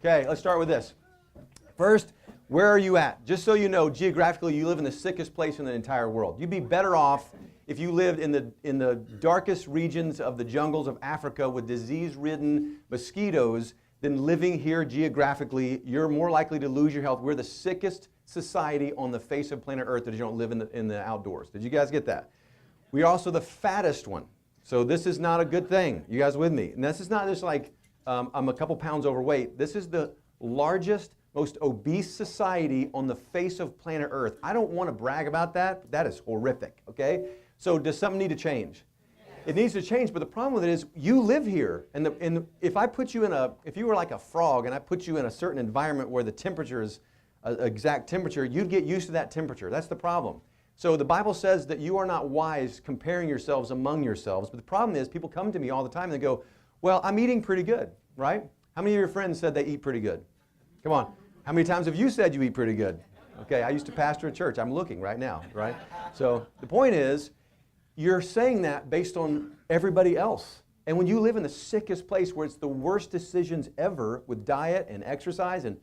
Okay, let's start with this. First, where are you at? Just so you know, geographically, you live in the sickest place in the entire world. You'd be better off if you lived in the darkest regions of the jungles of Africa with disease-ridden mosquitoes than living here geographically. You're more likely to lose your health. We're the sickest society on the face of planet Earth that you don't live in the outdoors. Did you guys get that? We are also the fattest one. So this is not a good thing. You guys with me? And this is not just like I'm a couple pounds overweight. This is the largest, most obese society on the face of planet Earth. I don't want to brag about that, but that is horrific, okay? So does something need to change? It needs to change, but the problem with it is you live here, and if I put you if you were like a frog and I put you in a certain environment where the temperature is an exact temperature, you'd get used to that temperature. That's the problem. So the Bible says that you are not wise comparing yourselves among yourselves, but the problem is people come to me all the time and they go, well, I'm eating pretty good, right? How many of your friends said they eat pretty good? Come on. How many times have you said you eat pretty good? Okay, I used to pastor a church. I'm looking right now, right? So the point is, you're saying that based on everybody else. And when you live in the sickest place where it's the worst decisions ever with diet and exercise and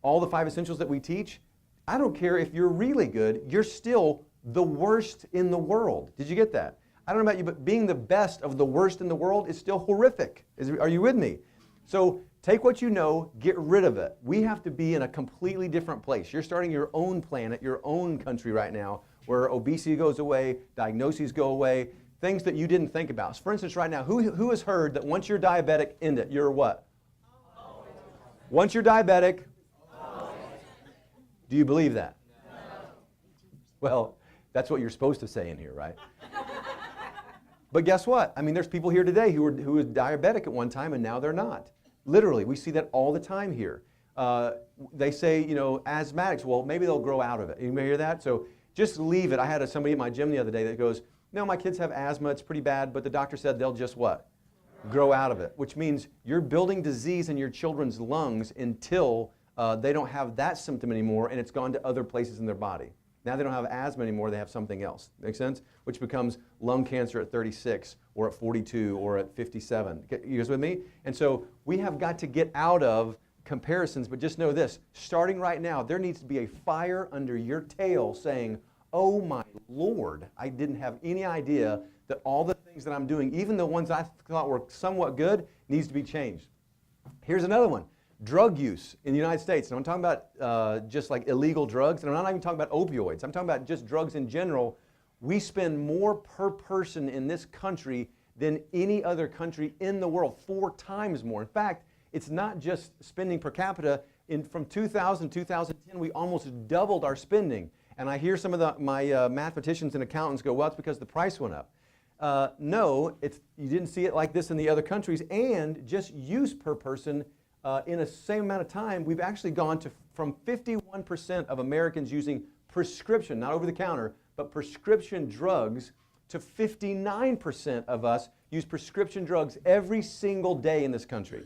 all the 5 essentials that we teach, I don't care if you're really good, you're still the worst in the world. Did you get that? I don't know about you, but being the best of the worst in the world is still horrific. Are you with me? So take what you know, get rid of it. We have to be in a completely different place. You're starting your own planet, your own country right now, where obesity goes away, diagnoses go away, things that you didn't think about. So for instance, right now, who has heard that once you're diabetic, end it? You're what? Always. Once you're diabetic, always. Do you believe that? No. Well, that's what you're supposed to say in here, right? But guess what? I mean, there's people here today who were diabetic at one time and now they're not. Literally, we see that all the time here. They say, you know, asthmatics, well, maybe they'll grow out of it. You may hear that? So just leave it. I had somebody at my gym the other day that goes, no, my kids have asthma, it's pretty bad, but the doctor said they'll just what? Grow out of it, which means you're building disease in your children's lungs until they don't have that symptom anymore and it's gone to other places in their body. Now they don't have asthma anymore, they have something else. Make sense? Which becomes lung cancer at 36 or at 42 or at 57. You guys with me? And so we have got to get out of comparisons, but just know this, starting right now, there needs to be a fire under your tail saying, oh my Lord, I didn't have any idea that all the things that I'm doing, even the ones I thought were somewhat good, needs to be changed. Here's another one. Drug use in the United States, and I'm talking about just like illegal drugs, and I'm not even talking about opioids. I'm talking about just drugs in general. We spend more per person in this country than any other country in the world, 4 times more. In fact, it's not just spending per capita. From 2000 to 2010, we almost doubled our spending. And I hear some of my mathematicians and accountants go, well, it's because the price went up. No, you didn't see it like this in the other countries, and just use per person in the same amount of time, we've actually gone from 51% of Americans using prescription, not over the counter, but prescription drugs, to 59% of us use prescription drugs every single day in this country.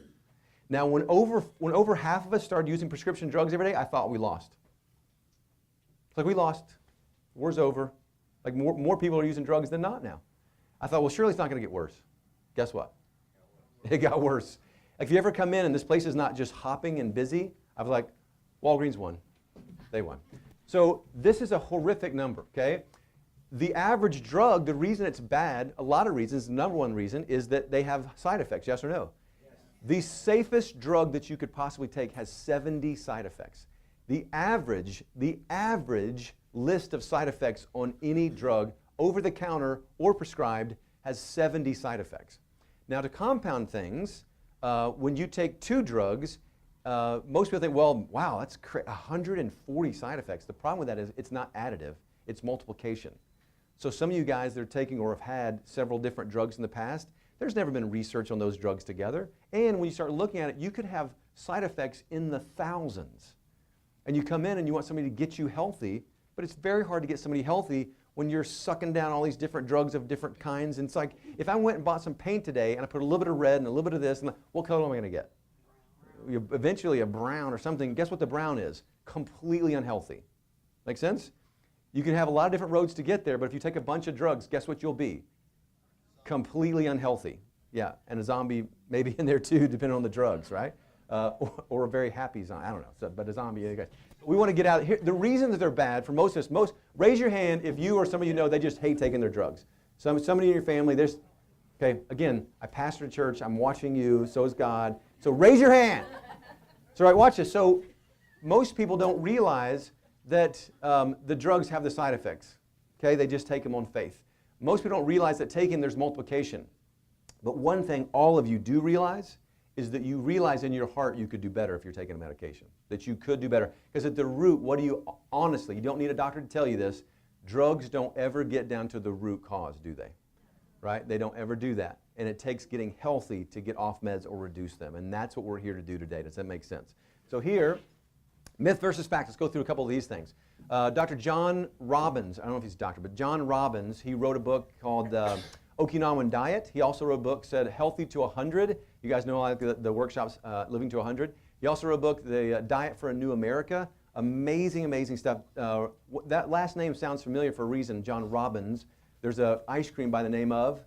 Now, when over half of us started using prescription drugs every day, I thought we lost. It's like we lost. War's over. Like more people are using drugs than not now. I thought, well, surely it's not going to get worse. Guess what? It got worse. If you ever come in and this place is not just hopping and busy, I was like, Walgreens won. They won. So this is a horrific number, okay? The average drug, the reason it's bad, a lot of reasons, the number one reason is that they have side effects, yes or no? Yes. The safest drug that you could possibly take has 70 side effects. The average list of side effects on any drug, over the counter or prescribed, has 70 side effects. Now to compound things, when you take 2 drugs, most people think, well, wow, that's 140 side effects. The problem with that is it's not additive, it's multiplication. So some of you guys that are taking or have had several different drugs in the past, there's never been research on those drugs together. And when you start looking at it, you could have side effects in the thousands. And you come in and you want somebody to get you healthy, but it's very hard to get somebody healthy when you're sucking down all these different drugs of different kinds. And it's like, if I went and bought some paint today and I put a little bit of red and a little bit of this, and what color am I going to get? Eventually a brown or something. Guess what the brown is? Completely unhealthy. Make sense? You can have a lot of different roads to get there, but if you take a bunch of drugs, guess what you'll be? Completely unhealthy. Yeah, and a zombie maybe in there too, depending on the drugs, right? or a very happy zombie. I don't know, so, but a zombie. You guys. We want to get out here. The reason that they're bad for most of us, raise your hand if you or somebody you know, they just hate taking their drugs. Somebody in your family, okay, again, I pastor a church, I'm watching you, so is God. So raise your hand. So right, watch this. So most people don't realize that the drugs have the side effects. Okay, they just take them on faith. Most people don't realize that taking there's multiplication. But one thing all of you do realize is that you realize in your heart you could do better if you're taking a medication. That you could do better. Because at the root, honestly, you don't need a doctor to tell you this, drugs don't ever get down to the root cause, do they? Right? They don't ever do that. And it takes getting healthy to get off meds or reduce them. And that's what we're here to do today. Does that make sense? So here, myth versus fact. Let's go through a couple of these things. Dr. John Robbins, I don't know if he's a doctor, but John Robbins, he wrote a book called Okinawan Diet. He also wrote a book said Healthy to 100. You guys know like the workshops, Living to 100. He also wrote a book, The Diet for a New America. Amazing, amazing stuff. That last name sounds familiar for a reason, John Robbins. There's an ice cream by the name of?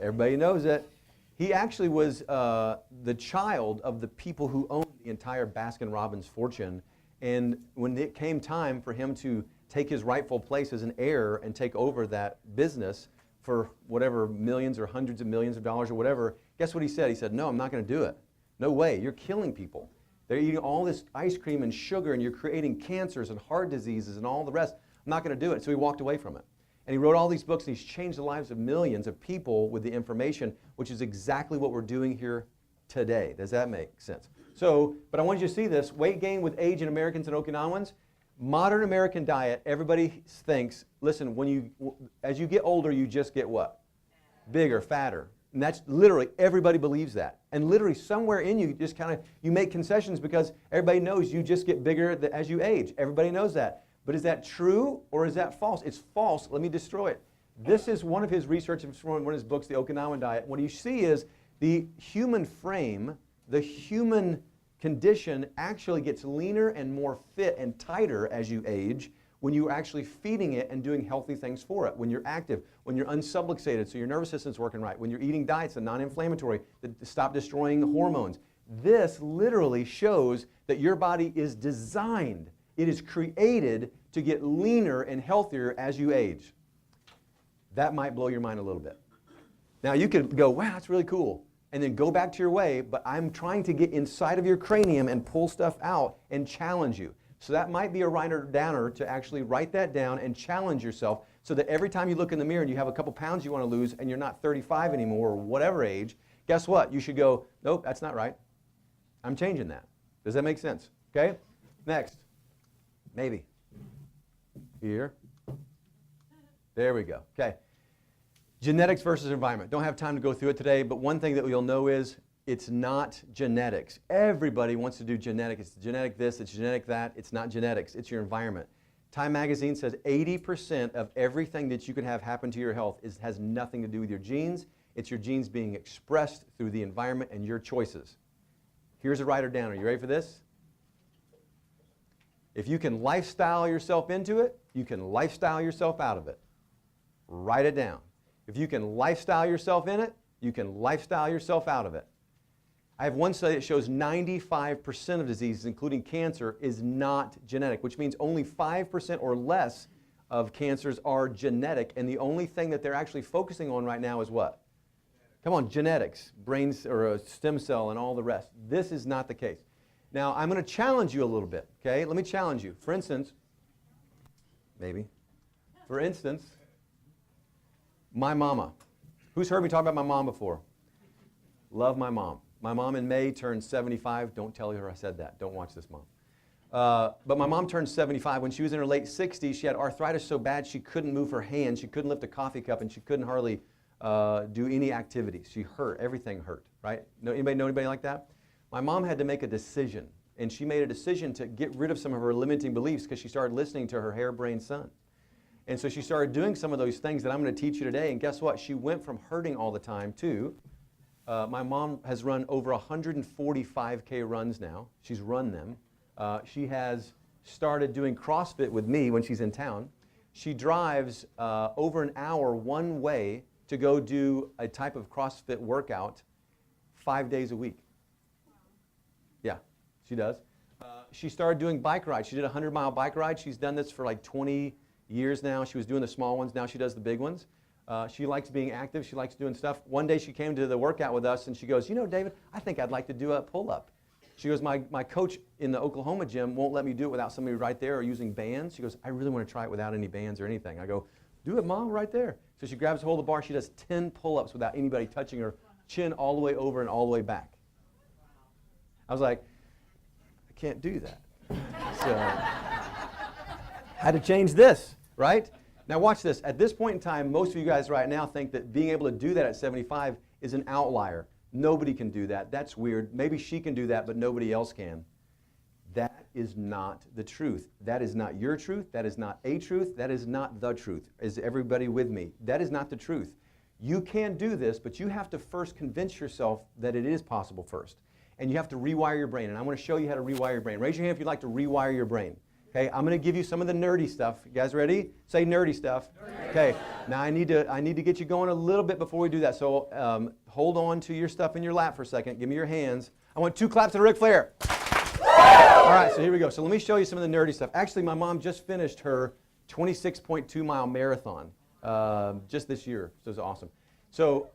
Everybody knows it. He actually was the child of the people who owned the entire Baskin-Robbins fortune. And when it came time for him to take his rightful place as an heir and take over that business for whatever millions or hundreds of millions of dollars or whatever, guess what he said? He said, no, I'm not going to do it. No way. You're killing people. They're eating all this ice cream and sugar, and you're creating cancers and heart diseases and all the rest. I'm not going to do it. So he walked away from it. And he wrote all these books, and he's changed the lives of millions of people with the information, which is exactly what we're doing here today. Does that make sense? So, but I want you to see this. Weight gain with age in Americans and Okinawans. Modern American diet, everybody thinks, listen, as you get older, you just get what? Bigger, fatter. And that's literally, everybody believes that. And literally somewhere in you, just kind of, you make concessions because everybody knows you just get bigger as you age. Everybody knows that. But is that true or is that false? It's false. Let me destroy it. This is one of his research from one of his books, The Okinawan Diet. What you see is the human frame, the human condition actually gets leaner and more fit and tighter as you age when you're actually feeding it and doing healthy things for it, when you're active, when you're unsubluxated, so your nervous system's working right, when you're eating diets that are non-inflammatory, that stop destroying hormones. This literally shows that your body is designed, it is created to get leaner and healthier as you age. That might blow your mind a little bit. Now you could go, wow, that's really cool, and then go back to your way, but I'm trying to get inside of your cranium and pull stuff out and challenge you. So that might be a writer-downer to actually write that down and challenge yourself so that every time you look in the mirror and you have a couple pounds you want to lose and you're not 35 anymore or whatever age, guess what? You should go, nope, that's not right. I'm changing that. Does that make sense? Okay? Next. Maybe. Here. There we go. Okay. Genetics versus environment. Don't have time to go through it today, but one thing that you'll know is it's not genetics. Everybody wants to do genetic. It's genetic this, it's genetic that. It's not genetics. It's your environment. Time magazine says 80% of everything that you can have happen to your health has nothing to do with your genes. It's your genes being expressed through the environment and your choices. Here's a writer-downer. You ready for this? If you can lifestyle yourself into it, you can lifestyle yourself out of it. Write it down. If you can lifestyle yourself in it, you can lifestyle yourself out of it. I have one study that shows 95% of diseases, including cancer, is not genetic, which means only 5% or less of cancers are genetic, and the only thing that they're actually focusing on right now is what? Come on, genetics, brains or a stem cell and all the rest. This is not the case. Now, I'm going to challenge you a little bit, okay? Let me challenge you. For instance, my mama. Who's heard me talk about my mom before? Love my mom. My mom in May turned 75. Don't tell her I said that. Don't watch this, Mom. But my mom turned 75. When she was in her late 60s, she had arthritis so bad she couldn't move her hands, she couldn't lift a coffee cup, and she couldn't hardly do any activities. She hurt. Everything hurt, right? Anybody know anybody like that? My mom had to make a decision, and she made a decision to get rid of some of her limiting beliefs because she started listening to her harebrained son. And so she started doing some of those things that I'm going to teach you today, and guess what? She went from hurting all the time to, my mom has run over 145K runs now. She's run them. She has started doing CrossFit with me when she's in town. She drives over an hour one way to go do a type of CrossFit workout 5 days a week. She does. She started doing bike rides. She did a 100-mile bike ride. She's done this for like 20 years now. She was doing the small ones. Now she does the big ones. She likes being active. She likes doing stuff. One day she came to the workout with us and she goes, you know, David, I think I'd like to do a pull-up. She goes, my coach in the Oklahoma gym won't let me do it without somebody right there or using bands. She goes, I really want to try it without any bands or anything. I go, do it, Mom, right there. So she grabs hold of the bar. She does 10 pull-ups without anybody touching her, chin all the way over and all the way back. I was like, I can't do that. So I had to change this, right? Now watch this. At this point in time, most of you guys right now think that being able to do that at 75 is an outlier. Nobody can do that. That's weird. Maybe she can do that, but nobody else can. That is not the truth. That is not your truth. That is not a truth. That is not the truth. Is everybody with me? That is not the truth. You can do this, but you have to first convince yourself that it is possible first. And you have to rewire your brain. And I want to show you how to rewire your brain. Raise your hand if you'd like to rewire your brain. Okay, I'm going to give you some of the nerdy stuff. You guys ready? Say nerdy stuff. Okay, now I need to get you going a little bit before we do that. So hold on to your stuff in your lap for a second. Give me your hands. I want 2 claps of Ric Flair. All right, so here we go. So let me show you some of the nerdy stuff. Actually, my mom just finished her 26.2-mile marathon just this year. So it's awesome. So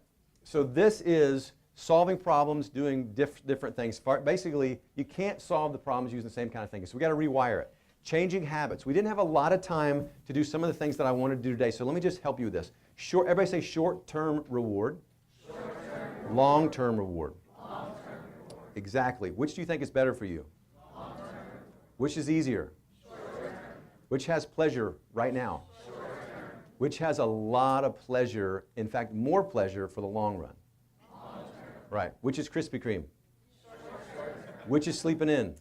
this is solving problems, doing different things. Basically, you can't solve the problems using the same kind of thinking. So we got to rewire it. Changing habits. We didn't have a lot of time to do some of the things that I wanted to do today, so let me just help you with this. Everybody say short-term reward. Short-term. Long-term reward. Long-term reward. Exactly. Which do you think is better for you? Long-term. Which is easier? Short-term. Which has pleasure right now? Short-term. Which has a lot of pleasure, in fact, more pleasure for the long run? Long-term. Right. Which is Krispy Kreme? Short-term. Which is sleeping in?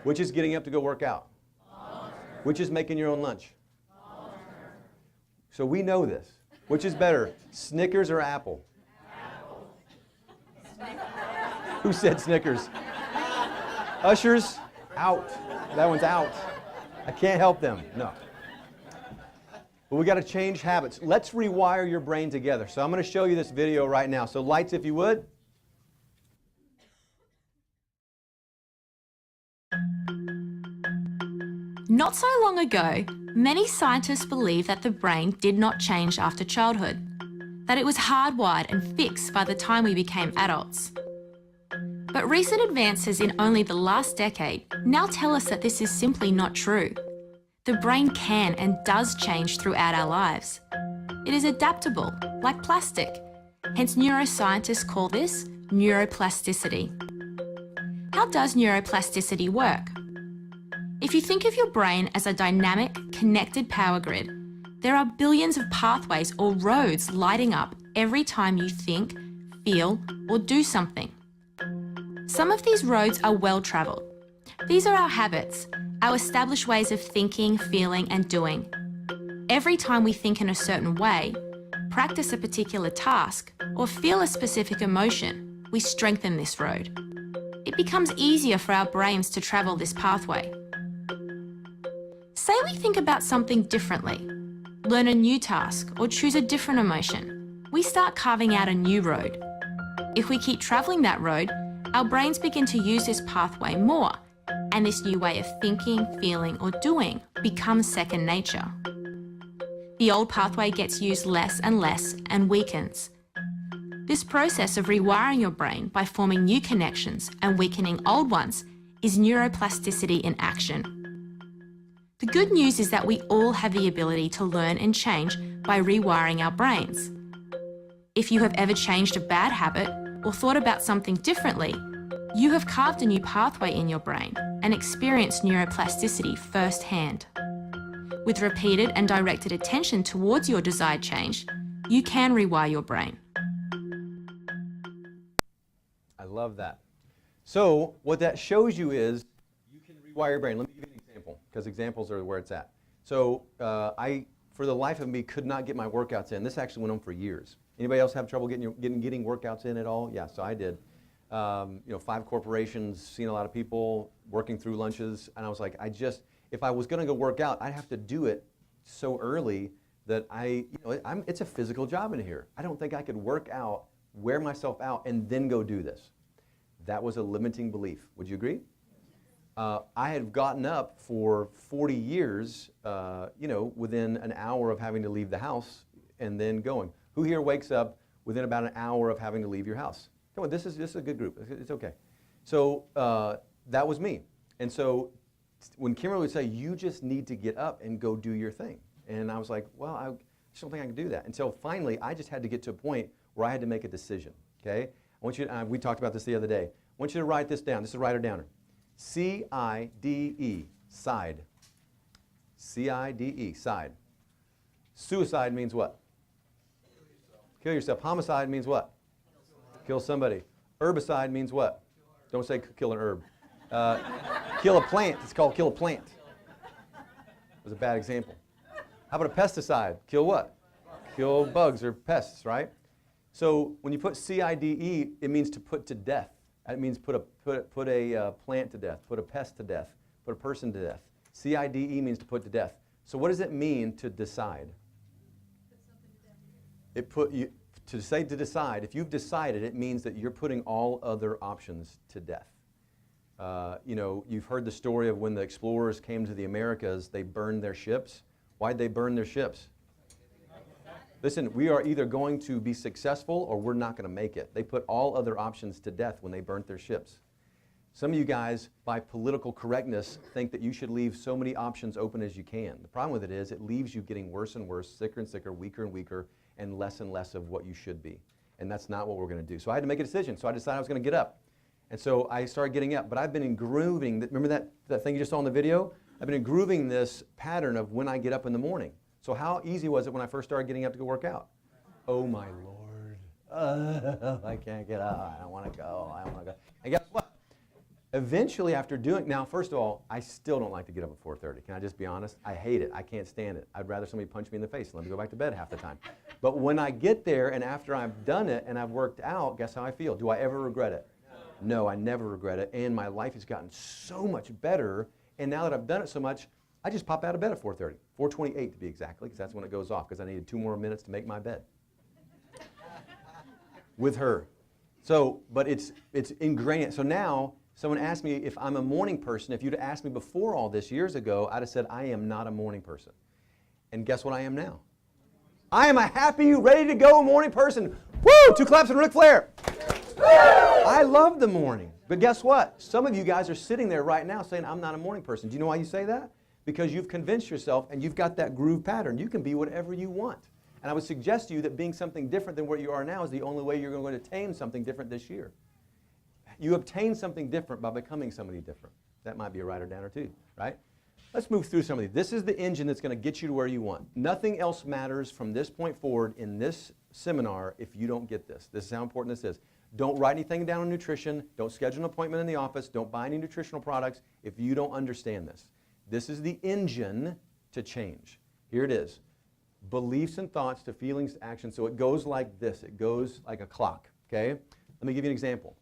Which is getting up to go work out? Which is making your own lunch? So we know this. Which is better, Snickers or Apple? Who said Snickers? Ushers? Out. That one's out. I can't help them. No. But we got to change habits. Let's rewire your brain together. So I'm going to show you this video right now. So lights, if you would. Not so long ago, many scientists believed that the brain did not change after childhood, that it was hardwired and fixed by the time we became adults. But recent advances in only the last decade now tell us that this is simply not true. The brain can and does change throughout our lives. It is adaptable, like plastic, hence neuroscientists call this neuroplasticity. How does neuroplasticity work? If you think of your brain as a dynamic, connected power grid, there are billions of pathways or roads lighting up every time you think, feel, or do something. Some of these roads are well-traveled. These are our habits, our established ways of thinking, feeling, and doing. Every time we think in a certain way, practice a particular task, or feel a specific emotion, we strengthen this road. It becomes easier for our brains to travel this pathway. Say we think about something differently, learn a new task, or choose a different emotion. We start carving out a new road. If we keep travelling that road, our brains begin to use this pathway more, and this new way of thinking, feeling, or doing becomes second nature. The old pathway gets used less and less and weakens. This process of rewiring your brain by forming new connections and weakening old ones is neuroplasticity in action. The good news is that we all have the ability to learn and change by rewiring our brains. If you have ever changed a bad habit or thought about something differently, you have carved a new pathway in your brain and experienced neuroplasticity firsthand. With repeated and directed attention towards your desired change, you can rewire your brain. I love that. So what that shows you is you can rewire your brain. Let me give you an example, because examples are where it's at. So I, for the life of me, could not get my workouts in. This actually went on for years. Anybody else have trouble getting workouts in at all? Yeah, so I did. 5 corporations, seen a lot of people, working through lunches, and I was like, if I was going to go work out, I'd have to do it so early that it's a physical job in here. I don't think I could work out, wear myself out, and then go do this. That was a limiting belief. Would you agree? I had gotten up for 40 years, within an hour of having to leave the house and then going. Who here wakes up within about an hour of having to leave your house? Come on, this is a good group. It's okay. So that was me. And so when Kimberly would say, you just need to get up and go do your thing. And I was like, well, I just don't think I can do that. Until finally, I just had to get to a point where I had to make a decision, okay? I want you to, we talked about this the other day. I want you to write this down. This is a writer-downer. C-I-D-E, side. C-I-D-E, side. Suicide means what? Kill yourself. Homicide means what? Kill somebody. Herbicide means what? Don't say kill an herb. Kill a plant. It's called kill a plant. It was a bad example. How about a pesticide? Kill what? Kill bugs or pests, right? So when you put C-I-D-E, it means to put to death. It means put a plant to death, put a pest to death, put a person to death. C-I-D-E means to put to death. So what does it mean to decide? To say to decide, if you've decided, it means that you're putting all other options to death. You've heard the story of when the explorers came to the Americas, they burned their ships. Why'd they burn their ships? Listen, we are either going to be successful or we're not going to make it. They put all other options to death when they burnt their ships. Some of you guys, by political correctness, think that you should leave so many options open as you can. The problem with it is it leaves you getting worse and worse, sicker and sicker, weaker and weaker, and less of what you should be. And that's not what we're going to do. So I had to make a decision. So I decided I was going to get up. And so I started getting up. But I've been grooving. Remember that thing you just saw in the video? I've been grooving this pattern of when I get up in the morning. So how easy was it when I first started getting up to go work out? Oh my Lord. I can't get up. I don't want to go. I don't want to go. And guess what? Eventually after now first of all, I still don't like to get up at 4:30. Can I just be honest? I hate it. I can't stand it. I'd rather somebody punch me in the face and let me go back to bed half the time. But when I get there and after I've done it and I've worked out, guess how I feel? Do I ever regret it? No, I never regret it. And my life has gotten so much better. And now that I've done it so much, I just pop out of bed at 4:30, 4:28 to be exactly, because that's when it goes off, because I needed 2 more minutes to make my bed with her. So, but it's ingrained. So now, someone asked me if I'm a morning person. If you'd asked me before all this years ago, I'd have said I am not a morning person. And guess what I am now? I am a happy, ready to go morning person. Woo! 2 claps and Ric Flair. I love the morning. But guess what? Some of you guys are sitting there right now saying, I'm not a morning person. Do you know why you say that? Because you've convinced yourself and you've got that groove pattern. You can be whatever you want. And I would suggest to you that being something different than what you are now is the only way you're going to attain something different this year. You obtain something different by becoming somebody different. That might be a writer down or two, right? Let's move through some of these. This is the engine that's going to get you to where you want. Nothing else matters from this point forward in this seminar if you don't get this. This is how important this is. Don't write anything down on nutrition. Don't schedule an appointment in the office. Don't buy any nutritional products if you don't understand this. This is the engine to change. Here it is. Beliefs and thoughts to feelings to action. So it goes like this. It goes like a clock, okay? Let me give you an example.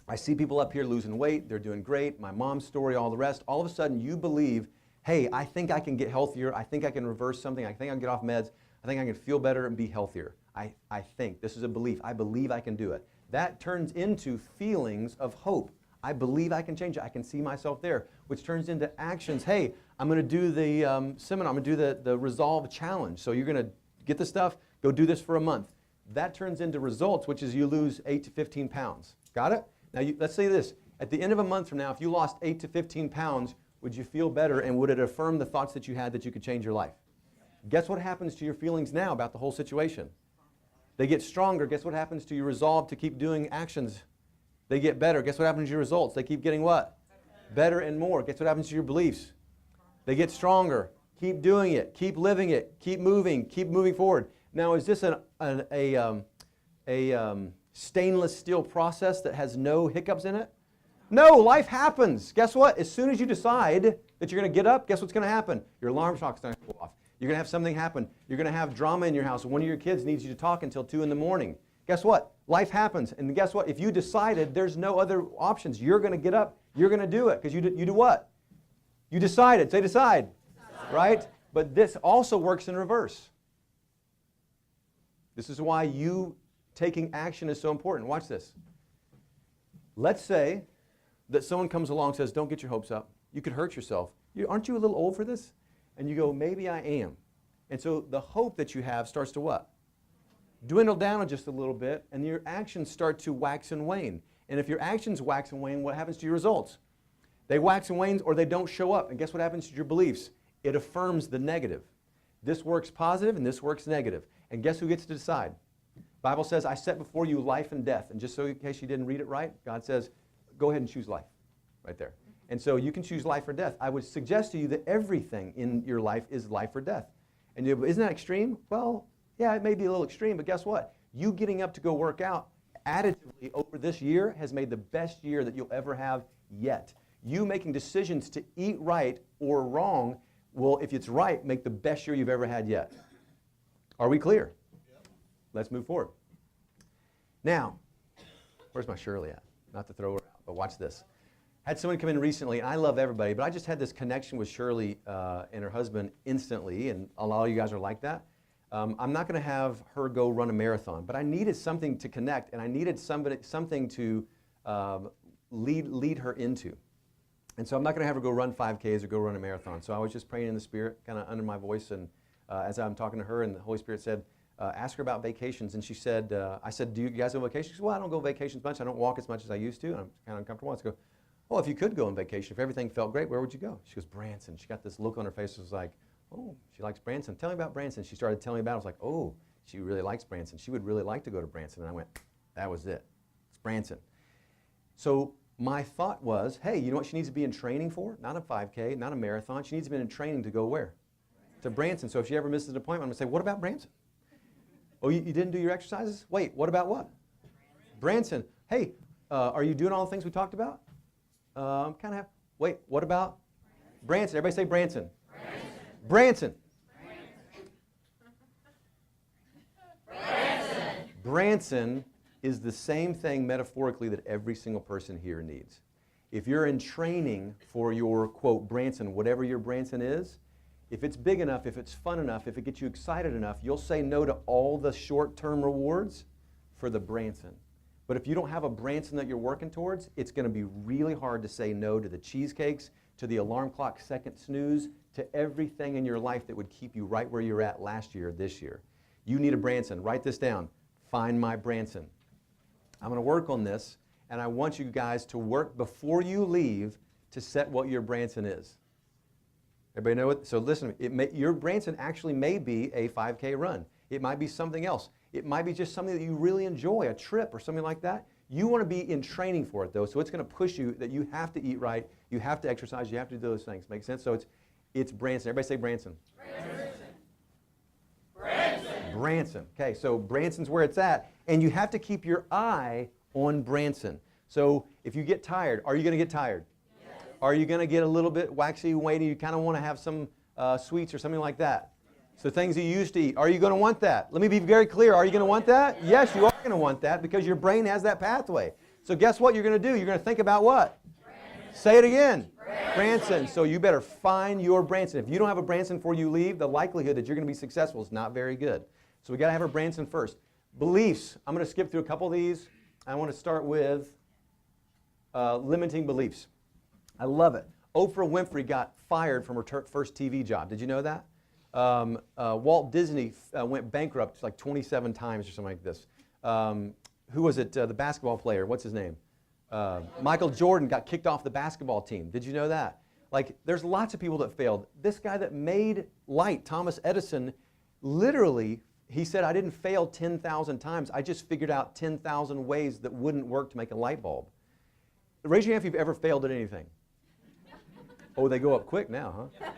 I see people up here losing weight. They're doing great. My mom's story, all the rest. All of a sudden, you believe, hey, I think I can get healthier. I think I can reverse something. I think I can get off meds. I think I can feel better and be healthier. I think. This is a belief. I believe I can do it. That turns into feelings of hope. I believe I can change it. I can see myself there, which turns into actions. Hey, I'm going to do the seminar. I'm going to do the Resolve Challenge. So you're going to get the stuff, go do this for a month. That turns into results, which is you lose 8 to 15 pounds. Got it? Now, let's say this. At the end of a month from now, if you lost 8 to 15 pounds, would you feel better and would it affirm the thoughts that you had that you could change your life? Guess what happens to your feelings now about the whole situation? They get stronger. Guess what happens to your resolve to keep doing actions? They get better. Guess what happens to your results? They keep getting what? Better and more. Guess what happens to your beliefs? They get stronger. Keep doing it. Keep living it. Keep moving forward. Now, is this a stainless steel process that has no hiccups in it? No, life happens. Guess what? As soon as you decide that you're going to get up, guess what's going to happen? Your alarm clock's going to go off. You're going to have something happen. You're going to have drama in your house. One of your kids needs you to talk until 2 in the morning. Guess what? Life happens. And guess what? If you decided there's no other options, you're going to get up. You're going to do it because you do what? You decided. Say decide. Right? But this also works in reverse. This is why you taking action is so important. Watch this. Let's say that someone comes along and says, don't get your hopes up. You could hurt yourself. Aren't you a little old for this? And you go, maybe I am. And so the hope that you have starts to what? Dwindle down just a little bit, and your actions start to wax and wane. And if your actions wax and wane, what happens to your results? They wax and wane, or they don't show up. And guess what happens to your beliefs? It affirms the negative. This works positive, and this works negative. And guess who gets to decide? The Bible says, I set before you life and death. And just so in case you didn't read it right, God says, go ahead and choose life, right there. And so you can choose life or death. I would suggest to you that everything in your life is life or death. And isn't that extreme? Well, yeah, it may be a little extreme, but guess what? You getting up to go work out additively over this year has made the best year that you'll ever have yet. You making decisions to eat right or wrong will, if it's right, make the best year you've ever had yet. Are we clear? Yep. Let's move forward. Now, where's my Shirley at? Not to throw her out, but watch this. Had someone come in recently, and I love everybody, but I just had this connection with Shirley and her husband instantly, and a lot of you guys are like that. I'm not going to have her go run a marathon, but I needed something to connect, and I needed something to lead her into. And so I'm not going to have her go run 5Ks or go run a marathon. So I was just praying in the Spirit, kind of under my voice, and as I'm talking to her, and the Holy Spirit said, ask her about vacations. And she said, I said, do you guys go on vacation? She said, well, I don't go on vacations much. I don't walk as much as I used to. I'm kind of uncomfortable. I go, oh, if you could go on vacation, if everything felt great, where would you go? She goes, Branson. She got this look on her face. It was like, oh, she likes Branson. Tell me about Branson. She started telling me about it. I was like, oh, she really likes Branson. She would really like to go to Branson. And I went, that was it. It's Branson. So my thought was, hey, you know what she needs to be in training for? Not a 5K, not a marathon. She needs to be in training to go where? To Branson. So if she ever misses an appointment, I'm going to say, what about Branson? Oh, you didn't do your exercises? Wait, what about what? Branson. Hey, are you doing all the things we talked about? Wait, what about Branson? Everybody say Branson. Branson. Branson is the same thing metaphorically that every single person here needs. If you're in training for your, quote, Branson, whatever your Branson is, if it's big enough, if it's fun enough, if it gets you excited enough, you'll say no to all the short-term rewards for the Branson. But if you don't have a Branson that you're working towards, it's going to be really hard to say no to the cheesecakes, to the alarm clock second snooze, to everything in your life that would keep you right where you're at last year, this year. You need a Branson. Write this down. Find my Branson. I'm going to work on this, and I want you guys to work before you leave to set what your Branson is. Everybody know it? So listen, your Branson actually may be a 5K run. It might be something else. It might be just something that you really enjoy, a trip or something like that. You want to be in training for it, though, so it's going to push you that you have to eat right, you have to exercise, you have to do those things. Make sense? So it's Branson. Everybody say Branson. Branson. Branson. Branson. Okay, so Branson's where it's at, and you have to keep your eye on Branson. So if you get tired, are you going to get tired? Yes. Are you going to get a little bit waxy, weighty? You kind of want to have some sweets or something like that. So things you used to eat, are you going to want that? Let me be very clear. Are you going to want that? Yes, you are going to want that because your brain has that pathway. So guess what you're going to do? You're going to think about what? Branson. Say it again. Branson. So you better find your Branson. If you don't have a Branson before you leave, the likelihood that you're going to be successful is not very good. So we got to have a Branson first. Beliefs. I'm going to skip through a couple of these. I want to start with limiting beliefs. I love it. Oprah Winfrey got fired from her first TV job. Did you know that? Walt Disney went bankrupt like 27 times or something like this. Who was it? The basketball player. What's his name? Michael Jordan got kicked off the basketball team. Did you know that? Like, there's lots of people that failed. This guy that made light, Thomas Edison, literally, he said, I didn't fail 10,000 times. I just figured out 10,000 ways that wouldn't work to make a light bulb. Raise your hand if you've ever failed at anything. Oh, they go up quick now, huh?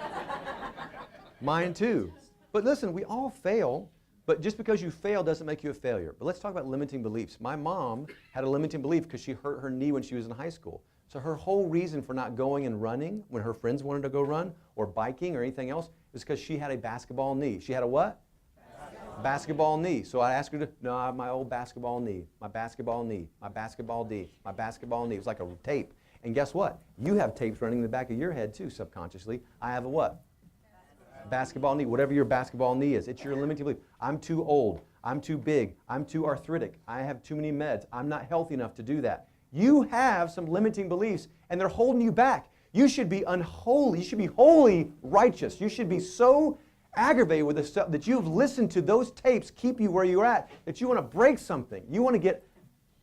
Mine too. But listen, we all fail, but just because you fail doesn't make you a failure. But let's talk about limiting beliefs. My mom had a limiting belief because she hurt her knee when she was in high school. So her whole reason for not going and running when her friends wanted to go run or biking or anything else was because she had a basketball knee. She had a what? Basketball knee. So I asked her to, no, I have my old basketball knee, my basketball knee, my basketball knee, my basketball knee. It was like a tape. And guess what? You have tapes running in the back of your head too, subconsciously. I have a what? Basketball knee, whatever your basketball knee is. It's your limiting belief. I'm too old. I'm too big. I'm too arthritic. I have too many meds. I'm not healthy enough to do that. You have some limiting beliefs, and they're holding you back. You should be unholy. You should be wholly righteous. You should be so aggravated with the stuff that you've listened to those tapes keep you where you're at, that you want to break something. You want to get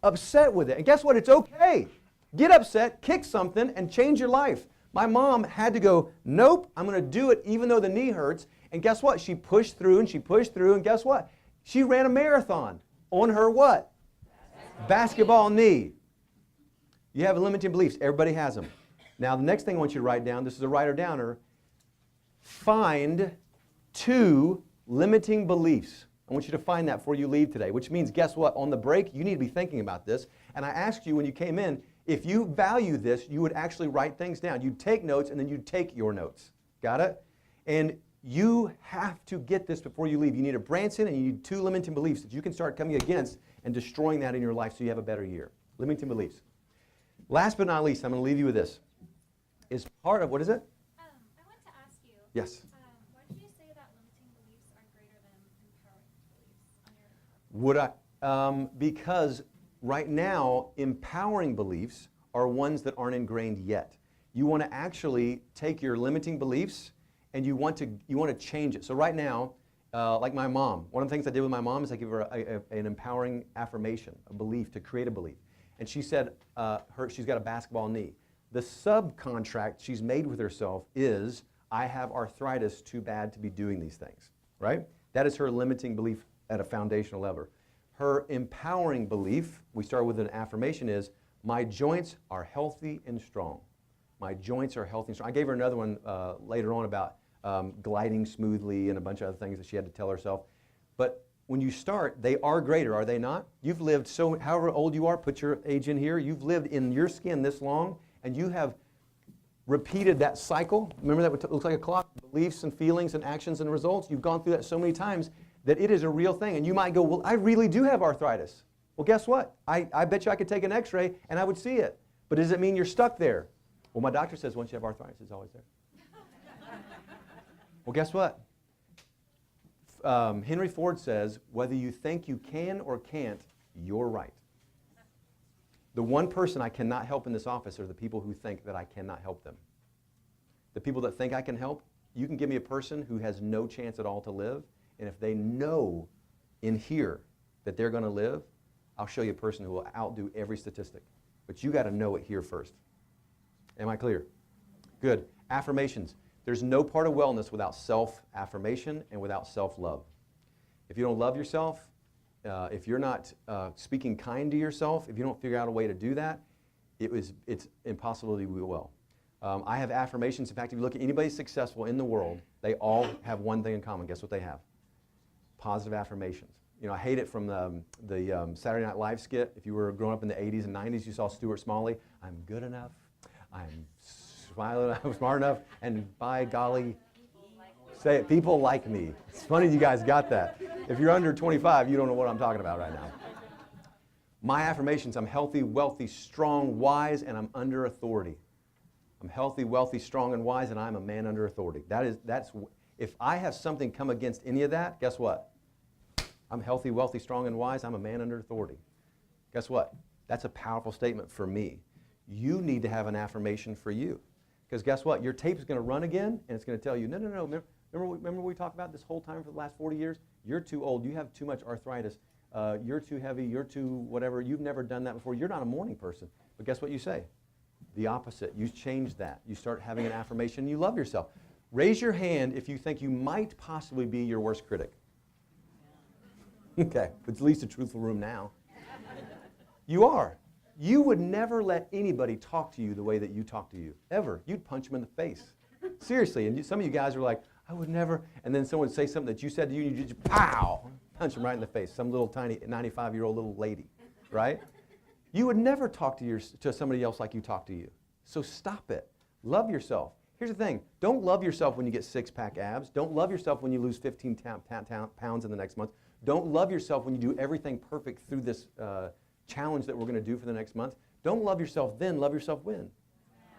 upset with it. And guess what? It's okay. Get upset, kick something, and change your life. My mom had to go, nope, I'm going to do it even though the knee hurts. And guess what? She pushed through and she pushed through, and guess what? She ran a marathon on her what? Basketball knee. You have limiting beliefs. Everybody has them. Now, the next thing I want you to write down, this is a writer-downer, find 2 limiting beliefs. I want you to find that before you leave today, which means, guess what? On the break, you need to be thinking about this. And I asked you when you came in, if you value this, you would actually write things down. You'd take notes, and then you'd take your notes. Got it? And you have to get this before you leave. You need a Branson, and you need 2 limiting beliefs that you can start coming against and destroying that in your life so you have a better year. Limiting beliefs. Last but not least, I'm going to leave you with this. Is part of, what is it? I want to ask you. Yes. Why did you say that limiting beliefs are greater than empowering beliefs? Because right now, empowering beliefs are ones that aren't ingrained yet. You want to actually take your limiting beliefs and you want to change it. So right now, like my mom, one of the things I did with my mom is I give her an empowering affirmation, a belief, to create a belief. And she said she's got a basketball knee. The subcontract she's made with herself is, I have arthritis too bad to be doing these things, right? That is her limiting belief at a foundational level. Her empowering belief, we start with an affirmation, is, my joints are healthy and strong. My joints are healthy and strong. I gave her another one later on about gliding smoothly and a bunch of other things that she had to tell herself. But when you start, they are greater, are they not? You've lived however old you are, put your age in here, you've lived in your skin this long, and you have repeated that cycle. Remember that it looks like a clock, beliefs and feelings and actions and results. You've gone through that so many times that it is a real thing. And you might go, well, I really do have arthritis. Well, guess what? I bet you I could take an x-ray and I would see it. But does it mean you're stuck there? Well, my doctor says once you have arthritis, it's always there. Well, guess what? Henry Ford says, whether you think you can or can't, you're right. The one person I cannot help in this office are the people who think that I cannot help them. The people that think I can help, you can give me a person who has no chance at all to live, and if they know in here that they're going to live, I'll show you a person who will outdo every statistic. But you got to know it here first. Am I clear? Good. Affirmations. There's no part of wellness without self-affirmation and without self-love. If you don't love yourself, if you're not speaking kind to yourself, if you don't figure out a way to do that, it's impossible to do well. I have affirmations. In fact, if you look at anybody successful in the world, they all have one thing in common. Guess what they have? Positive affirmations. You know, I hate it from the Saturday Night Live skit. If you were growing up in the 80s and 90s, you saw Stuart Smalley. I'm good enough. I'm smiling. I'm smart enough. And by golly, say it. People like me. It's funny you guys got that. If you're under 25, you don't know what I'm talking about right now. My affirmations: I'm healthy, wealthy, strong, wise, and I'm under authority. I'm healthy, wealthy, strong, and wise, and I'm a man under authority. If I have something come against any of that, guess what? I'm healthy, wealthy, strong, and wise. I'm a man under authority. Guess what? That's a powerful statement for me. You need to have an affirmation for you. Because guess what? Your tape is going to run again, and it's going to tell you, no. Remember we talked about this whole time for the last 40 years? You're too old. You have too much arthritis. You're too heavy. You're too whatever. You've never done that before. You're not a morning person. But guess what you say? The opposite. You change that. You start having an affirmation. You love yourself. Raise your hand if you think you might possibly be your worst critic. Okay, but at least a truthful room now. You are. You would never let anybody talk to you the way that you talk to you, ever. You'd punch them in the face. Seriously, and some of you guys are like, I would never, and then someone would say something that you said to you, and you just, pow, punch them right in the face, some little tiny 95-year-old little lady, right? You would never talk to somebody else like you talk to you. So stop it. Love yourself. Here's the thing. Don't love yourself when you get six-pack abs. Don't love yourself when you lose 15 pounds in the next month. Don't love yourself when you do everything perfect through this challenge that we're going to do for the next month. Don't love yourself then, love yourself when.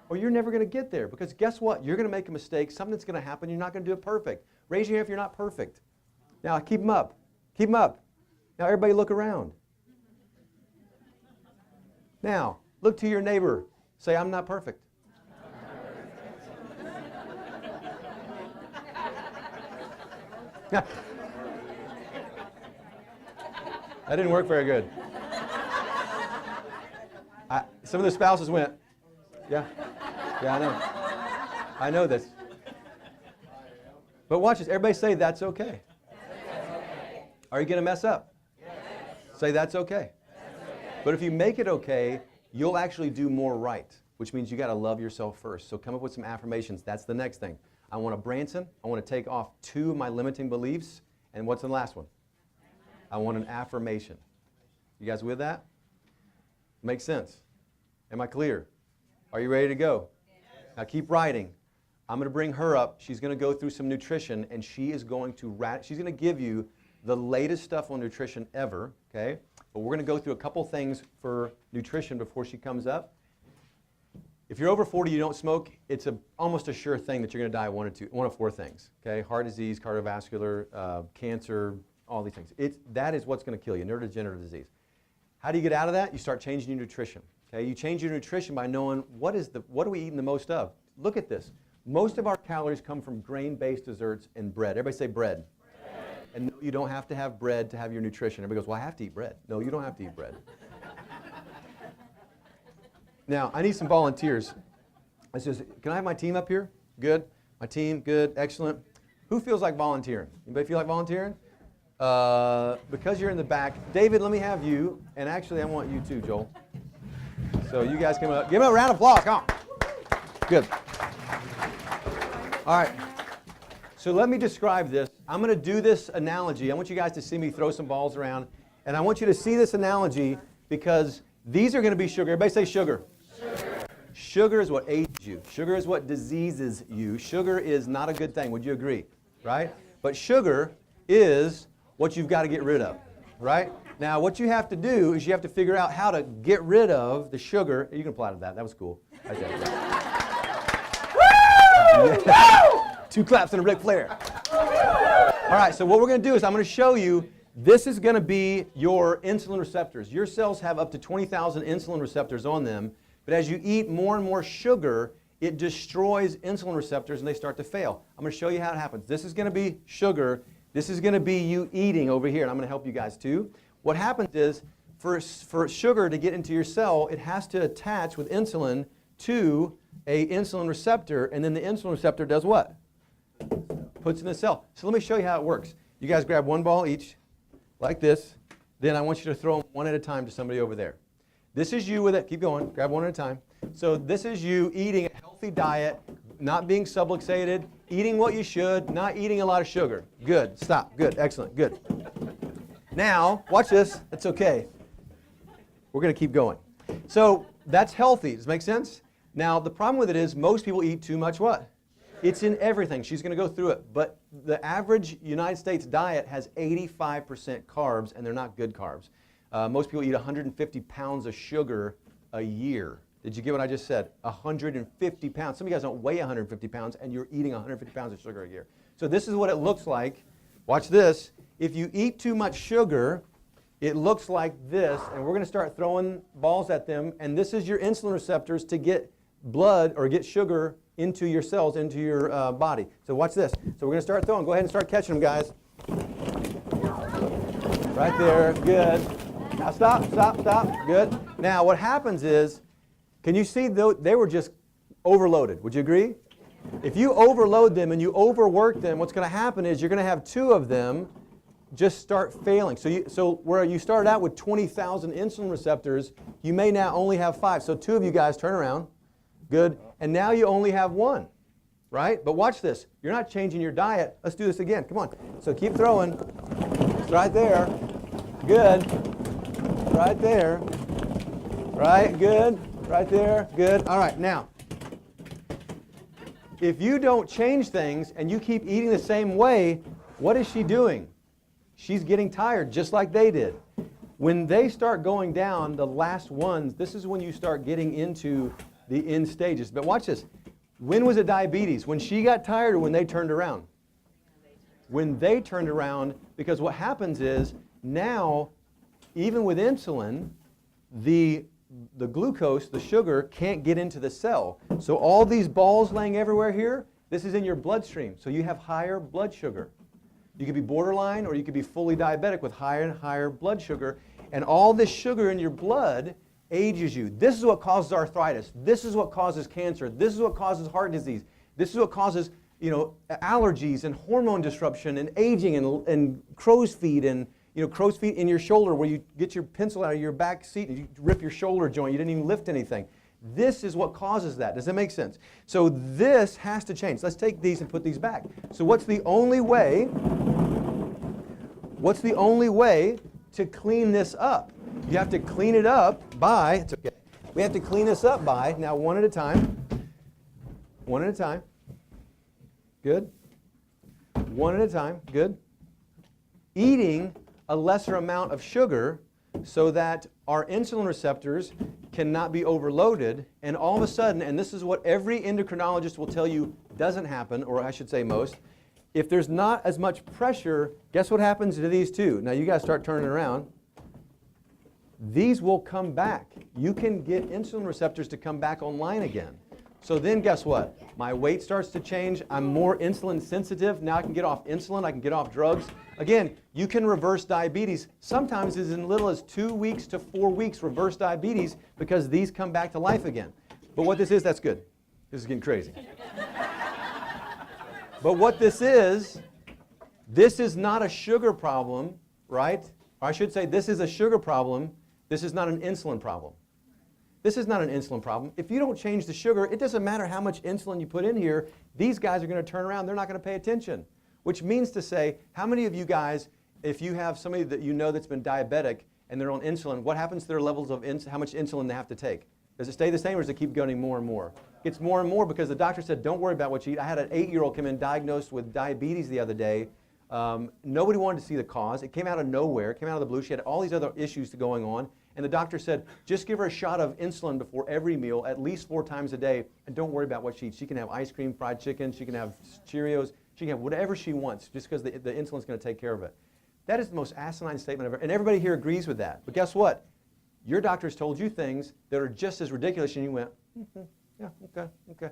Or you're never going to get there, because guess what? You're going to make a mistake. Something's going to happen. You're not going to do it perfect. Raise your hand if you're not perfect. Now, keep them up. Keep them up. Now, everybody look around. Now, Look to your neighbor. Say, I'm not perfect. That didn't work very good. Some of the spouses went, yeah, I know. I know this. But watch this. Everybody say, that's okay. Are you going to mess up? Yes. Say, that's okay. But if you make it okay, you'll actually do more right, which means you got to love yourself first. So come up with some affirmations. That's the next thing. I want to Branson. I want to take off 2 of my limiting beliefs. And what's the last one? I want an affirmation. You guys with that? Makes sense. Am I clear? Are you ready to go? Now keep writing. I'm going to bring her up. She's going to go through some nutrition, and she is going to she's going to give you the latest stuff on nutrition ever, okay? But we're going to go through a couple things for nutrition before she comes up. If you're over 40, you don't smoke, it's almost a sure thing that you're going to die of one of 4 things, okay? Heart disease, cardiovascular, cancer, all these things. That is what's going to kill you, neurodegenerative disease. How do you get out of that? You start changing your nutrition, okay? You change your nutrition by knowing what are we eating the most of. Look at this. Most of our calories come from grain-based desserts and bread. Everybody say bread. And no, you don't have to have bread to have your nutrition. Everybody goes, well, I have to eat bread. No, you don't have to eat bread. Now, I need some volunteers. I says, can I have my team up here? Good. My team, good, excellent. Who feels like volunteering? Anybody feel like volunteering? Because you're in the back, David, let me have you. And actually, I want you too, Joel. So you guys come up. Give him a round of applause. Come on. Good. All right. So let me describe this. I'm going to do this analogy. I want you guys to see me throw some balls around. And I want you to see this analogy because these are going to be sugar. Everybody say sugar. Sugar. Sugar is what aids you. Sugar is what diseases you. Sugar is not a good thing. Would you agree? Right? But sugar is what you've got to get rid of. Right? Now, what you have to do is you have to figure out how to get rid of the sugar. You can apply to that. That was cool. Yeah. 2 claps and a Ric Flair. All right, so what we're going to do is I'm going to show you, this is going to be your insulin receptors. Your cells have up to 20,000 insulin receptors on them, but as you eat more and more sugar, it destroys insulin receptors and they start to fail. I'm going to show you how it happens. This is going to be sugar. This is going to be you eating over here, and I'm going to help you guys too. What happens is, for sugar to get into your cell, it has to attach with insulin to an insulin receptor, and then the insulin receptor does what? Puts in the cell. So let me show you how it works. You guys grab 1 ball each, like this. Then I want you to throw them 1 at a time to somebody over there. This is you with it. Keep going. Grab 1 at a time. So this is you eating a healthy diet, not being subluxated, eating what you should, not eating a lot of sugar. Good. Stop. Good. Excellent. Good. Now, watch this. It's okay. We're going to keep going. So that's healthy. Does it make sense? Now, the problem with it is most people eat too much what? It's in everything. She's going to go through it. But the average United States diet has 85% carbs, and they're not good carbs. Most people eat 150 pounds of sugar a year. Did you get what I just said? 150 pounds. Some of you guys don't weigh 150 pounds, and you're eating 150 pounds of sugar a year. So this is what it looks like. Watch this. If you eat too much sugar, it looks like this, and we're going to start throwing balls at them, and this is your insulin receptors to get blood or get sugar into your cells, into your body. So watch this. So we're going to start throwing. Go ahead and start catching them, guys. Right there. Good. Now stop, stop, stop. Good. Now what happens is, can you see they were just overloaded? Would you agree? If you overload them and you overwork them, what's going to happen is you're going to have 2 of them just start failing. So where you started out with 20,000 insulin receptors, you may now only have 5. So 2 of you guys turn around. Good. And now you only have 1, right? But watch this. You're not changing your diet. Let's do this again. Come on. So keep throwing. It's right there. Good. Right there. Right. Good. Right there. Good. All right. Now, if you don't change things and you keep eating the same way, what is she doing? She's getting tired just like they did. When they start going down, the last ones, this is when you start getting into the end stages. But watch this. When was it diabetes? When she got tired or when they turned around? When they turned around, because what happens is now, even with insulin, the the glucose, the sugar, can't get into the cell. So all these balls laying everywhere here, this is in your bloodstream. So you have higher blood sugar. You could be borderline or you could be fully diabetic with higher and higher blood sugar. And all this sugar in your blood ages you. This is what causes arthritis. This is what causes cancer. This is what causes heart disease. This is what causes, allergies and hormone disruption and aging and crow's feet and, crow's feet in your shoulder where you get your pencil out of your back seat and you rip your shoulder joint. You didn't even lift anything. This is what causes that. Does that make sense? So this has to change. Let's take these and put these back. So what's the only way to clean this up? You have to clean it up by, it's okay. We have to clean this up by, now one at a time. One at a time. Good. One at a time. Good. Eating a lesser amount of sugar so that our insulin receptors cannot be overloaded, and all of a sudden, and this is what every endocrinologist will tell you doesn't happen, or I should say most, if there's not as much pressure, guess what happens to these two? Now you got to start turning around. These will come back. You can get insulin receptors to come back online again. So then guess what? My weight starts to change. I'm more insulin sensitive. Now I can get off insulin. I can get off drugs. Again, you can reverse diabetes. Sometimes as little as 2 weeks to 4 weeks reverse diabetes because these come back to life again. But what this is, that's good. This is getting crazy. But what this is not a sugar problem, right? Or I should say this is a sugar problem. This is not an insulin problem. This is not an insulin problem. If you don't change the sugar, it doesn't matter how much insulin you put in here. These guys are going to turn around. They're not going to pay attention. Which means to say, how many of you guys, if you have somebody that you know that's been diabetic and they're on insulin, what happens to their levels of how much insulin they have to take? Does it stay the same or does it keep going more and more? It gets more and more because the doctor said, don't worry about what you eat. I had an 8-year-old come in diagnosed with diabetes the other day. Nobody wanted to see the cause. It came out of nowhere. It came out of the blue. She had all these other issues going on. And the doctor said, just give her a shot of insulin before every meal, at least 4 times a day, and don't worry about what she eats. She can have ice cream, fried chicken, she can have Cheerios, she can have whatever she wants, just because the insulin's going to take care of it. That is the most asinine statement ever, and everybody here agrees with that. But guess what? Your doctor's told you things that are just as ridiculous, and you went, yeah, okay.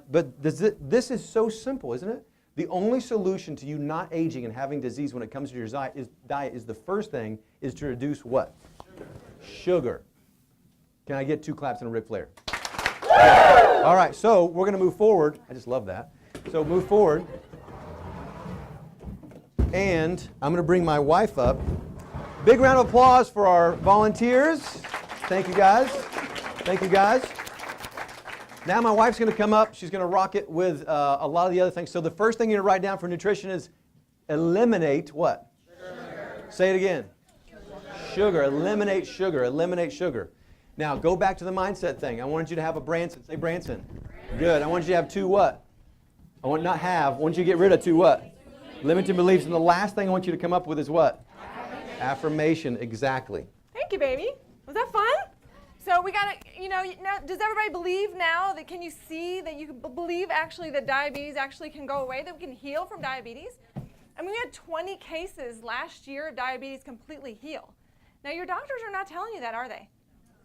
But this is so simple, isn't it? The only solution to you not aging and having disease when it comes to your diet is the first thing is to reduce what? Sugar. Can I get 2 claps and a Ric Flair? All right, so we're going to move forward. I just love that. So move forward. And I'm going to bring my wife up. Big round of applause for our volunteers. Thank you, guys. Thank you, guys. Now my wife's going to come up. She's going to rock it with a lot of the other things. So the first thing you're going to write down for nutrition is eliminate what? Sugar. Say it again. Sugar. Eliminate sugar. Eliminate sugar. Now go back to the mindset thing. I wanted you to have a Branson. Say Branson. Good. I want you to have 2 what? I want not have. I want you to get rid of 2 what? Limiting beliefs. And the last thing I want you to come up with is what? Affirmation. Exactly. Thank you, baby. Was that fun? So we got to, now, does everybody believe now that, can you see that you believe actually that diabetes actually can go away, that we can heal from diabetes? I mean, we had 20 cases last year of diabetes completely heal. Now, your doctors are not telling you that, are they?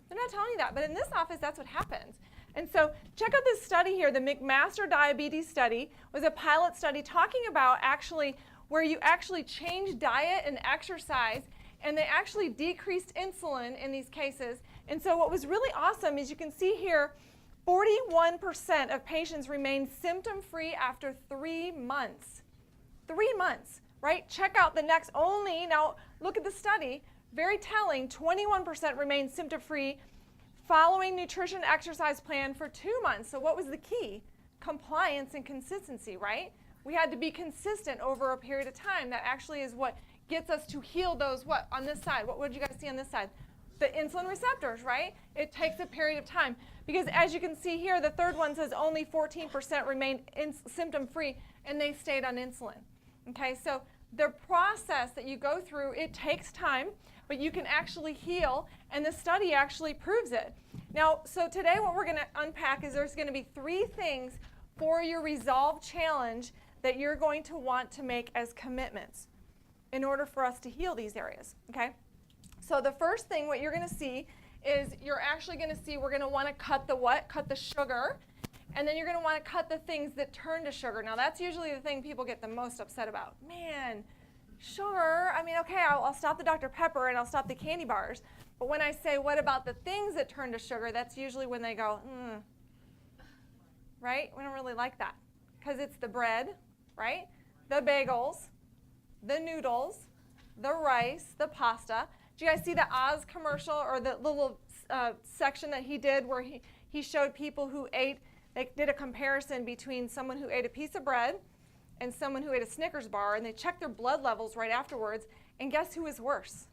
They're not telling you that, but in this office, that's what happens. And so check out this study here. The McMaster Diabetes Study was a pilot study talking about actually where you actually change diet and exercise, and they actually decreased insulin in these cases. And so what was really awesome is you can see here, 41% of patients remained symptom-free after 3 months. 3 months, right? Check out the next only, now look at the study, very telling, 21% remained symptom-free following nutrition exercise plan for 2 months. So what was the key? Compliance and consistency, right? We had to be consistent over a period of time. That actually is what gets us to heal those, what, on this side? What did you guys see on this side? The insulin receptors, right? It takes a period of time. Because as you can see here, the third one says only 14% remained symptom-free, and they stayed on insulin. Okay, so the process that you go through, it takes time, but you can actually heal, and the study actually proves it. Now, so today what we're going to unpack is there's going to be 3 things for your Resolve Challenge that you're going to want to make as commitments in order for us to heal these areas, okay? So the first thing, what you're going to see is you're actually going to see we're going to want to cut the what? Cut the sugar. And then you're going to want to cut the things that turn to sugar. Now, that's usually the thing people get the most upset about. Man, sugar, I mean, okay, I'll stop the Dr. Pepper and I'll stop the candy bars. But when I say, what about the things that turn to sugar, that's usually when they go, right? We don't really like that. Because it's the bread, right? The bagels, the noodles, the rice, the pasta. Did you guys see the Oz commercial or the little section that he did where he showed people who ate, they did a comparison between someone who ate a piece of bread and someone who ate a Snickers bar, and they checked their blood levels right afterwards, and guess who was worse?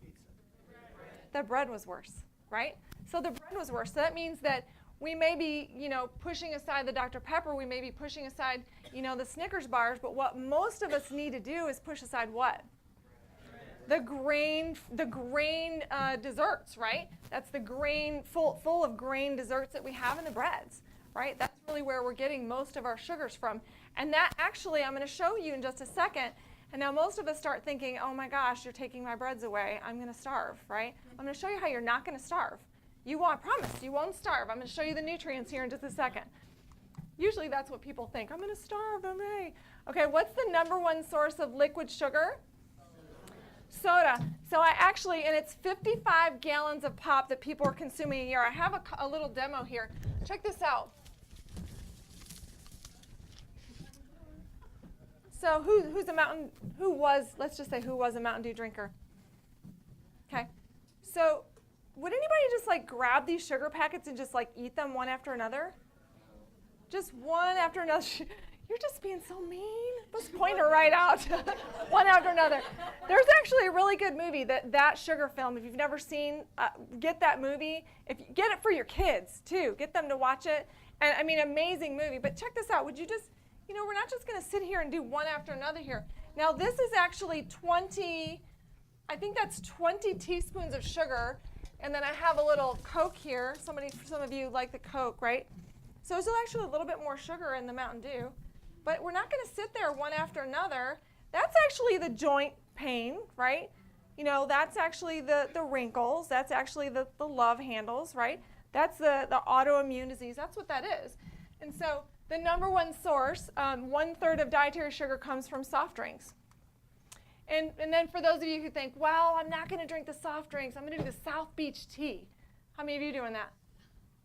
The bread was worse, right? So the bread was worse. So that means that we may be, pushing aside the Dr. Pepper, we may be pushing aside, the Snickers bars, but what most of us need to do is push aside what? The grain desserts, right? That's the grain, full of grain desserts that we have in the breads, right? That's really where we're getting most of our sugars from. And that actually, I'm going to show you in just a second. And now most of us start thinking, oh my gosh, you're taking my breads away. I'm going to starve, right? I'm going to show you how you're not going to starve. I promise, you won't starve. I'm going to show you the nutrients here in just a second. Usually that's what people think. I'm going to starve, okay, what's the number one source of liquid sugar? Soda. So and it's 55 gallons of pop that people are consuming a year. I have a little demo here. Check this out. So let's just say who was a Mountain Dew drinker? Okay. So would anybody just grab these sugar packets and just eat them one after another? Just one after another. You're just being so mean. Let's point her right out. One after another. There's actually a really good movie, that sugar film. If you've never seen, get that movie. Get it for your kids, too. Get them to watch it. And, amazing movie. But check this out. Would you just, we're not just going to sit here and do one after another here. Now, this is actually 20 teaspoons of sugar. And then I have a little Coke here. Some of you like the Coke, right? So there's actually a little bit more sugar in the Mountain Dew. But we're not going to sit there one after another. That's actually the joint pain, right? That's actually the wrinkles. That's actually the love handles, right? That's the autoimmune disease. That's what that is. And so the number one source, 1/3 of dietary sugar comes from soft drinks. And then for those of you who think, well, I'm not going to drink the soft drinks. I'm going to do the South Beach tea. How many of you are doing that?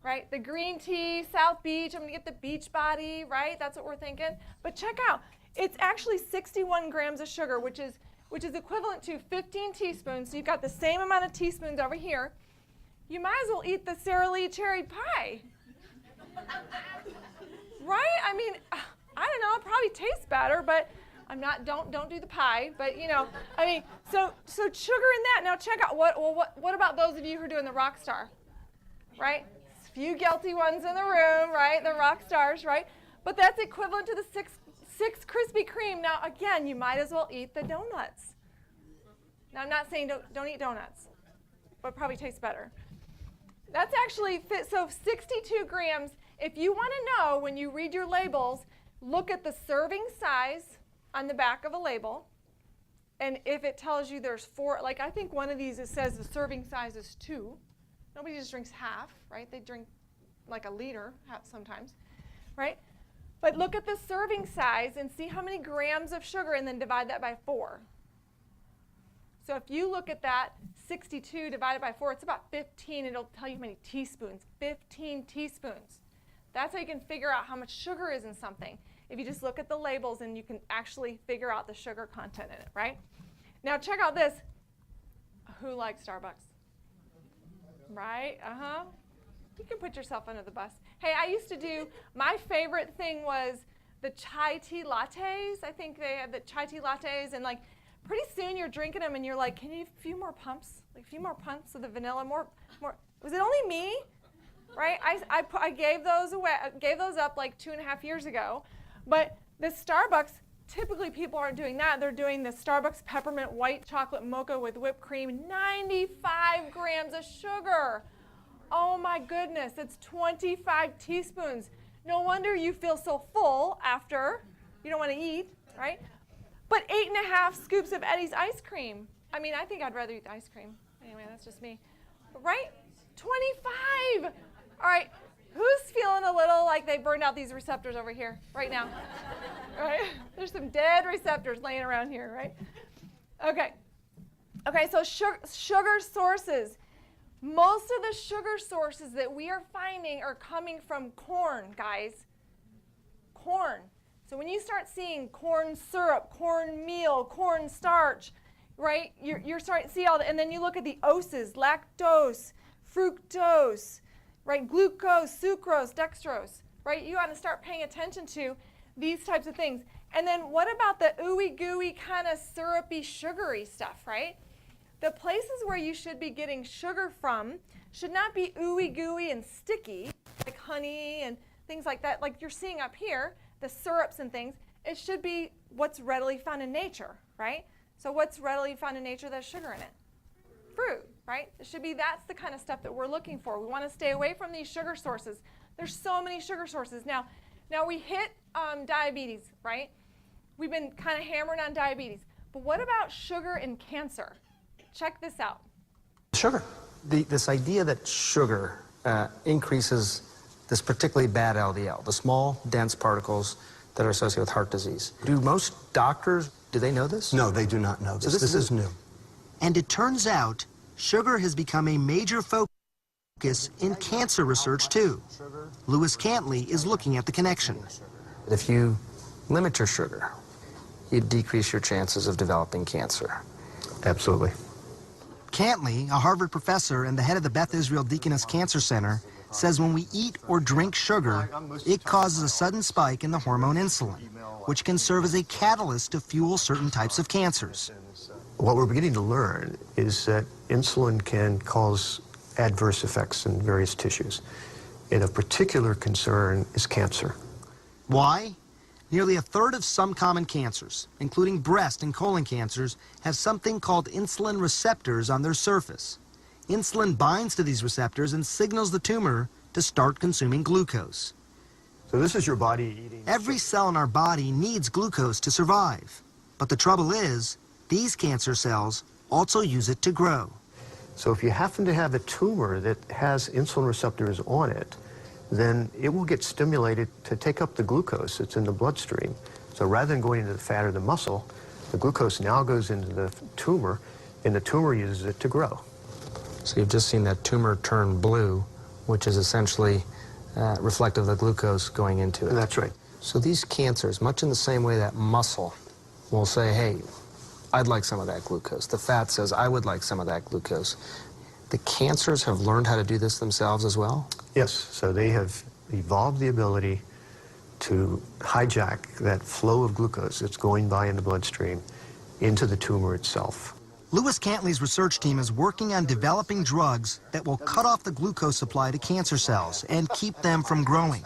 Right? The green tea, South Beach, I'm going to get the beach body, right? That's what we're thinking. But check out, it's actually 61 grams of sugar, which is equivalent to 15 teaspoons. So you've got the same amount of teaspoons over here. You might as well eat the Sara Lee cherry pie. Right? I don't know, it probably tastes better, but don't do the pie, but so sugar in that. Now check out, what about those of you who are doing the rock star? Right? Few guilty ones in the room, right? The rock stars, right? But that's equivalent to the six Krispy Kreme. Now, again, you might as well eat the donuts. Now, I'm not saying don't eat donuts, but probably tastes better. That's actually so 62 grams. If you want to know when you read your labels, look at the serving size on the back of a label. And if it tells you there's 4, I think one of these, it says the serving size is 2. Nobody just drinks half, right? They drink like a liter sometimes, right? But look at the serving size and see how many grams of sugar and then divide that by 4. So if you look at that, 62 divided by 4, it's about 15. It'll tell you how many teaspoons, 15 teaspoons. That's how you can figure out how much sugar is in something. If you just look at the labels and you can actually figure out the sugar content in it, right? Now check out this. Who likes Starbucks? Right? You can put yourself under the bus. Hey, I used to do, my favorite thing was the chai tea lattes. I think they have the chai tea lattes, and pretty soon you're drinking them and you're like, can you a few more pumps? A few more pumps of the vanilla, more. Was it only me? Right? I gave those away. Gave those up 2.5 years ago. But the Starbucks, typically people aren't doing that. They're doing the Starbucks peppermint white chocolate mocha with whipped cream, 95 grams of sugar. Oh my goodness, it's 25 teaspoons. No wonder you feel so full after. You don't want to eat, right? But 8.5 scoops of Eddie's ice cream. I think I'd rather eat the ice cream. Anyway, that's just me. Right? 25. All right, who's feeling a little like they burned out these receptors over here right now? Right? There's some dead receptors laying around here, right? Okay. Okay, so sugar sources. Most of the sugar sources that we are finding are coming from corn, guys. Corn. So when you start seeing corn syrup, corn meal, corn starch, right, you're starting to see all that. And then you look at the oses, lactose, fructose, right, glucose, sucrose, dextrose, right? You want to start paying attention to these types of things. And then what about the ooey gooey kind of syrupy, sugary stuff, right? The places where you should be getting sugar from should not be ooey gooey and sticky, like honey and things like that, like you're seeing up here, the syrups and things. It should be what's readily found in nature, right? So what's readily found in nature that's sugar in it? Fruit, right? It should be, that's the kind of stuff that we're looking for. We want to stay away from these sugar sources. There's so many sugar sources. Now we hit diabetes, right? We've been kind of hammering on diabetes. But what about sugar and cancer? Check this out. Sugar. This idea that sugar increases this particularly bad LDL, the small, dense particles that are associated with heart disease. Do most doctors, do they know this? No, they do not know this. So this is new. And it turns out sugar has become a major focus in cancer research too. Lewis Cantley is looking at the connection. If you limit your sugar, you decrease your chances of developing cancer. Absolutely. Cantley, a Harvard professor and the head of the Beth Israel Deaconess Cancer Center, says when we eat or drink sugar, it causes a sudden spike in the hormone insulin, which can serve as a catalyst to fuel certain types of cancers. What we're beginning to learn is that insulin can cause adverse effects in various tissues. And of particular concern is cancer. Why? Nearly a third of some common cancers, including breast and colon cancers, have something called insulin receptors on their surface. Insulin binds to these receptors and signals the tumor to start consuming glucose. So this is your body eating. Every cell in our body needs glucose to survive. But the trouble is, these cancer cells also use it to grow. So if you happen to have a tumor that has insulin receptors on it, then it will get stimulated to take up the glucose that's in the bloodstream. So rather than going into the fat or the muscle, the glucose now goes into the tumor, and the tumor uses it to grow. So you've just seen that tumor turn blue, which is essentially reflective of the glucose going into it. That's right. So these cancers, much in the same way that muscle will say, hey, I'd like some of that glucose. The fat says, I would like some of that glucose. The cancers have learned how to do this themselves as well? Yes, so they have evolved the ability to hijack that flow of glucose that's going by in the bloodstream into the tumor itself. Lewis Cantley's research team is working on developing drugs that will cut off the glucose supply to cancer cells and keep them from growing.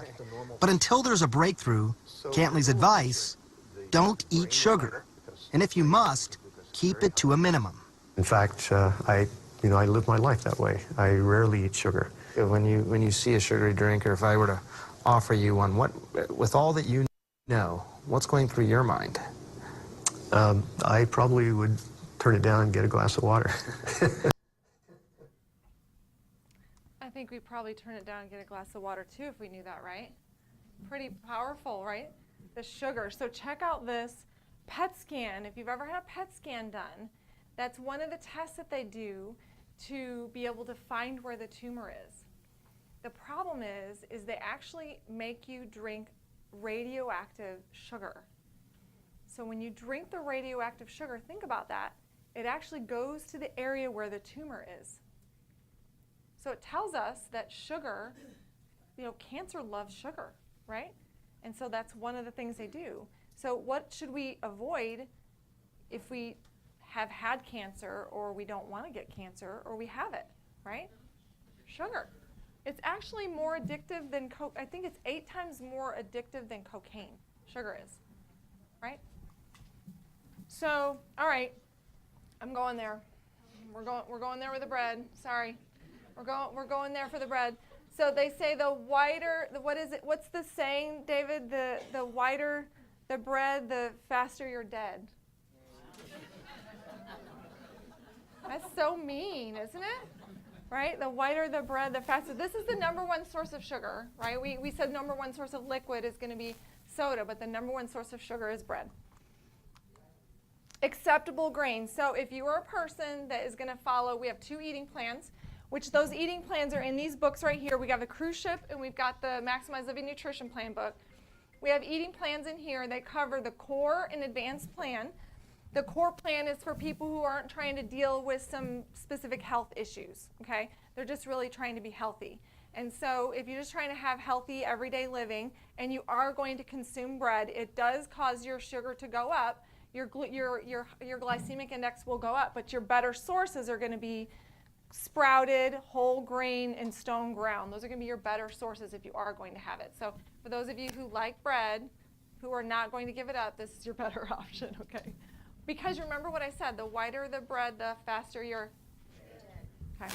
But until there's a breakthrough, Cantley's advice, don't eat sugar. And if you must, keep it to a minimum. In fact, I live my life that way. I rarely eat sugar. When you see a sugary drink, or if I were to offer you one, with all that you know, what's going through your mind? I probably would turn it down and get a glass of water. I think we'd probably turn it down and get a glass of water too if we knew that, right? Pretty powerful, right? The sugar. So check out this PET scan. If you've ever had a PET scan done, that's one of the tests that they do to be able to find where the tumor is. The problem is they actually make you drink radioactive sugar. So when you drink the radioactive sugar, think about that. It actually goes to the area where the tumor is. So it tells us that sugar, cancer loves sugar, right? And so that's one of the things they do. So what should we avoid if we have had cancer, or we don't want to get cancer, or we have it, right? Sugar. It's actually more addictive than I think it's 8 times more addictive than cocaine. Sugar is, right? So, all right, I'm going there. We're going there with the bread. Sorry, we're going there for the bread. So they say the whiter, what is it? What's the saying, David? The whiter the bread, the faster you're dead. That's so mean, isn't it? right? The whiter the bread, the faster. This is the #1 source of sugar, right? We said #1 source of liquid is going to be soda, but the #1 source of sugar is bread. Acceptable grains. So if you are a person that is going to follow, we have 2 eating plans, which those eating plans are in these books right here. We got the cruise ship and we've got the Maximize Living Nutrition Plan book. We have eating plans in here. They cover the core and advanced plan. The core plan is for people who aren't trying to deal with some specific health issues, okay? They're just really trying to be healthy. And so if you're just trying to have healthy everyday living and you are going to consume bread, it does cause your sugar to go up. Your glycemic index will go up, but your better sources are going to be sprouted, whole grain, and stone ground. Those are going to be your better sources if you are going to have it. So for those of you who like bread, who are not going to give it up, this is your better option, okay? Because remember what I said, the whiter the bread, the faster your... Okay.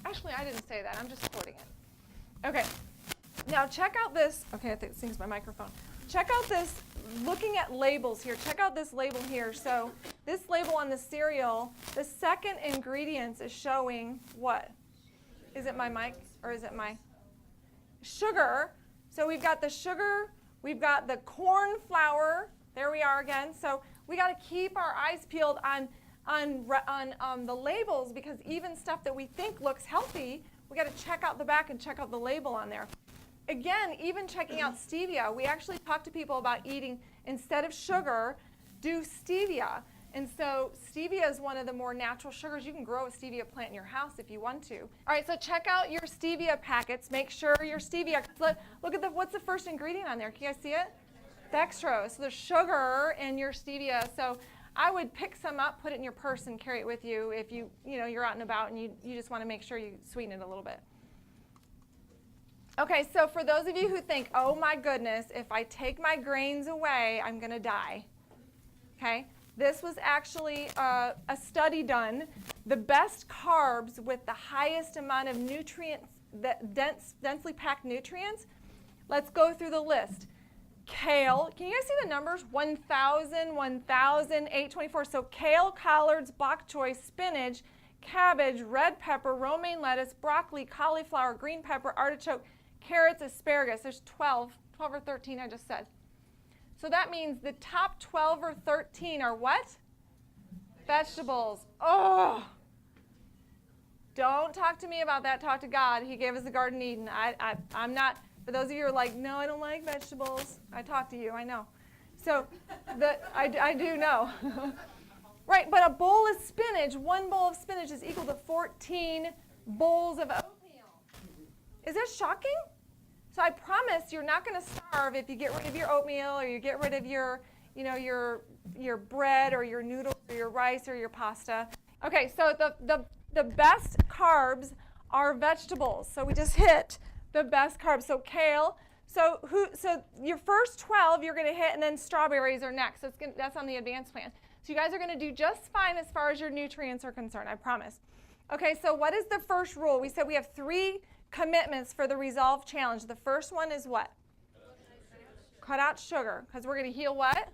Actually, I didn't say that. I'm just quoting it. Okay. Now check out this. Okay, I think it sings my microphone. Check out this, looking at labels here. Check out this label here. So this label on the cereal, the second ingredients is showing what? Is it my mic or is it my sugar? So we've got the sugar, we've got the corn flour. There we are again. So we got to keep our eyes peeled on the labels, because even stuff that we think looks healthy, we got to check out the back and check out the label on there. Again, even checking out stevia, we actually talk to people about eating, instead of sugar, do stevia. And so stevia is one of the more natural sugars. You can grow a stevia plant in your house if you want to. All right, so check out your stevia packets. Make sure your stevia, look at what's the first ingredient on there? Can you guys see it? Dextrose. So there's sugar in your stevia. So I would pick some up, put it in your purse, and carry it with you if you're out and about and you just want to make sure you sweeten it a little bit. Okay, so for those of you who think, oh my goodness, if I take my grains away, I'm going to die. Okay, this was actually a study done. The best carbs with the highest amount of nutrients, densely packed nutrients. Let's go through the list. Kale, can you guys see the numbers? 1,000, 1,000, 824. So kale, collards, bok choy, spinach, cabbage, red pepper, romaine lettuce, broccoli, cauliflower, green pepper, artichoke, carrots, asparagus. There's 12 or 13 I just said. So that means the top 12 or 13 are what? Vegetables. Oh! Don't talk to me about that. Talk to God. He gave us the Garden of Eden. I'm not, for those of you who are like, no, I don't like vegetables. I talk to you, I know. So I do know. Right, but a bowl of spinach, 1 bowl of spinach is equal to 14 bowls of oatmeal. Is that shocking? So I promise you're not going to starve if you get rid of your oatmeal or you get rid of your bread or your noodles or your rice or your pasta. Okay, so the best carbs are vegetables. So we just hit the best carbs. So kale. So your first 12 you're going to hit, and then strawberries are next. That's on the advanced plan. So you guys are going to do just fine as far as your nutrients are concerned, I promise. Okay, so what is the first rule? We said we have 3 commitments for the Resolve Challenge. The first one is what? Cut out sugar, because we're going to heal what?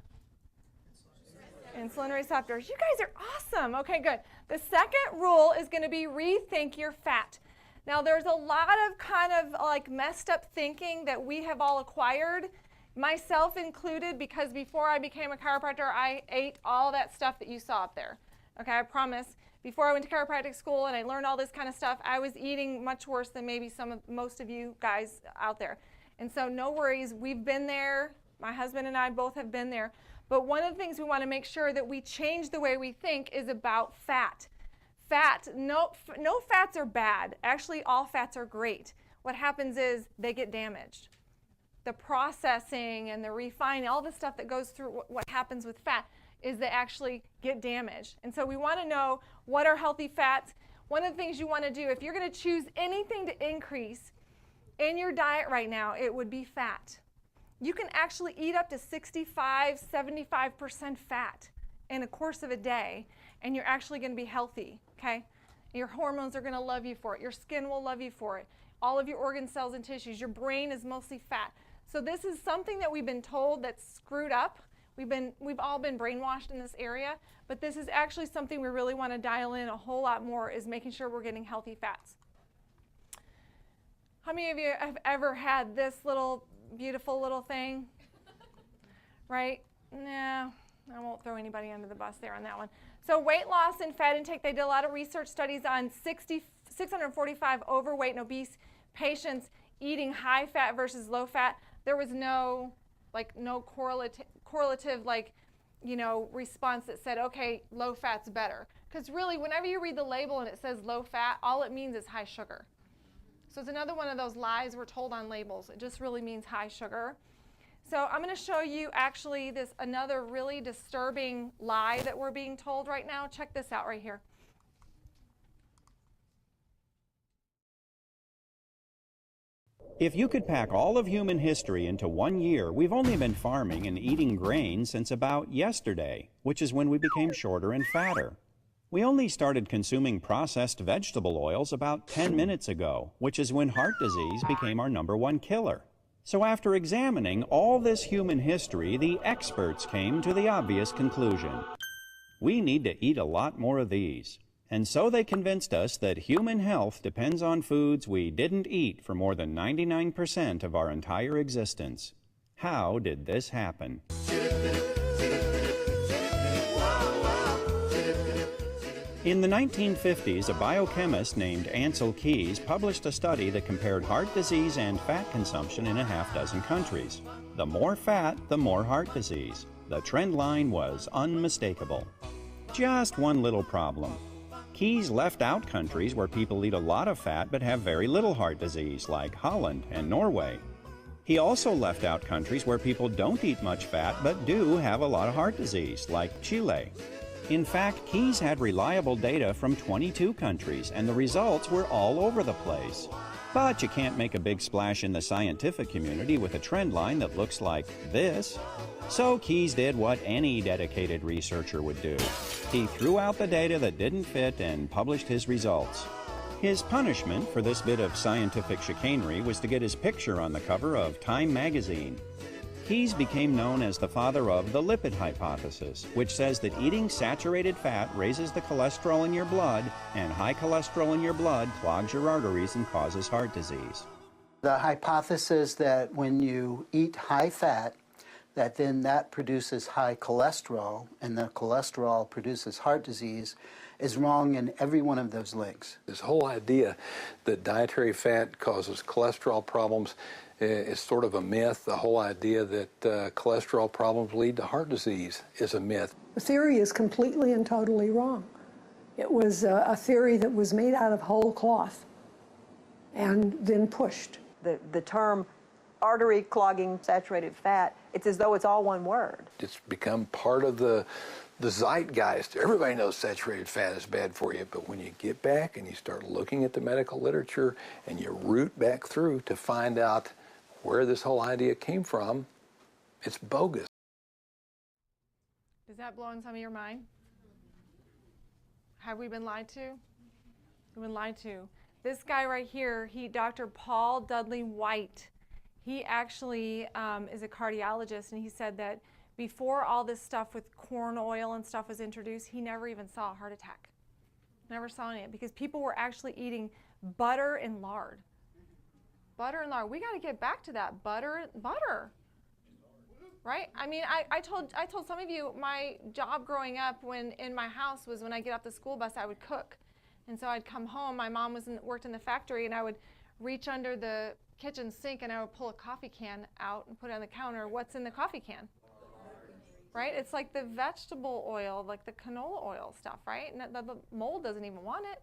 Insulin receptors. You guys are awesome. Okay, good. The second rule is going to be rethink your fat. Now, there's a lot of kind of like messed up thinking that we have all acquired, myself included, because before I became a chiropractor, I ate all that stuff that you saw up there. Okay, I promise. Before I went to chiropractic school and I learned all this kind of stuff, I was eating much worse than maybe most of you guys out there. And so no worries, we've been there. My husband and I both have been there. But one of the things we want to make sure that we change the way we think is about fat. Fat, no fats are bad. Actually, all fats are great. What happens is they get damaged. The processing and the refining, all the stuff that goes through what happens with fat is they actually get damaged. And so we want to know what are healthy fats. One of the things you want to do, if you're going to choose anything to increase in your diet right now, it would be fat. You can actually eat up to 65, 75% fat in a course of a day, and you're actually going to be healthy, okay? Your hormones are going to love you for it. Your skin will love you for it. All of your organ cells and tissues. Your brain is mostly fat. So this is something that we've been told that's screwed up. We've all been brainwashed in this area, but this is actually something we really want to dial in a whole lot more, is making sure we're getting healthy fats. How many of you have ever had this little beautiful little thing? Right? No, I won't throw anybody under the bus there on that one. So weight loss and fat intake, they did a lot of research studies on 645 overweight and obese patients eating high fat versus low fat. There was no correlative response that said, okay, low fat's better. Because really, whenever you read the label and it says low fat, all it means is high sugar. So it's another one of those lies we're told on labels. It just really means high sugar. So I'm going to show you actually another really disturbing lie that we're being told right now. Check this out right here. If you could pack all of human history into 1 year, we've only been farming and eating grain since about yesterday, which is when we became shorter and fatter. We only started consuming processed vegetable oils about 10 minutes ago, which is when heart disease became our #1 killer. So after examining all this human history, the experts came to the obvious conclusion. We need to eat a lot more of these. And so they convinced us that human health depends on foods we didn't eat for more than 99% of our entire existence. How did this happen? In the 1950s, a biochemist named Ansel Keys published a study that compared heart disease and fat consumption in a half-dozen countries. The more fat, the more heart disease. The trend line was unmistakable. Just one little problem. Keys left out countries where people eat a lot of fat but have very little heart disease, like Holland and Norway. He also left out countries where people don't eat much fat but do have a lot of heart disease, like Chile. In fact, Keys had reliable data from 22 countries, and the results were all over the place. But you can't make a big splash in the scientific community with a trend line that looks like this. So Keys did what any dedicated researcher would do. He threw out the data that didn't fit and published his results. His punishment for this bit of scientific chicanery was to get his picture on the cover of Time magazine. Keys became known as the father of the lipid hypothesis, which says that eating saturated fat raises the cholesterol in your blood, and high cholesterol in your blood clogs your arteries and causes heart disease. The hypothesis that when you eat high fat, that produces high cholesterol, and the cholesterol produces heart disease, is wrong in every one of those links. This whole idea that dietary fat causes cholesterol problems is sort of a myth. The whole idea that cholesterol problems lead to heart disease is a myth. The theory is completely and totally wrong. It was a theory that was made out of whole cloth and then pushed. The term artery clogging saturated fat, it's as though it's all one word. It's become part of the zeitgeist. Everybody knows saturated fat is bad for you, but when you get back and you start looking at the medical literature and you root back through to find out where this whole idea came from, it's bogus. Does that blow in some of your mind? Have we been lied to? We've been lied to. This guy right here, Dr. Paul Dudley White, he actually is a cardiologist, and he said that before all this stuff with corn oil and stuff was introduced, he never even saw a heart attack. Never saw any, because people were actually eating butter and lard. Butter and lard. We got to get back to that butter, right? I mean, I told some of you my job growing up when in my house was when I get off the school bus, I would cook, and so I'd come home. My mom worked in the factory, and I would reach under the kitchen sink and I would pull a coffee can out and put it on the counter. What's in the coffee can? Right? It's like the vegetable oil, like the canola oil stuff, right? And the mold doesn't even want it,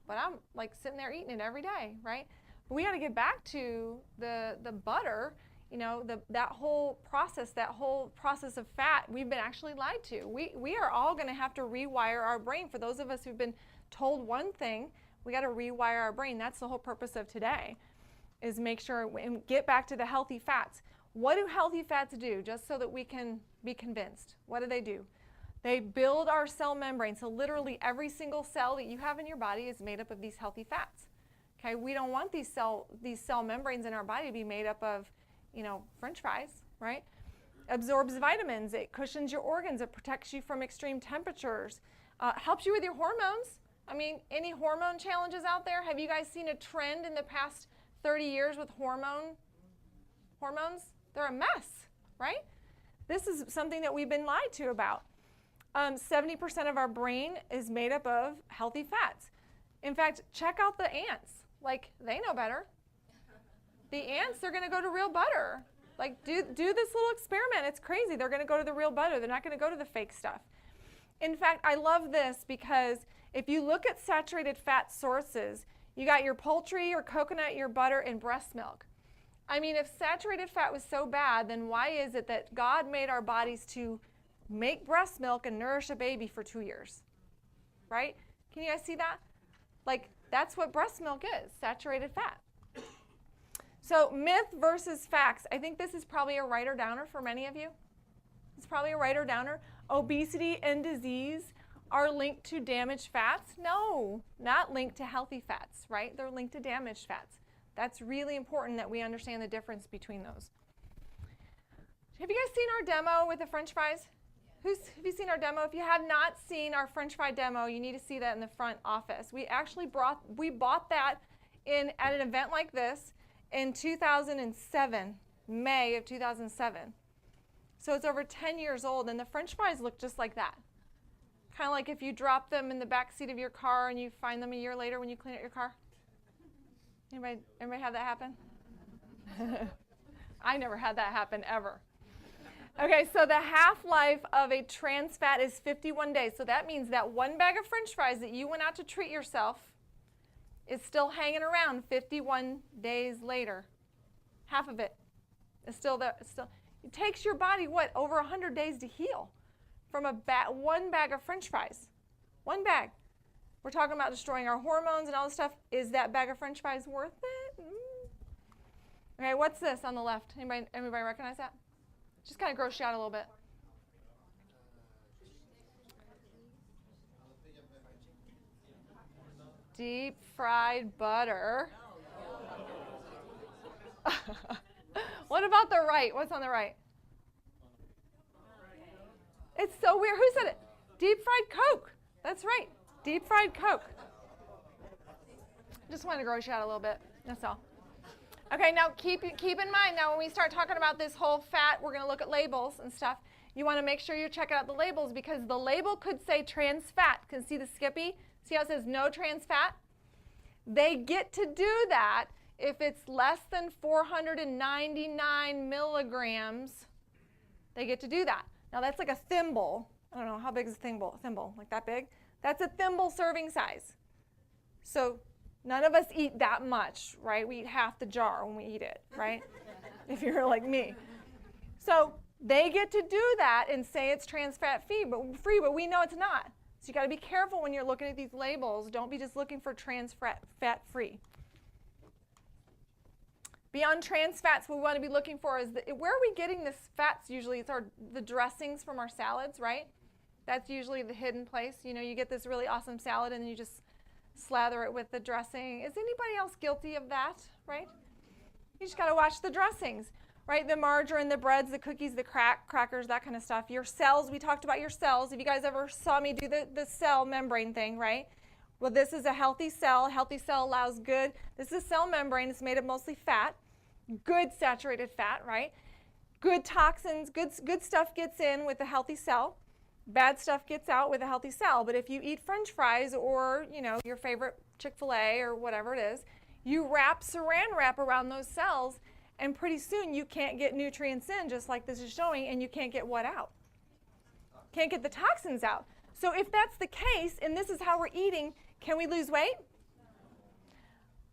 but I'm like sitting there eating it every day, right? But we got to get back to the butter, you know, that whole process of fat. We've been actually lied to. We are all going to have to rewire our brain. For those of us who've been told one thing, we got to rewire our brain. That's the whole purpose of today, is make sure and get back to the healthy fats. What do healthy fats do, just so that we can be convinced? What do? They build our cell membrane. So literally every single cell that you have in your body is made up of these healthy fats. Okay, we don't want these cell membranes in our body to be made up of, you know, French fries, right? Absorbs vitamins, it cushions your organs, it protects you from extreme temperatures, helps you with your hormones. I mean, any hormone challenges out there? Have you guys seen a trend in the past 30 years with hormones, they're a mess, right? This is something that we've been lied to about. 70% of our brain is made up of healthy fats. In fact, check out the ants. Like, they know better. The ants, they're going to go to real butter. Like, do this little experiment. It's crazy. They're going to go to the real butter. They're not going to go to the fake stuff. In fact, I love this because if you look at saturated fat sources, you got your poultry, your coconut, your butter, and breast milk. I mean, if saturated fat was so bad, then why is it that God made our bodies to make breast milk and nourish a baby for 2 years? Right? Can you guys see that? Like, that's what breast milk is, saturated fat. So myth versus facts. I think this is probably a writer downer for many of you. It's probably a writer downer. Obesity and disease are linked to damaged fats? No, not linked to healthy fats, right? They're linked to damaged fats. That's really important that we understand the difference between those. Have you guys seen our demo with the French fries? Have you seen our demo? If you have not seen our French fry demo, you need to see that in the front office. We actually bought that at an event like this in 2007, May of 2007. So it's over 10 years old, and the French fries look just like that. Kind of like if you drop them in the back seat of your car and you find them a year later when you clean out your car. Anybody have that happen? I never had that happen ever. Okay, so the half-life of a trans fat is 51 days. So that means that one bag of French fries that you went out to treat yourself is still hanging around 51 days later. Half of it is still there. It takes your body, what, over 100 days to heal from one bag of French fries. One bag. We're talking about destroying our hormones and all this stuff. Is that bag of French fries worth it? Okay, what's this on the left? Anybody recognize that? Just kind of gross you out a little bit. Deep fried butter. What about the right? What's on the right? It's so weird. Who said it? Deep fried Coke. That's right. Deep fried Coke. Just wanted to gross you out a little bit. That's all. Okay, now keep in mind, now when we start talking about this whole fat, we're going to look at labels and stuff. You want to make sure you're checking out the labels because the label could say trans fat. Can you see the Skippy? See how it says no trans fat? They get to do that if it's less than 499 milligrams. They get to do that. Now that's like a thimble. I don't know, how big is a thimble? Like that big? That's a thimble serving size. So none of us eat that much, right? We eat half the jar when we eat it, right? If you're like me. So they get to do that and say it's trans fat free, but we know it's not. So you got to be careful when you're looking at these labels. Don't be just looking for trans fat free. Beyond trans fats, what we want to be looking for is where are we getting this fats usually? It's the dressings from our salads, right? That's usually the hidden place. You know, you get this really awesome salad and then you just slather it with the dressing. Is anybody else guilty of that, right? You just got to watch the dressings, right? The margarine, the breads, the cookies, the crackers, that kind of stuff. Your cells, we talked about your cells. If you guys ever saw me do the cell membrane thing, right? Well, this is a healthy cell. A healthy cell allows good. This is a cell membrane. It's made of mostly fat, good saturated fat, right? Good toxins, good stuff gets in with a healthy cell. Bad stuff gets out with a healthy cell. But if you eat French fries or, you know, your favorite Chick-fil-A or whatever it is, you wrap saran wrap around those cells, and pretty soon you can't get nutrients in, just like this is showing, and you can't get what out? Can't get the toxins out. So if that's the case, and this is how we're eating, can we lose weight?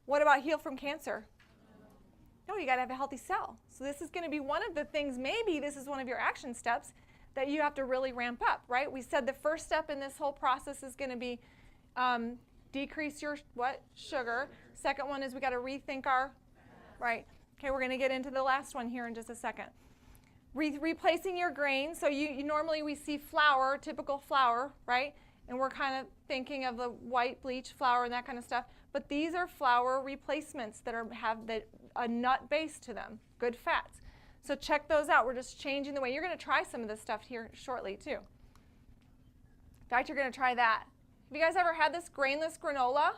What about heal from cancer? No, you got to have a healthy cell. So this is going to be one of the things, maybe this is one of your action steps that you have to really ramp up, right? We said the first step in this whole process is going to be decrease your sugar. Second one is we got to rethink our, right? Okay, we're going to get into the last one here in just a second. Replacing your grains. So you normally we see flour, typical flour, right? And we're kind of thinking of the white bleach flour and that kind of stuff. But these are flour replacements that have a nut base to them, good fats. So check those out. We're just changing the way. You're going to try some of this stuff here shortly too. In fact, you're going to try that. Have you guys ever had this grainless granola?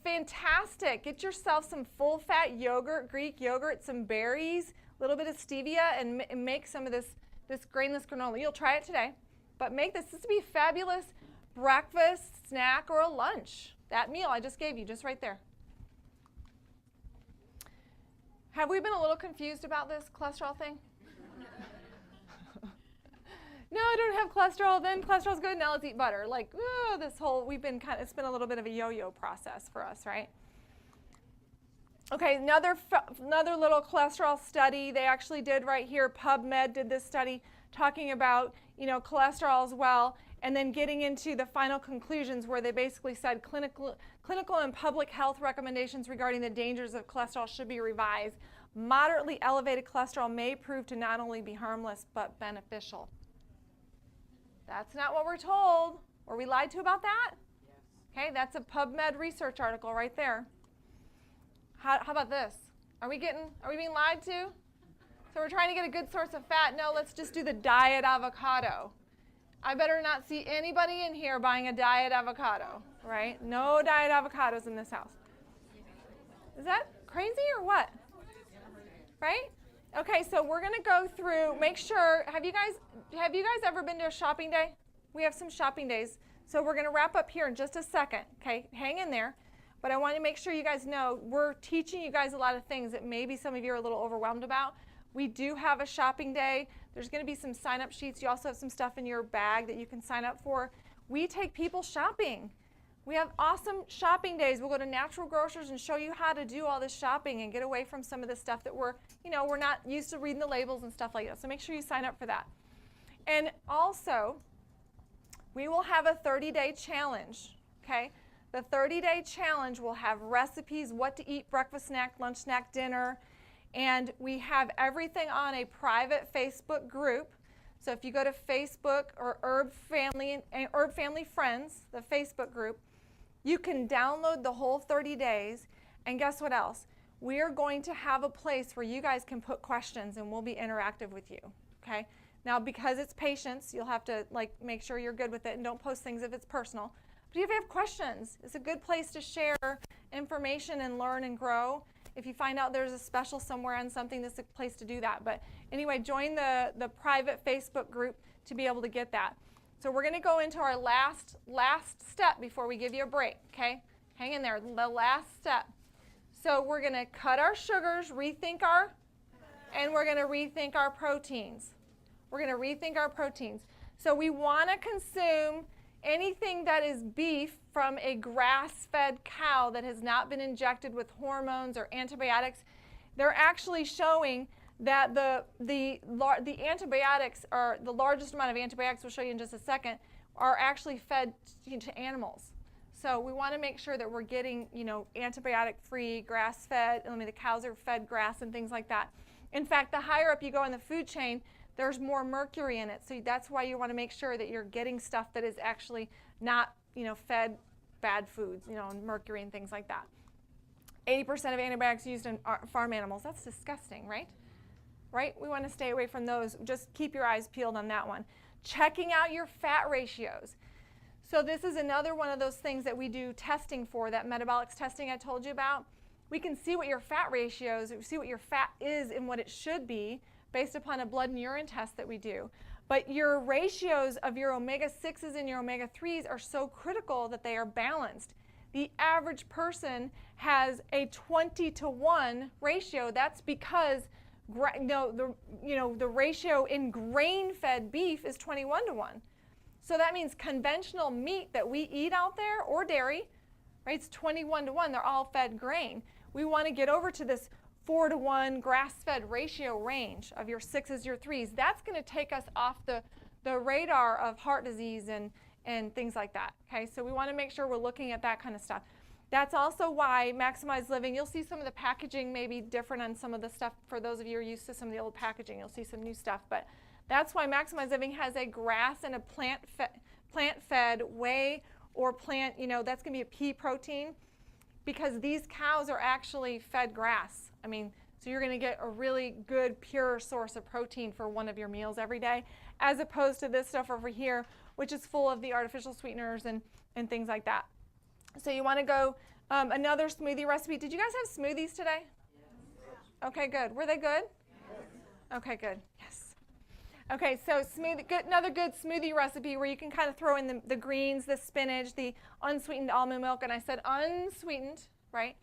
fantastic. Get yourself some full-fat yogurt, Greek yogurt, some berries, a little bit of stevia, and make some of this grainless granola. You'll try it today, but make this. This would be a fabulous breakfast, snack, or a lunch. That meal I just gave you, just right there. Have we been a little confused about this cholesterol thing? No, I don't have cholesterol. Then cholesterol's good. Now let's eat butter. Like, oh, this whole, it's been a little bit of a yo-yo process for us, right? Okay, another little cholesterol study they actually did right here. PubMed did this study talking about, cholesterol as well, and then getting into the final conclusions where they basically said clinical and public health recommendations regarding the dangers of cholesterol should be revised. Moderately elevated cholesterol may prove to not only be harmless but beneficial. That's not what we're told. Were we lied to about that? Yes. Okay, that's a PubMed research article right there. How about this? Are we being lied to? So we're trying to get a good source of fat. No, let's just do the diet avocado. I better not see anybody in here buying a diet avocado, right? No diet avocados in this house. Is that crazy or what? Right? Okay, so we're going to go through, make sure, have you guys ever been to a shopping day? We have some shopping days. So we're going to wrap up here in just a second, okay? Hang in there. But I want to make sure you guys know we're teaching you guys a lot of things that maybe some of you are a little overwhelmed about. We do have a shopping day. There's going to be some sign-up sheets. You also have some stuff in your bag that you can sign up for. We take people shopping. We have awesome shopping days. We'll go to Natural Grocers and show you how to do all this shopping and get away from some of the stuff that we're not used to reading the labels and stuff like that. So make sure you sign up for that. And also, we will have a 30-day challenge, okay? The 30-day challenge will have recipes, what to eat, breakfast snack, lunch snack, dinner, and we have everything on a private Facebook group. So if you go to Facebook or Herb Family Friends, the Facebook group, you can download the whole 30 days, and guess what else? We are going to have a place where you guys can put questions and we'll be interactive with you, okay? Now, because it's patience, you'll have to make sure you're good with it and don't post things if it's personal. But if you have questions, it's a good place to share information and learn and grow. If you find out there's a special somewhere on something, this is a place to do that. But anyway, join the private Facebook group to be able to get that. So we're going to go into our last step before we give you a break, okay? Hang in there, the last step. So we're going to cut our sugars, and we're going to rethink our proteins. We're going to rethink our proteins. So we want to consume anything that is beef from a grass-fed cow that has not been injected with hormones or antibiotics. They're actually showing that the antibiotics, or the largest amount of antibiotics, we'll show you in just a second, are actually fed to animals. So we want to make sure that we're getting, antibiotic-free, grass-fed. The cows are fed grass and things like that. In fact, the higher up you go in the food chain, there's more mercury in it. So that's why you want to make sure that you're getting stuff that is actually not, fed bad foods, mercury and things like that. 80% of antibiotics used in farm animals. That's disgusting, right? Right? We want to stay away from those. Just keep your eyes peeled on that one. Checking out your fat ratios. So this is another one of those things that we do testing for, that metabolics testing I told you about. We can see what your fat ratios, see what your fat is and what it should be based upon a blood and urine test that we do. But your ratios of your omega-6s and your omega-3s are so critical that they are balanced. The average person has a 20-to-1 ratio. That's because the ratio in grain-fed beef is 21-to-1. So that means conventional meat that we eat out there, or dairy, right, it's 21-to-1. They're all fed grain. We want to get over to this 4-to-1 grass-fed ratio range of your 6s, your 3s. That's going to take us off the radar of heart disease and things like that. Okay, so we want to make sure we're looking at that kind of stuff. That's also why Maximize Living, you'll see some of the packaging may be different on some of the stuff. For those of you who are used to some of the old packaging, you'll see some new stuff. But that's why Maximize Living has a grass and a plant-fed whey or plant, that's going to be a pea protein, because these cows are actually fed grass. So you're going to get a really good, pure source of protein for one of your meals every day, as opposed to this stuff over here, which is full of the artificial sweeteners and things like that. So you want to go Another smoothie recipe. Did you guys have smoothies today? Okay, good. Were they good? Okay, good. Yes. Okay, so another good smoothie recipe where you can kind of throw in the greens, the spinach, the unsweetened almond milk, and I said unsweetened, right?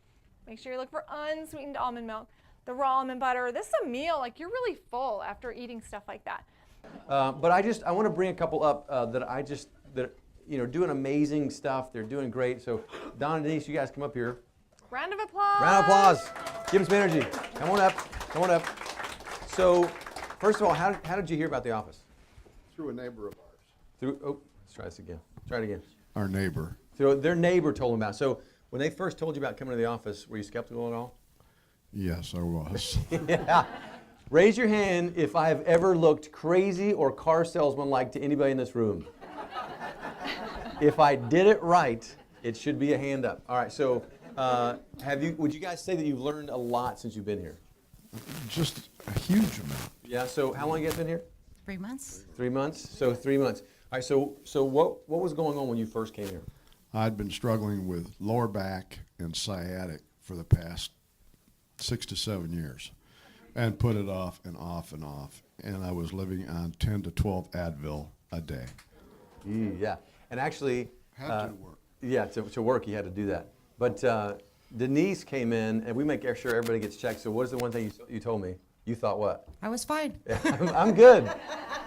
Make sure you look for unsweetened almond milk, the raw almond butter. This is a meal, like you're really full after eating stuff like that. But I want to bring a couple up that doing amazing stuff. They're doing great. So Don and Denise, you guys come up here. Round of applause. Round of applause. Give them some energy. Come on up. Come on up. So, first of all, how did you hear about the office? Through a neighbor of ours. Let's try this again. Try it again. Our neighbor. So their neighbor told them about it. So when they first told you about coming to the office, were you skeptical at all? Yes, I was. Yeah. Raise your hand if I've ever looked crazy or car salesman-like to anybody in this room. If I did it right, it should be a hand up. All right, so would you guys say that you've learned a lot since you've been here? Just a huge amount. Yeah, so how long have you guys been here? 3 months. 3 months? So 3 months. All right, so what was going on when you first came here? I'd been struggling with lower back and sciatic for the past 6 to 7 years and put it off and off and off. And I was living on 10 to 12 Advil a day. Yeah, and actually... Had to work. Yeah, to work you had to do that. But Denise came in, and we make sure everybody gets checked. So what is the one thing you told me? You thought what? I was fine. I'm good.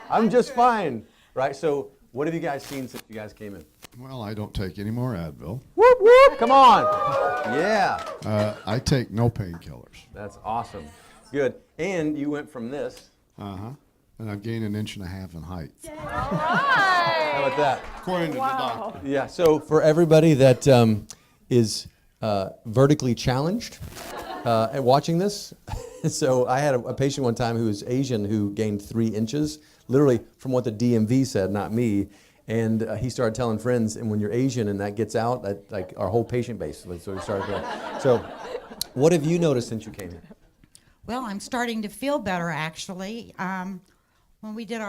I'm just fine. Right, so what have you guys seen since you guys came in? Well, I don't take any more Advil. Whoop, whoop, come on. Yeah. I take no painkillers. That's awesome. Good. And you went from this. Uh-huh. And I've gained 1.5 inches in height. All right. How about that? According to the doctor. Yeah, so for everybody that is vertically challenged and watching this, so I had a patient one time who was Asian who gained 3 inches, literally from what the DMV said, not me. And he started telling friends, and when you're Asian and that gets out, that, like our whole patient base. So we started doing. So what have you noticed since you came here? Well, I'm starting to feel better, actually. When we did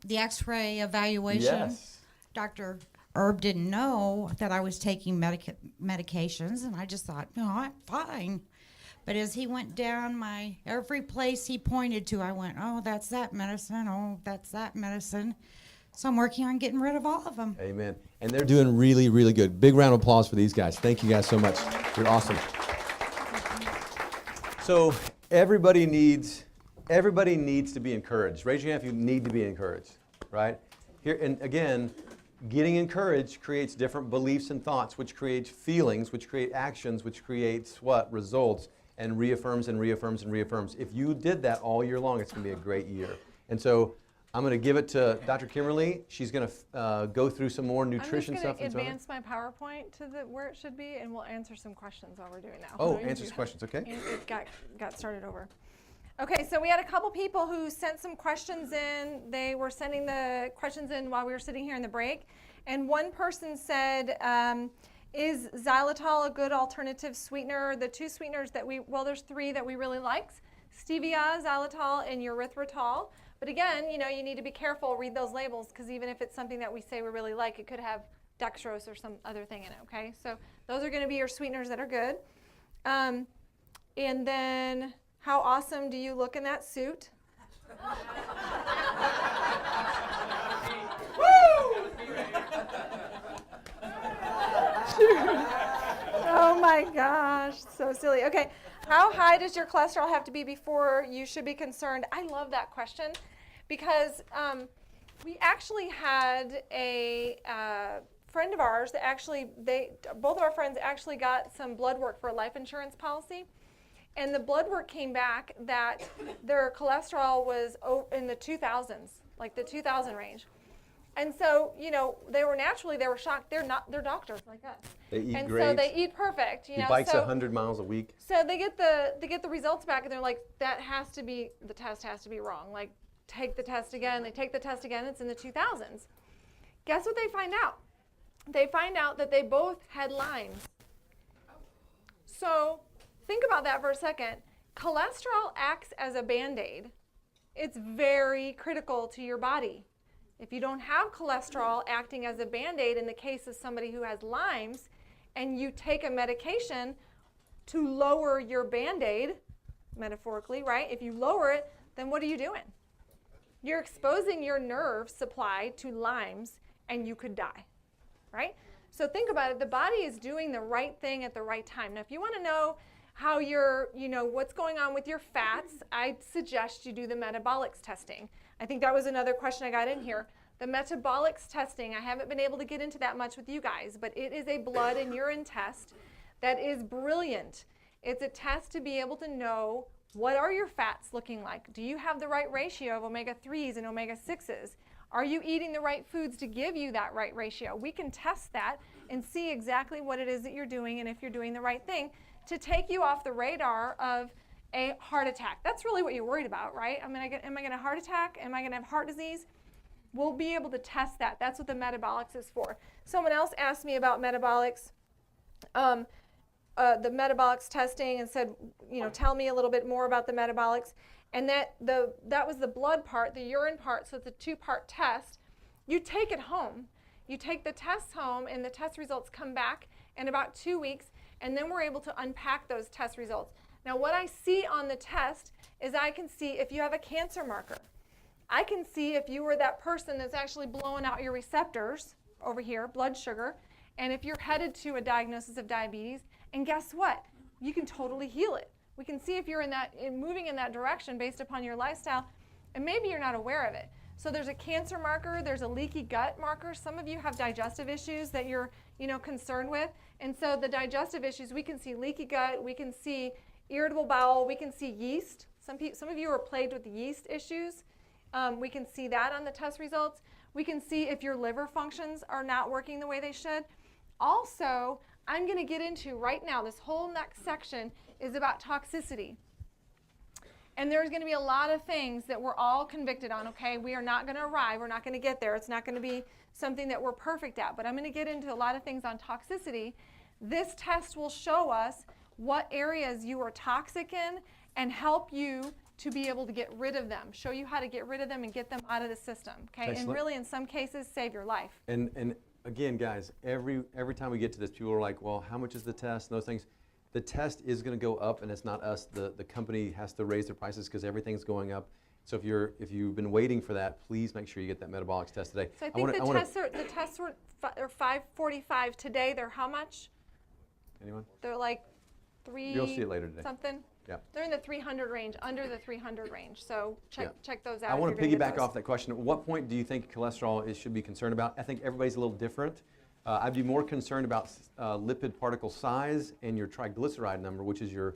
the x-ray evaluation, Yes. Dr. Erb didn't know that I was taking medications, and I just thought, no, I'm fine. But as he went down every place he pointed to, I went, oh, that's that medicine, oh, that's that medicine. So I'm working on getting rid of all of them. Amen. And they're doing really, really good. Big round of applause for these guys. Thank you guys so much. You're awesome. So everybody needs to be encouraged. Raise your hand if you need to be encouraged, right? Here, and again, getting encouraged creates different beliefs and thoughts, which creates feelings, which create actions, which creates what? Results, and reaffirms and reaffirms and reaffirms. If you did that all year long, it's going to be a great year. And so I'm going to give it to Dr. Kimberly. She's going to go through some more nutrition stuff. I'm just going to advance my PowerPoint to where it should be, and we'll answer some questions while we're doing that. Oh, answer some questions, okay. It got started over. Okay, so we had a couple people who sent some questions in. They were sending the questions in while we were sitting here in the break. And one person said, is xylitol a good alternative sweetener? The two sweeteners there's 3 that we really like. Stevia, xylitol, and erythritol. But again, you need to be careful, read those labels, because even if it's something that we say we really like, it could have dextrose or some other thing in it, okay? So those are going to be your sweeteners that are good. And then, how awesome do you look in that suit? Oh my gosh, so silly. Okay, how high does your cholesterol have to be before you should be concerned? I love that question because we actually had a friend of ours that both of our friends actually got some blood work for a life insurance policy. And the blood work came back that their cholesterol was in the 2000s, like the 2000 range. And so, they were shocked. They're doctors like us. They eat and great. So they eat perfect. He bikes 100 miles a week. So they get the results back, and they're like, the test has to be wrong. Like, take the test again. They take the test again. It's in the 2000s. Guess what they find out? They find out that they both had Lyme's. So think about that for a second. Cholesterol acts as a Band-Aid. It's very critical to your body. If you don't have cholesterol acting as a Band-Aid in the case of somebody who has Lyme's, and you take a medication to lower your Band-Aid, metaphorically, right? If you lower it, then what are you doing? You're exposing your nerve supply to limes, and you could die, right? So think about it. The body is doing the right thing at the right time. Now, if you want to know how you're, what's going on with your fats, I suggest you do the metabolics testing. I think that was another question I got in here. The metabolics testing, I haven't been able to get into that much with you guys, but it is a blood and urine test that is brilliant. It's a test to be able to know, what are your fats looking like? Do you have the right ratio of omega-3s and omega-6s? Are you eating the right foods to give you that right ratio? We can test that and see exactly what it is that you're doing and if you're doing the right thing to take you off the radar of a heart attack. That's really what you're worried about, right? Am I going to have a heart attack? Am I going to have heart disease? We'll be able to test that. That's what the metabolics is for. Someone else asked me about metabolics. The metabolics testing and said, tell me a little bit more about the metabolics. And that was the blood part, the urine part, so it's a two-part test. You take it home. You take the tests home, and the test results come back in about 2 weeks, and then we're able to unpack those test results. Now, what I see on the test is I can see if you have a cancer marker. I can see if you were that person that's actually blowing out your receptors over here, blood sugar, and if you're headed to a diagnosis of diabetes. And guess what? You can totally heal it. We can see if you're moving in that direction based upon your lifestyle, and maybe you're not aware of it. So there's a cancer marker, there's a leaky gut marker. Some of you have digestive issues that you're concerned with. And so the digestive issues, we can see leaky gut, we can see irritable bowel, we can see yeast. Some of you are plagued with yeast issues. We can see that on the test results. We can see if your liver functions are not working the way they should. Also, I'm going to get into right now, this whole next section is about toxicity. And there's going to be a lot of things that we're all convicted on, okay? We are not going to arrive. We're not going to get there. It's not going to be something that we're perfect at. But I'm going to get into a lot of things on toxicity. This test will show us what areas you are toxic in and help you to be able to get rid of them, show you how to get rid of them and get them out of the system, okay? Excellent. And really, in some cases, save your life. And again, guys, every time we get to this, people are like, well, how much is the test? And those things. The test is going to go up, and it's not us. The company has to raise their prices because everything's going up. So if you've been waiting for that, please make sure you get that metabolics test today. So I think the tests were $545 today. They're how much? Anyone? They're like $3. You'll see it later today. Something. Yeah. They're in the 300 range, under the 300 range. So check those out. I want to piggyback off that question. At what point do you think cholesterol should be concerned about? I think everybody's a little different. I'd be more concerned about lipid particle size and your triglyceride number, which is your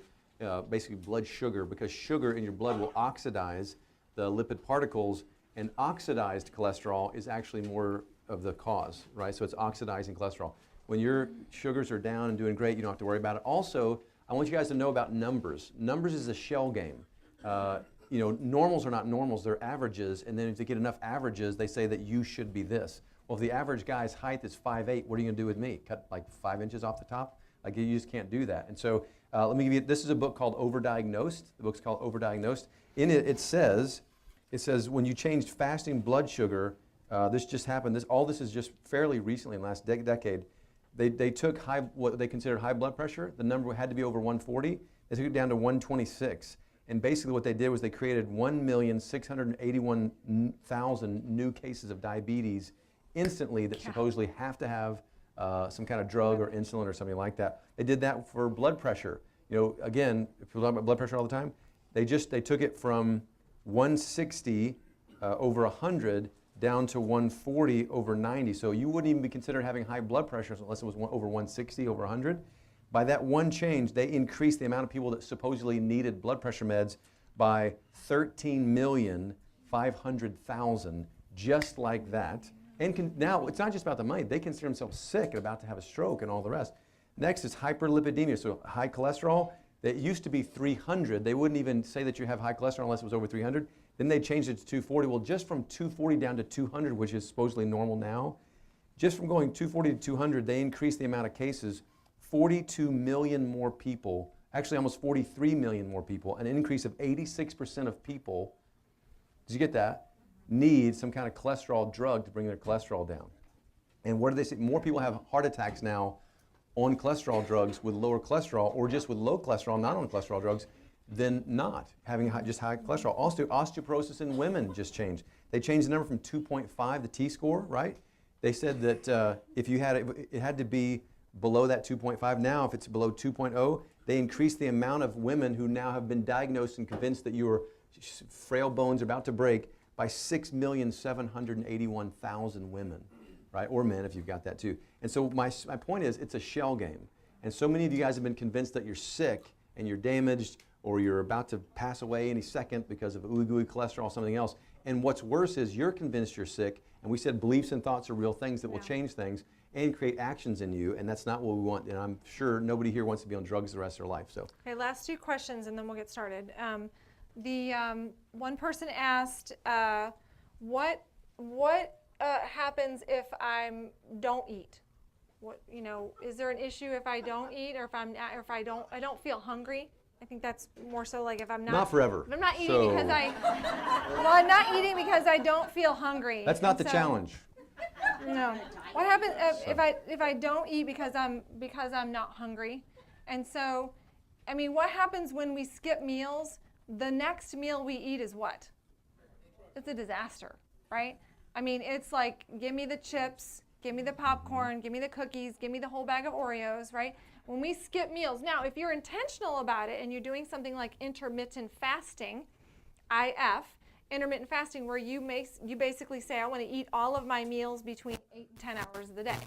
basically blood sugar, because sugar in your blood will oxidize the lipid particles, and oxidized cholesterol is actually more of the cause, right? So it's oxidizing cholesterol. When your sugars are down and doing great, you don't have to worry about it. Also, I want you guys to know about numbers. Numbers is a shell game. Normals are not normals, they're averages, and then if they get enough averages, they say that you should be this. Well, if the average guy's height is 5'8", what are you going to do with me? Cut like 5 inches off the top? Like, you just can't do that. And so let me give you, this is a book called Overdiagnosed. The book's called Overdiagnosed. In it, it says when you changed fasting blood sugar, this just happened, all this is just fairly recently in the last decade. They took what they considered high blood pressure. The number had to be over 140. They took it down to 126. And basically what they did was they created 1,681,000 new cases of diabetes instantly that supposedly have to have some kind of drug or insulin or something like that. They did that for blood pressure. Again, if we're talking about blood pressure all the time, they took it from 160 over 100 down to 140 over 90. So you wouldn't even be considered having high blood pressure unless it was over 160 over 100. By that one change, they increased the amount of people that supposedly needed blood pressure meds by 13,500,000, just like that. And now, it's not just about the money. They consider themselves sick and about to have a stroke and all the rest. Next is hyperlipidemia, so high cholesterol. That used to be 300. They wouldn't even say that you have high cholesterol unless it was over 300. Then they changed it to 240. Well, just from 240 down to 200, which is supposedly normal now, just from going 240 to 200, they increased the amount of cases. 42 million more people, actually almost 43 million more people, an increase of 86% of people, did you get that, need some kind of cholesterol drug to bring their cholesterol down. And what do they say? More people have heart attacks now on cholesterol drugs with lower cholesterol, or just with low cholesterol, not on cholesterol drugs, than not having just high cholesterol. Also, osteoporosis in women just changed. They changed the number from 2.5, the T-score, right? They said that if you had it had to be below that 2.5. Now, if it's below 2.0, they increased the amount of women who now have been diagnosed and convinced that your frail bones are about to break by 6,781,000 women, right? Or men, if you've got that too. And so my point is, it's a shell game. And so many of you guys have been convinced that you're sick and you're damaged, or you're about to pass away any second because of ooey gooey cholesterol or something else. And what's worse is you're convinced you're sick, and we said beliefs and thoughts are real things that will change things and create actions in you, and that's not what we want. And I'm sure nobody here wants to be on drugs the rest of their life. So. Okay, last 2 questions, and then we'll get started. One person asked, what happens if I don't eat? What, is there an issue if I don't eat, or if I don't feel hungry? I think that's more so like if I'm not. Not forever. If I'm not eating because I'm not eating because I don't feel hungry. That's not the challenge. No. What happens if I don't eat because I'm not hungry? And so, I mean, what happens when we skip meals? The next meal we eat is what? It's a disaster, right? I mean, it's like, give me the chips, give me the popcorn, give me the cookies, give me the whole bag of Oreos, right? When we skip meals. Now, if you're intentional about it and you're doing something like intermittent fasting, IF, intermittent fasting, where you basically say, I want to eat all of my meals between 8 and 10 hours of the day.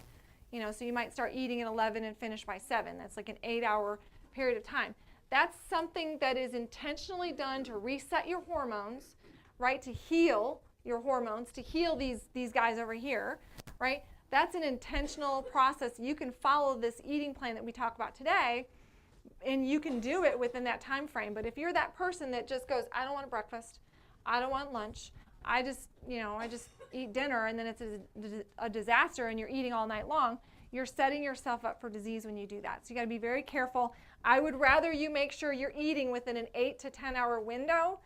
So you might start eating at 11 and finish by 7. That's like an 8-hour period of time. That's something that is intentionally done to reset your hormones, right? To heal your hormones, to heal these guys over here, right? That's an intentional process. You can follow this eating plan that we talk about today, and you can do it within that time frame. But if you're that person that just goes, I don't want breakfast, I don't want lunch, I just eat dinner, and then it's a disaster, and you're eating all night long, you're setting yourself up for disease when you do that. So you got to be very careful. I would rather you make sure you're eating within an 8 to 10 hour window,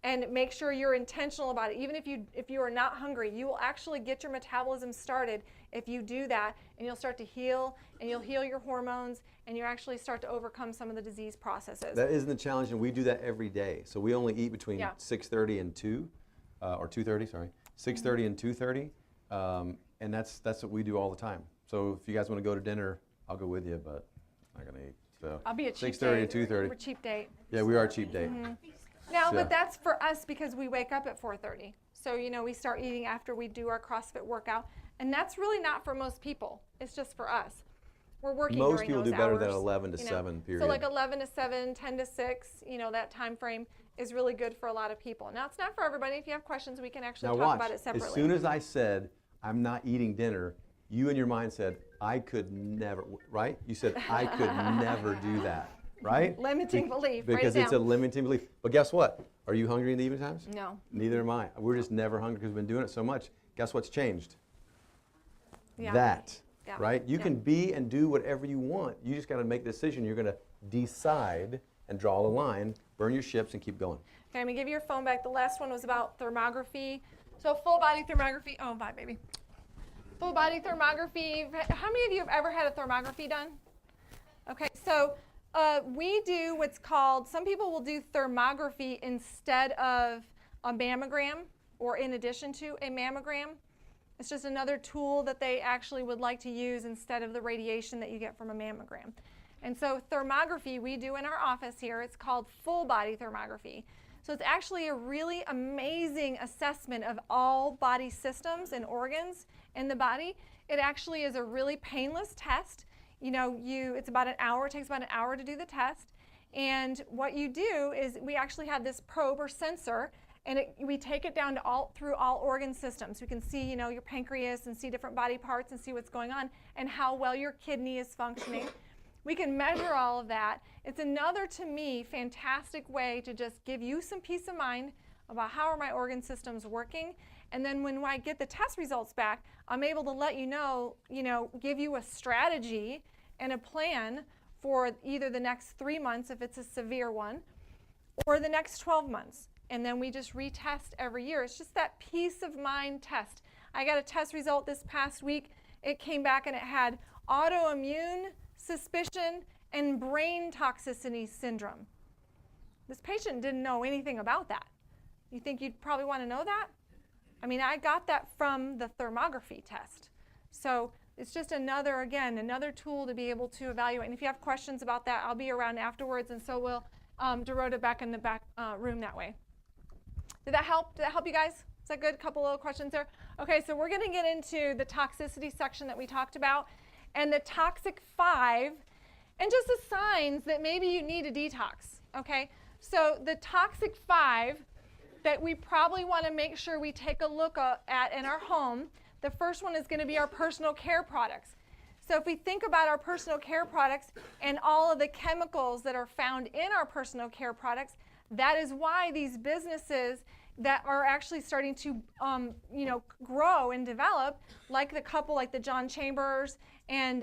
and make sure you're intentional about it. Even if you are not hungry, you will actually get your metabolism started if you do that, and you'll start to heal, and you'll heal your hormones, and you actually start to overcome some of the disease processes. That isn't the challenge, and we do that every day. So we only eat between 6:30 and 2, or 2:30, sorry, 6:30 and 2:30, and that's what we do all the time. So if you guys want to go to dinner, I'll go with you, but I'm not gonna eat. So I'll be a cheap 6:30 date. to 2:30. We're a cheap date. Yeah, we are a cheap date. Mm-hmm. Now, but that's for us because we wake up at 4:30. So, we start eating after we do our CrossFit workout. And that's really not for most people. It's just for us. We're working most during people those do better hours, than 11 to 7 period. So like 11 to 7, 10 to 6, that time frame is really good for a lot of people. Now, it's not for everybody. If you have questions, we can actually talk about it separately. As soon as I said, I'm not eating dinner, you in your mind said, I could never, right? You said, I could never do that. Right? Limiting belief. Because it's a limiting belief. But guess what? Are you hungry in the evening times? No. Neither am I. We're just never hungry because we've been doing it so much. Guess what's changed? Yeah. That. Yeah. Right? You can be and do whatever you want. You just got to make the decision. You're going to decide and draw a line, burn your ships, and keep going. Okay, I'm going to give you your phone back. The last one was about thermography. So full body thermography. Oh, bye, baby. Full body thermography. How many of you have ever had a thermography done? Okay, so we do what's called, some people will do thermography instead of a mammogram or in addition to a mammogram. It's just another tool that they actually would like to use instead of the radiation that you get from a mammogram. And so thermography we do in our office here. It's called full body thermography. So it's actually a really amazing assessment of all body systems and organs in the body. It actually is a really painless test. It's about an hour, it takes about an hour to do the test. And what you do is we actually have this probe or sensor, and we take it down to through all organ systems. We can see, your pancreas and see different body parts and see what's going on and how well your kidney is functioning. We can measure all of that. It's another, to me, fantastic way to just give you some peace of mind about how are my organ systems working. And then when I get the test results back, I'm able to let you know, give you a strategy and a plan for either the next 3 months if it's a severe one, or the next 12 months. And then we just retest every year. It's just that peace of mind test. I got a test result this past week. It came back and it had autoimmune suspicion, and brain toxicity syndrome. This patient didn't know anything about that. You think you'd probably want to know that? I mean, I got that from the thermography test. So it's just another tool to be able to evaluate. And if you have questions about that, I'll be around afterwards, and so will Dorota back in the back room that way. Did that help? Did that help you guys? Is that good? A couple little questions there. Okay, so we're going to get into the toxicity section that we talked about, and the toxic 5, and just the signs that maybe you need a detox. Okay, so the toxic 5 that we probably want to make sure we take a look at in our home. The first one is going to be our personal care products. So if we think about our personal care products and all of the chemicals that are found in our personal care products, that is why these businesses that are actually starting to grow and develop, like the Coppell, like the John Chambers, and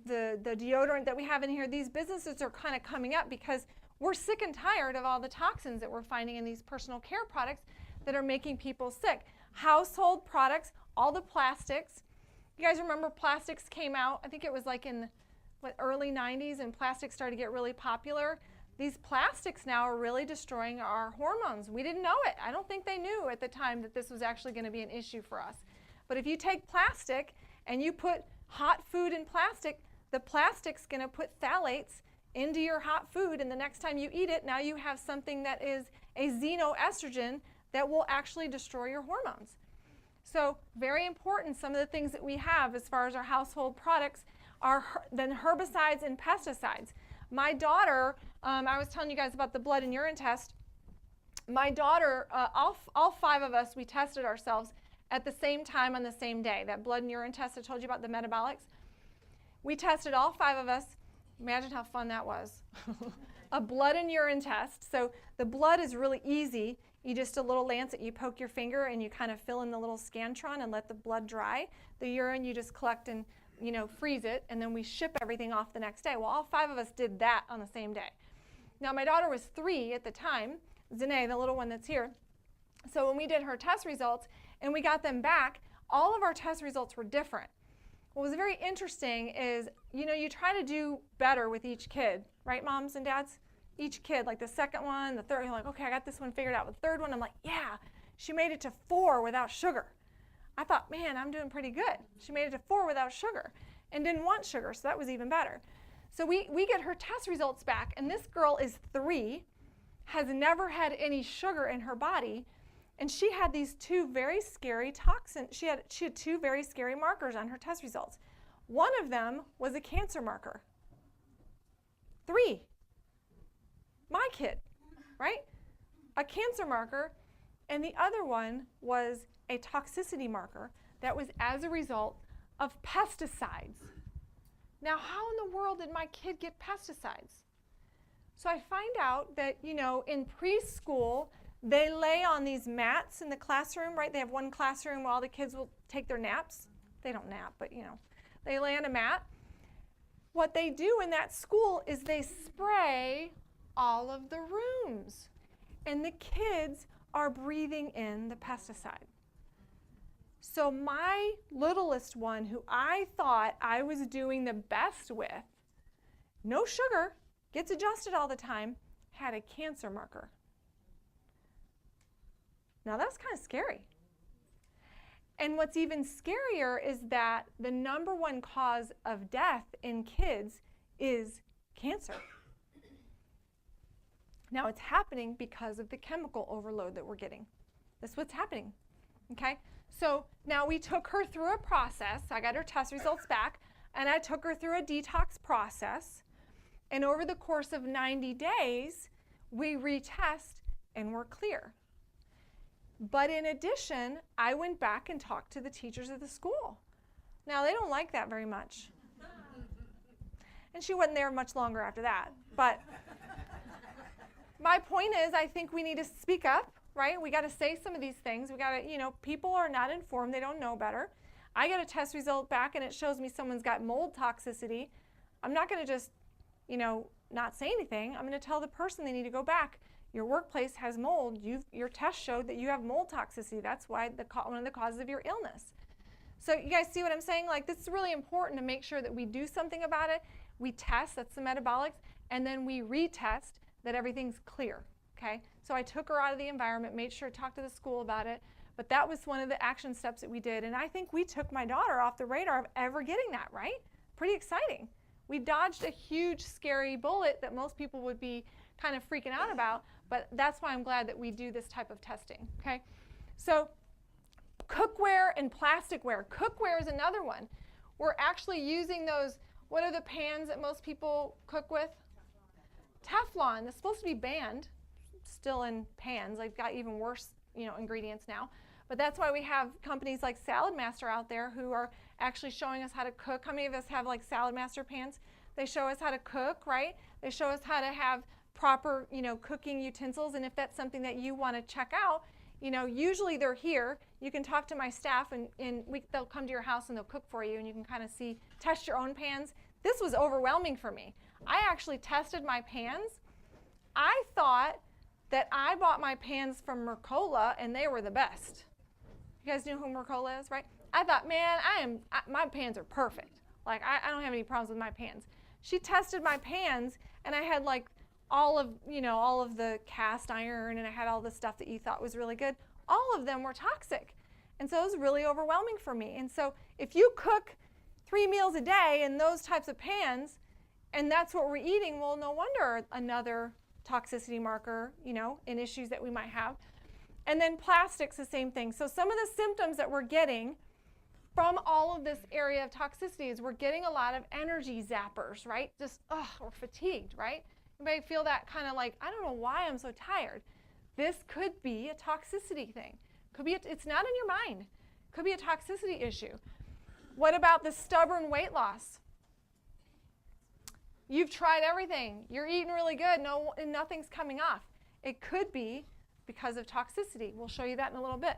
the deodorant that we have in here, these businesses are kind of coming up because we're sick and tired of all the toxins that we're finding in these personal care products that are making people sick. Household products, all the plastics. You guys remember plastics came out, I think it was like in the early 90s, and plastics started to get really popular. These plastics now are really destroying our hormones. We didn't know it. I don't think they knew at the time that this was actually going to be an issue for us. But if you take plastic and you put hot food in plastic, the plastic's going to put phthalates into your hot food, and the next time you eat it, now you have something that is a xenoestrogen that will actually destroy your hormones. So very important, some of the things that we have as far as our household products are then herbicides and pesticides. My daughter, I was telling you guys about the blood and urine test. My daughter, all 5 of us, we tested ourselves at the same time on the same day. That blood and urine test I told you about, the metabolics. We tested all 5 of us. Imagine how fun that was. A blood and urine test. So the blood is really easy. You just a little lancet, you poke your finger and you kind of fill in the little scantron and let the blood dry. The urine you just collect and freeze it, and then we ship everything off the next day. Well, all 5 of us did that on the same day. Now my daughter was 3 at the time, Zanae, the little one that's here. So when we did her test results and we got them back, all of our test results were different. What was very interesting is, you try to do better with each kid, right, moms and dads? Each kid, like the second one, the third, you're like, okay, I got this one figured out. The third one, I'm like, yeah, she made it to 4 without sugar. I thought, man, I'm doing pretty good. She made it to 4 without sugar and didn't want sugar, so that was even better. So we get her test results back, and this girl is 3, has never had any sugar in her body, and she had these 2 very scary toxins. She had 2 very scary markers on her test results. One of them was a cancer marker. 3. My kid, right? A cancer marker, and the other one was a toxicity marker that was as a result of pesticides. Now, how in the world did my kid get pesticides? So I find out that, in preschool, they lay on these mats in the classroom, right? They have one classroom where all the kids will take their naps. They don't nap, but, they lay on a mat. What they do in that school is they spray all of the rooms, and the kids are breathing in the pesticide. So my littlest one, who I thought I was doing the best with, no sugar, gets adjusted all the time, had a cancer marker. Now that's kind of scary. And what's even scarier is that the #1 cause of death in kids is cancer. Now it's happening because of the chemical overload that we're getting. That's what's happening, okay? So now we took her through a process. I got her test results back, and I took her through a detox process. And over the course of 90 days, we retest and we're clear. But in addition, I went back and talked to the teachers of the school. Now, they don't like that very much. And she wasn't there much longer after that. But my point is, I think we need to speak up, right? We got to say some of these things. We got to, people are not informed. They don't know better. I get a test result back and it shows me someone's got mold toxicity. I'm not going to just, not say anything. I'm going to tell the person they need to go back. Your workplace has mold. Your test showed that you have mold toxicity. That's why one of the causes of your illness. So you guys see what I'm saying? Like, this is really important to make sure that we do something about it. We test, that's the metabolics, and then we retest that everything's clear, okay? So I took her out of the environment, made sure to talk to the school about it, but that was one of the action steps that we did, and I think we took my daughter off the radar of ever getting that, right? Pretty exciting. We dodged a huge, scary bullet that most people would be kind of freaking out about, but that's why I'm glad that we do this type of testing, okay? So cookware and plasticware. Cookware is another one. We're actually using those, what are the pans that most people cook with? Teflon. That's supposed to be banned, still in pans. They've got even worse, ingredients now. But that's why we have companies like Salad Master out there who are actually showing us how to cook. How many of us have like Salad Master pans? They show us how to cook, right? They show us how to have proper, cooking utensils. And if that's something that you want to check out, usually they're here. You can talk to my staff and they'll come to your house and they'll cook for you and you can kind of test your own pans. This was overwhelming for me. I actually tested my pans. I thought that I bought my pans from Mercola and they were the best. You guys know who Mercola is, right? I thought, man, my pans are perfect. Like, I don't have any problems with my pans. She tested my pans and I had like all of the cast iron and I had all the stuff that you thought was really good. All of them were toxic. And so it was really overwhelming for me. And so if you cook 3 meals a day in those types of pans and that's what we're eating, well, no wonder another toxicity marker, in issues that we might have. And then plastics, the same thing. So some of the symptoms that we're getting from all of this area of toxicity is we're getting a lot of energy zappers, right? Just, we're fatigued, right? Anybody feel that kind of like, I don't know why I'm so tired. This could be a toxicity thing. Could be it's not in your mind. Could be a toxicity issue. What about the stubborn weight loss? You've tried everything. You're eating really good. Nothing's coming off. It could be because of toxicity. We'll show you that in a little bit.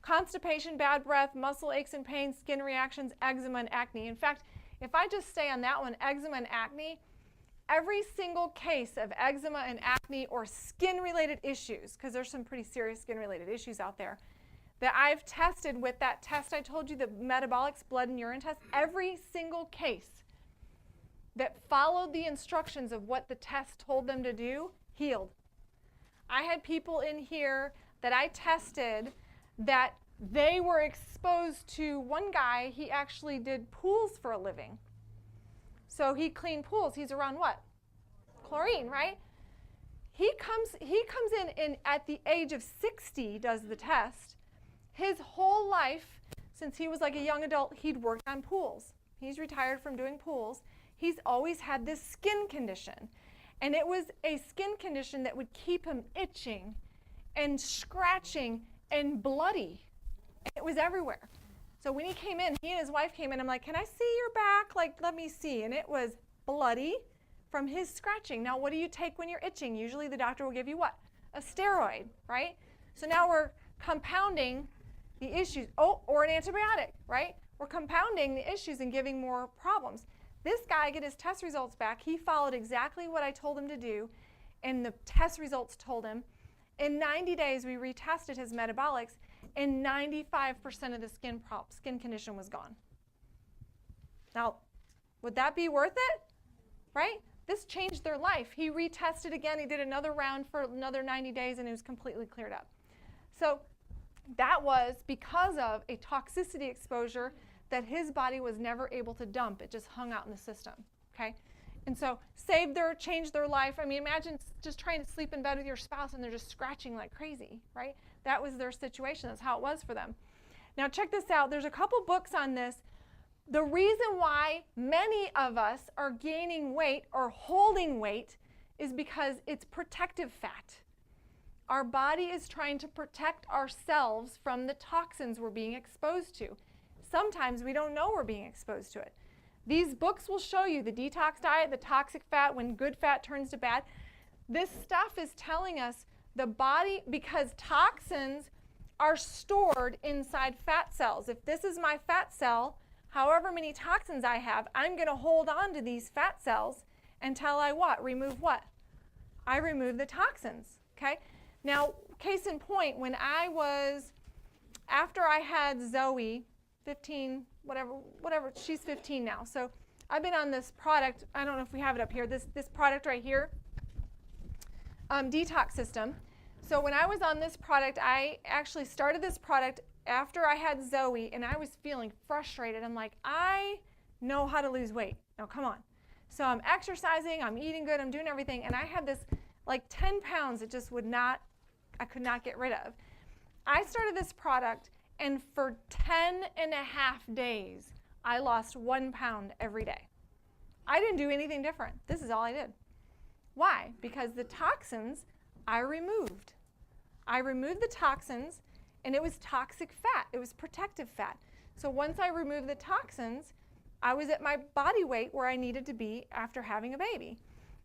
Constipation, bad breath, muscle aches and pains, skin reactions, eczema, and acne. In fact, if I just stay on that one, eczema and acne, every single case of eczema and acne or skin-related issues, because there's some pretty serious skin-related issues out there, that I've tested with that test I told you, the metabolics, blood and urine test, every single case that followed the instructions of what the test told them to do, healed. I had people in here that I tested that they were exposed to, one guy, he actually did pools for a living. So he cleaned pools. He's around what? Chlorine, right? He comes in at the age of 60, does the test. His whole life, since he was like a young adult, he'd worked on pools. He's retired from doing pools. He's always had this skin condition. And it was a skin condition that would keep him itching and scratching and bloody. It was everywhere. So when he came in, he and his wife came in, I'm like, can I see your back? Like, let me see. And it was bloody from his scratching. Now, what do you take when you're itching? Usually the doctor will give you what? A steroid, right? So now we're compounding the issues. Or an antibiotic, right? We're compounding the issues and giving more problems. This guy got his test results back. He followed exactly what I told him to do, and the test results told him. In 90 days, we retested his metabolics, and 95% of the skin condition was gone. Now, would that be worth it? Right? This changed their life. He retested again. He did another round for another 90 days, and it was completely cleared up. So that was because of a toxicity exposure that his body was never able to dump. It just hung out in the system, okay? And so changed their life. I mean, imagine just trying to sleep in bed with your spouse and they're just scratching like crazy, right? That was their situation. That's how it was for them. Now check this out. There's a couple books on this. The reason why many of us are gaining weight or holding weight is because it's protective fat. Our body is trying to protect ourselves from the toxins we're being exposed to. Sometimes we don't know we're being exposed to it. These books will show you the detox diet, the toxic fat, when good fat turns to bad. This stuff is telling us the body, because toxins are stored inside fat cells. If this is my fat cell, however many toxins I have, I'm going to hold on to these fat cells until I what? Remove what? I remove the toxins, okay? Now, case in point, when after I had Zoe, 15, whatever, she's 15 now. So I've been on this product, I don't know if we have it up here, this product right here, Detox System. So when I was on this product, I actually started this product after I had Zoe, and I was feeling frustrated. I'm like, I know how to lose weight. Now come on. So I'm exercising, I'm eating good, I'm doing everything, and I had this like 10 pounds that just I could not get rid of. I started this product, and for 10 and a half days, I lost 1 pound every day. I didn't do anything different. This is all I did. Why? Because the toxins I removed. I removed the toxins, and it was toxic fat. It was protective fat. So once I removed the toxins, I was at my body weight where I needed to be after having a baby.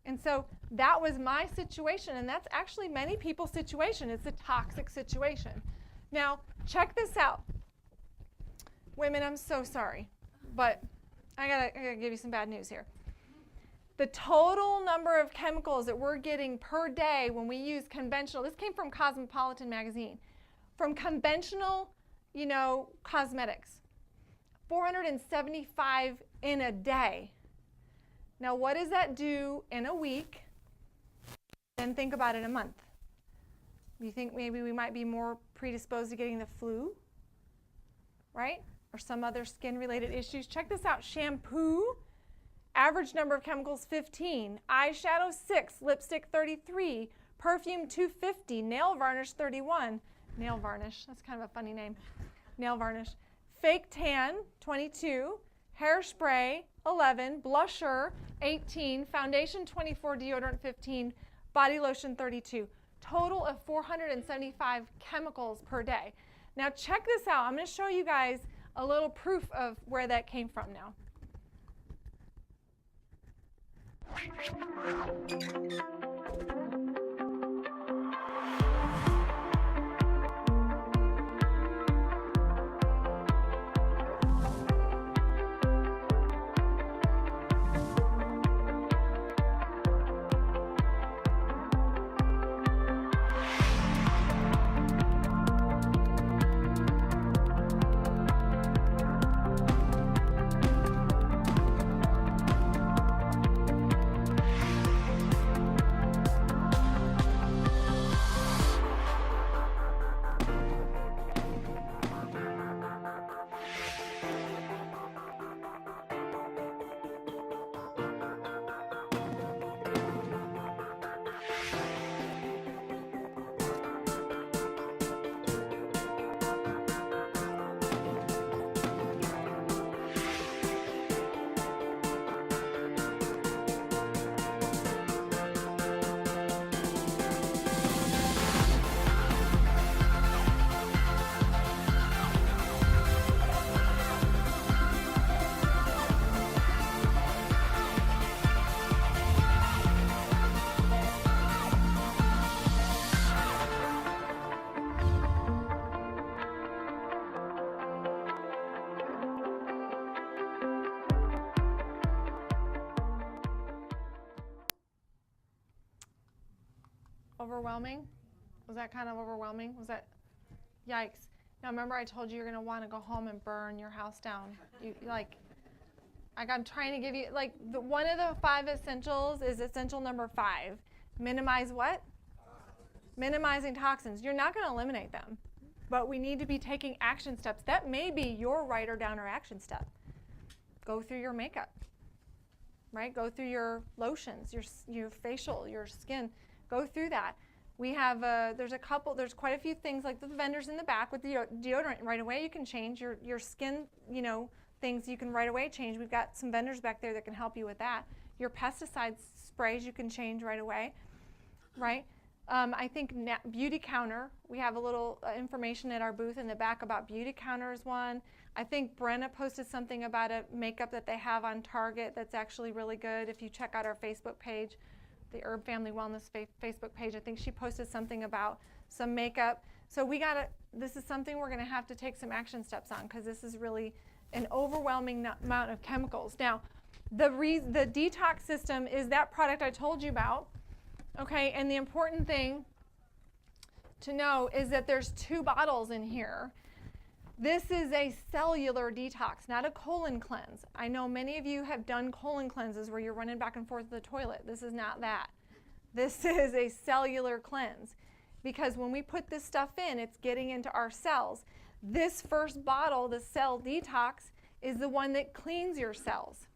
And so that was my situation, and that's actually many people's situation. It's a toxic situation. Now, check this out. Women, I'm so sorry, but I gotta give you some bad news here. The total number of chemicals that we're getting per day when we use conventional, this came from Cosmopolitan magazine, from conventional, cosmetics, 475 in a day. Now, what does that do in a week? Then think about it in a month. You think maybe we might be more predisposed to getting the flu, right? Or some other skin-related issues. Check this out. Shampoo, average number of chemicals 15. Eyeshadow 6. Lipstick 33. Perfume 250. Nail varnish 31. Nail varnish, that's kind of a funny name. Nail varnish. Fake tan 22. Hairspray 11. Blusher 18. Foundation 24. Deodorant 15. Body lotion 32. Total of 475 chemicals per day. Now check this out. I'm going to show you guys a little proof of where that came from now. Overwhelming? Was that kind of overwhelming? Was that, yikes. Now remember I told you you're gonna wanna go home and burn your house down. I'm trying to give you, one of the 5 essentials is essential number 5. Minimize what? Minimizing toxins. You're not gonna eliminate them, but we need to be taking action steps. That may be your write or down or action step. Go through your makeup, right? Go through your lotions, your facial, your skin. Go through that. We have, there's quite a few things like the vendors in the back with the deodorant. Right away you can change your skin, things you can right away change. We've got some vendors back there that can help you with that. Your pesticide sprays you can change right away, right? I think Beauty Counter, we have a little information at our booth in the back about Beauty Counter is one. I think Brenna posted something about a makeup that they have on Target that's actually really good. If you check out our Facebook page, the Herb Family Wellness Facebook page, I think she posted something about some makeup. So this is something we're gonna have to take some action steps on because this is really an overwhelming amount of chemicals. Now, the detox system is that product I told you about, okay? And the important thing to know is that there's 2 bottles in here. This is a cellular detox, not a colon cleanse. I know many of you have done colon cleanses where you're running back and forth to the toilet. This is not that. This is a cellular cleanse, because when we put this stuff in, it's getting into our cells. This first bottle, the cell detox, is the one that cleans your cells.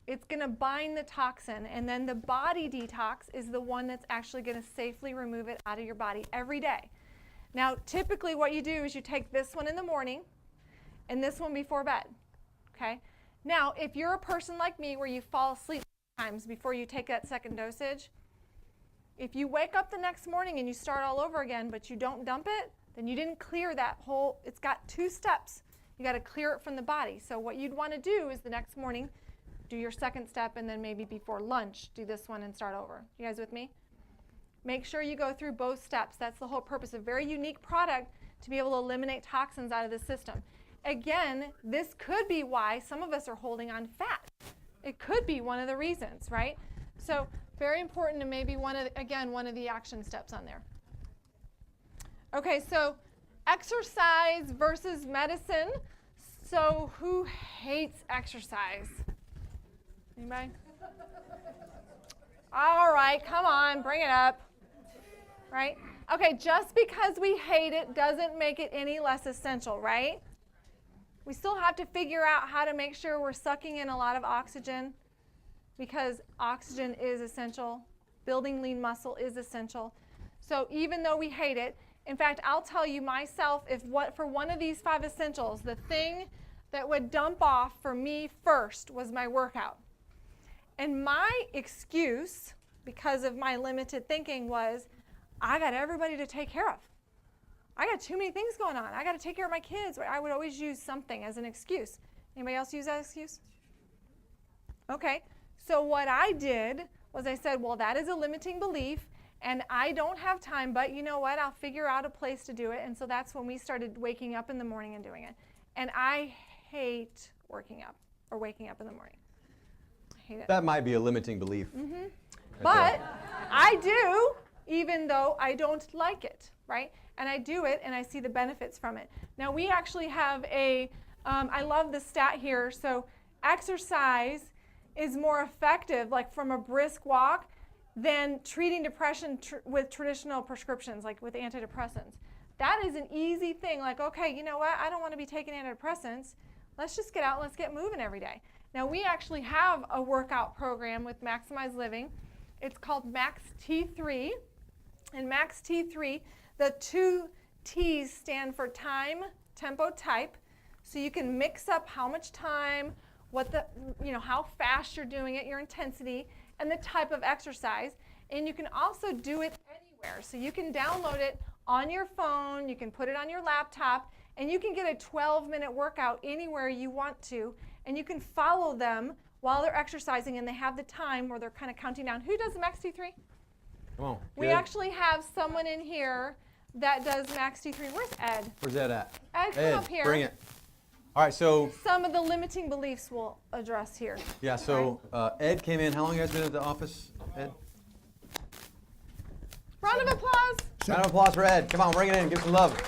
It's going to bind the toxin, and then the body detox is the one that's actually going to safely remove it out of your body every day. Now, typically what you do is you take this one in the morning and this one before bed, okay? Now, if you're a person like me where you fall asleep times before you take that second dosage, if you wake up the next morning and you start all over again, but you don't dump it, then you didn't clear that whole, it's got 2 steps. You got to clear it from the body. So what you'd want to do is the next morning, do your second step, and then maybe before lunch, do this one and start over. You guys with me? Make sure you go through both steps. That's the whole purpose. A very unique product to be able to eliminate toxins out of the system. Again, this could be why some of us are holding on fat. It could be one of the reasons, right? So very important, and maybe one of the action steps on there. Okay, so exercise versus medicine. So who hates exercise? Anybody? All right, come on, bring it up. Right? Okay, just because we hate it doesn't make it any less essential, right? We still have to figure out how to make sure we're sucking in a lot of oxygen, because oxygen is essential. Building lean muscle is essential. So even though we hate it, in fact, I'll tell you myself, for one of these 5 essentials, the thing that would dump off for me first was my workout. And my excuse, because of my limited thinking, was I got everybody to take care of. I got too many things going on. I got to take care of my kids. I would always use something as an excuse. Anybody else use that excuse? Okay, so what I did was I said, well, that is a limiting belief, and I don't have time, but you know what? I'll figure out a place to do it. And so that's when we started waking up in the morning and doing it. And I hate waking up in the morning. I hate it. That might be a limiting belief. Mm-hmm. But I do, even though I don't like it, right? And I do it, and I see the benefits from it. Now, we actually have I love the stat here. So exercise is more effective, like from a brisk walk, than treating depression with traditional prescriptions, like with antidepressants. That is an easy thing. Like, okay, you know what? I don't want to be taking antidepressants. Let's just get out and let's get moving every day. Now, we actually have a workout program with Maximize Living. It's called Max T3. And Max T3, the 2 T's stand for time, tempo, type. So you can mix up how much time, how fast you're doing it, your intensity, and the type of exercise. And you can also do it anywhere. So you can download it on your phone, you can put it on your laptop, and you can get a 12-minute workout anywhere you want to, and you can follow them while they're exercising, and they have the time where they're kind of counting down. Who does the Max T3? Come on. We actually have someone in here that does Max T3. Where's Ed? Where's Ed at? Ed, come up here. Bring it. All right, so. Some of the limiting beliefs we'll address here. Yeah, so Ed came in. How long have you guys been at the office, Ed? Round of applause. Round of applause for Ed. Come on, bring it in. Give some love.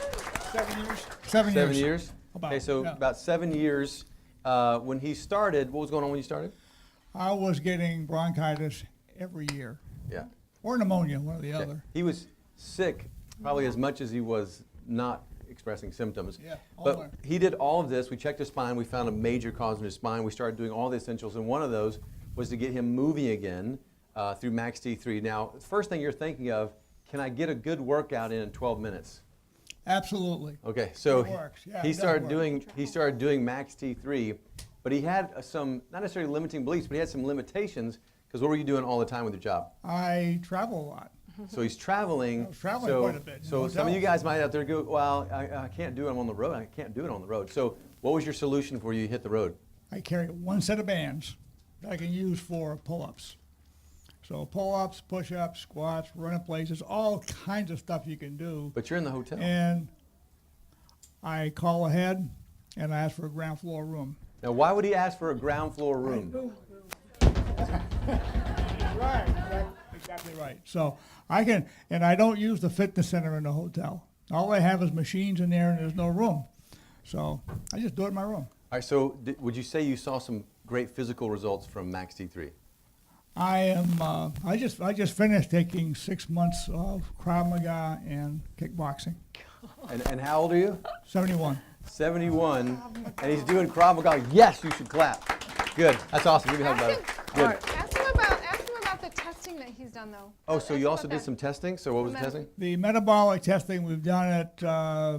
7 years. 7 years. About, okay, so yeah. about 7 years. When he started, what was going on when you started? I was getting bronchitis every year. Yeah. Or pneumonia, one or the other. He was sick probably as much as he was not expressing symptoms. Yeah, but he did all of this. We checked his spine. We found a major cause in his spine. We started doing all the essentials, and one of those was to get him moving again through Max T3. Now, the first thing you're thinking of, can I get a good workout in 12 minutes? Absolutely. Okay, so It works. Yeah, he it started does work. doing Max T3, but he had some, not necessarily limiting beliefs, but he had some limitations, because what were you doing all the time with your job? I travel a lot. So he's traveling. I was traveling quite a bit. So some of you guys might out there go, well, I can't do it on the road. I can't do it on the road. So what was your solution for you hit the road? I carry one set of bands that I can use for pull-ups. So pull-ups, push-ups, squats, running places, all kinds of stuff you can do. But you're in the hotel. And I call ahead and I ask for a ground floor room. Now, why would he ask for a ground floor room? Right, exactly right. So I can, and I don't use the fitness center in the hotel. All I have is machines in there and there's no room. So I just do it in my room. All right, so would you say you saw some great physical results from Max T3? I just finished taking 6 months of Krav Maga and kickboxing. And how old are you? 71. 71, and he's doing Krav Maga. Yes, you should clap. Good, that's awesome. Give me a hug, brother. Good. Ask him about the testing that he's done, though. Oh, so you also did some testing? So what was the testing? The metabolic testing, we've done it, I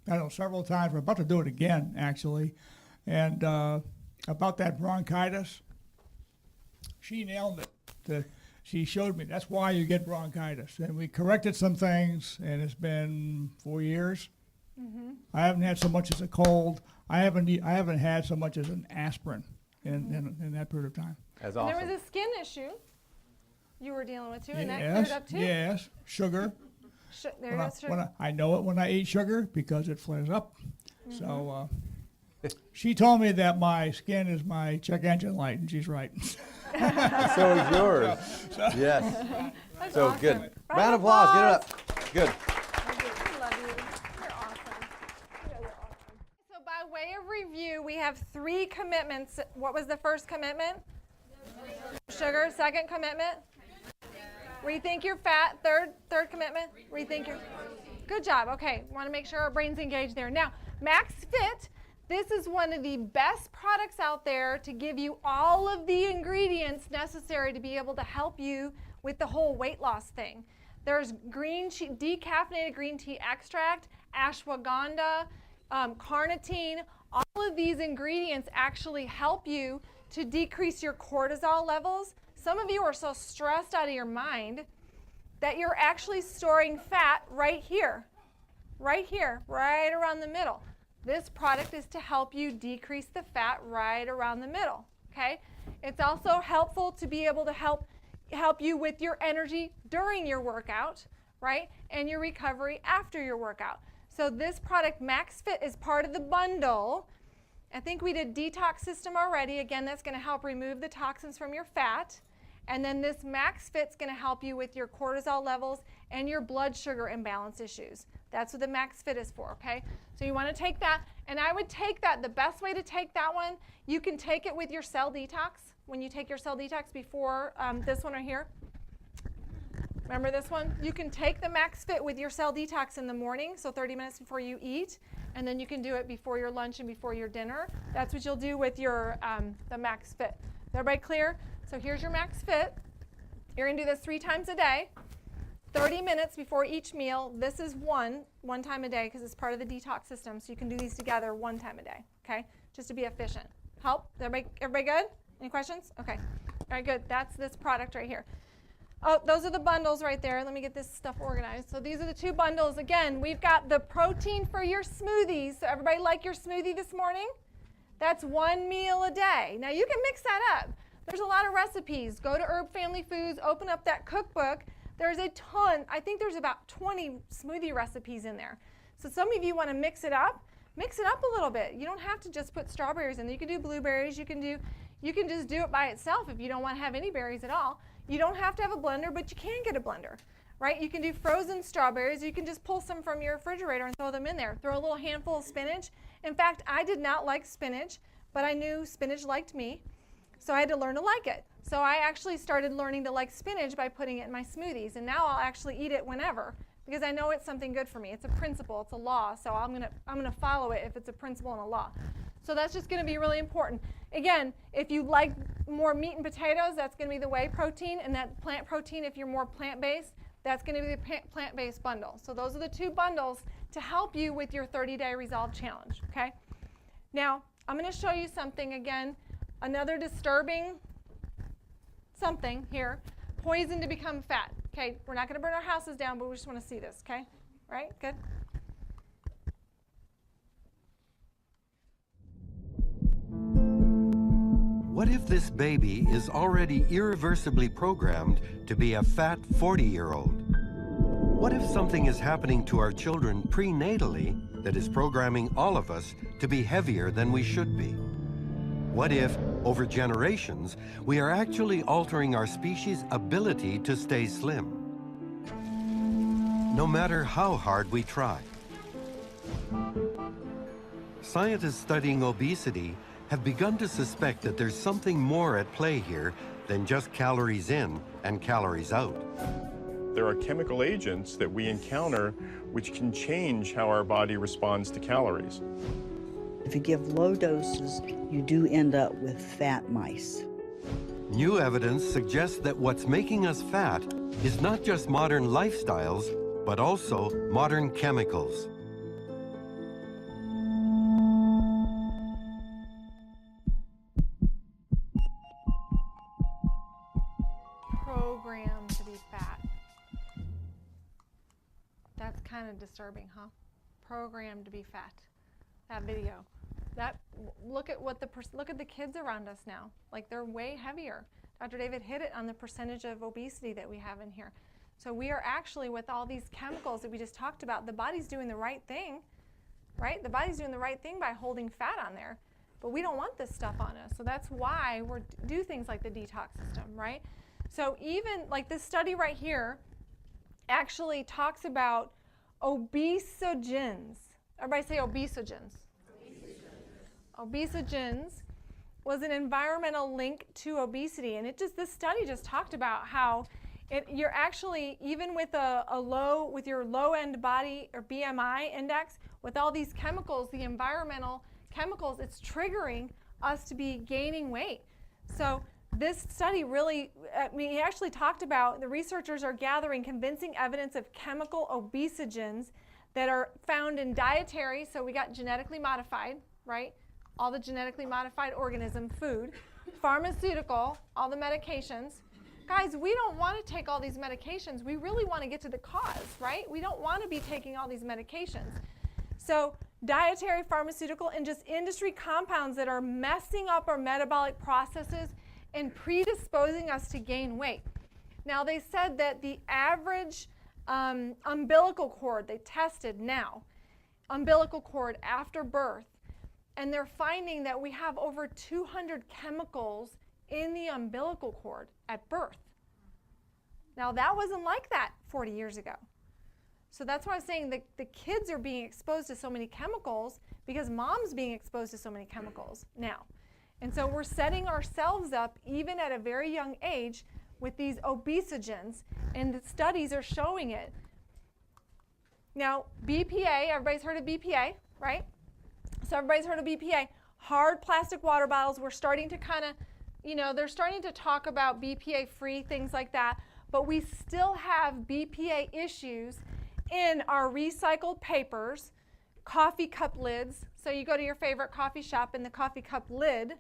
don't know, several times. We're about to do it again, actually. And about that bronchitis, she nailed it. She showed me that's why you get bronchitis. And we corrected some things, and it's been 4 years. Mm-hmm. I haven't had so much as a cold. I haven't had so much as an aspirin in that period of time. That's awesome. And there was a skin issue you were dealing with too, and that cleared up too. Yes, sugar. There you go, sugar. I know it when I eat sugar because it flares up. Mm-hmm. So she told me that my skin is my check engine light, and she's right. So is yours. Yes. That's so awesome. good. Round of applause. Get it up. Good. We love you. You're awesome. You're awesome. So by way of review, we have 3 commitments. What was the first commitment? Sugar. Second commitment? Rethink your fat. Third commitment? Rethink your... Good job. Okay. Want to make sure our brain's engaged there. Now, Max Fit. This is one of the best products out there to give you all of the ingredients necessary to be able to help you with the whole weight loss thing. There's green tea, decaffeinated green tea extract, ashwagandha, carnitine. All of these ingredients actually help you to decrease your cortisol levels. Some of you are so stressed out of your mind that you're actually storing fat right here, right around the middle. This product is to help you decrease the fat right around the middle, okay? It's also helpful to be able to help you with your energy during your workout, right? And your recovery after your workout. So this product, Max Fit, is part of the bundle. I think we did detox system already. Again, that's going to help remove the toxins from your fat. And then this Max Fit's going to help you with your cortisol levels and your blood sugar imbalance issues. That's what the Max Fit is for, okay? So you want to take that, and I would take that, the best way to take that one, you can take it with your cell detox. When you take your cell detox before this one right here. Remember this one? You can take the Max Fit with your cell detox in the morning, so 30 minutes before you eat, and then you can do it before your lunch and before your dinner. That's what you'll do with your the Max Fit. Is everybody clear? So here's your Max Fit. You're going to do this 3 times a day, 30 minutes before each meal. This is one time a day because it's part of the detox system, so you can do these together 1 time a day, okay? Just to be efficient. Help? Everybody good? Any questions? Okay. All right, good. That's this product right here. Oh, those are the bundles right there. Let me get this stuff organized. So these are the 2 bundles. Again, we've got the protein for your smoothies. So everybody like your smoothie this morning? That's 1 meal a day. Now you can mix that up. There's a lot of recipes. Go to Herb Family Foods, open up that cookbook. There's a ton. I think there's about 20 smoothie recipes in there. So some of you want to mix it up a little bit. You don't have to just put strawberries in there. You can do blueberries. You can just do it by itself if you don't want to have any berries at all. You don't have to have a blender, but you can get a blender, right? You can do frozen strawberries. You can just pull some from your refrigerator and throw them in there. Throw a little handful of spinach. In fact, I did not like spinach, but I knew spinach liked me, so I had to learn to like it. So I actually started learning to like spinach by putting it in my smoothies, and now I'll actually eat it whenever because I know it's something good for me. It's a principle, it's a law, so I'm gonna follow it if it's a principle and a law. So that's just going to be really important. Again, if you like more meat and potatoes, that's going to be the whey protein, and that plant protein, if you're more plant-based, that's going to be the plant-based bundle. So those are the 2 bundles to help you with your 30-day Resolve Challenge, okay? Now, I'm going to show you something again, another disturbing something here, poison to become fat. Okay, we're not going to burn our houses down, but we just want to see this, okay? Right, good? What if this baby is already irreversibly programmed to be a fat 40-year-old? What if something is happening to our children prenatally that is programming all of us to be heavier than we should be? What if, over generations, we are actually altering our species' ability to stay slim? No matter how hard we try. scientists studying obesity have begun to suspect that there's something more at play here than just calories in and calories out. There are chemical agents that we encounter which can change how our body responds to calories. If you give low doses, you do end up with fat mice. New evidence suggests that what's making us fat is not just modern lifestyles, but also modern chemicals. Programmed to be fat. That's kind of disturbing, huh? Programmed to be fat. That video. Look at the kids around us now. Like, they're way heavier. Dr. David hit it on the percentage of obesity that we have in here. So we are actually, with all these chemicals that we just talked about, the body's doing the right thing, right? The body's doing the right thing by holding fat on there. But we don't want this stuff on us. So that's why we do things like the detox system, right? So even like this study right here actually talks about obesogens. Everybody say obesogens. Obesogens was an environmental link to obesity, and this study just talked about how you're actually, even with your low-end body or BMI index, with all these chemicals, the environmental chemicals, it's triggering us to be gaining weight. So this study really, he actually talked about the researchers are gathering convincing evidence of chemical obesogens that are found in dietary, so we got genetically modified, right? All the genetically modified organism food, pharmaceutical, all the medications. Guys, we don't want to take all these medications. We really want to get to the cause, right? We don't want to be taking all these medications. So dietary, pharmaceutical, and just industry compounds that are messing up our metabolic processes and predisposing us to gain weight. Now, they said that the average umbilical cord, they tested now, umbilical cord after birth, and they're finding that we have over 200 chemicals in the umbilical cord at birth. Now, that wasn't like that 40 years ago. So that's why I'm saying that the kids are being exposed to so many chemicals because mom's being exposed to so many chemicals now. And so we're setting ourselves up, even at a very young age, with these obesogens, and the studies are showing it. Now, BPA, everybody's heard of BPA, right? So everybody's heard of BPA. Hard plastic water bottles, we're starting to kind of, they're starting to talk about BPA-free, things like that, but we still have BPA issues in our recycled papers, coffee cup lids. So you go to your favorite coffee shop and the coffee cup lid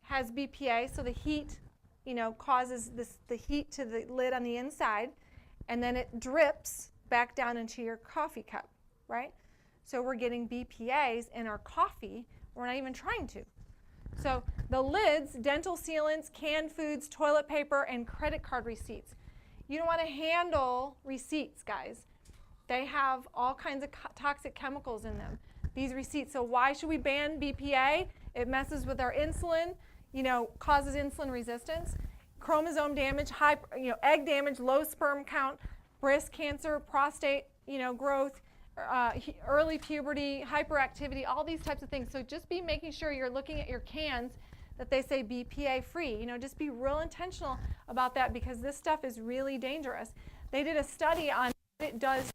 has BPA, so the heat, causes the heat to the lid on the inside, and then it drips back down into your coffee cup, right? So we're getting BPAs in our coffee. We're not even trying to. So the lids, dental sealants, canned foods, toilet paper, and credit card receipts. You don't want to handle receipts, guys. They have all kinds of toxic chemicals in them, these receipts. So why should we ban BPA? It messes with our insulin, causes insulin resistance, chromosome damage, egg damage, low sperm count, breast cancer, prostate, growth, early puberty, hyperactivity, all these types of things. So just be making sure you're looking at your cans that they say BPA free. Just be real intentional about that because this stuff is really dangerous. They did a study on what it does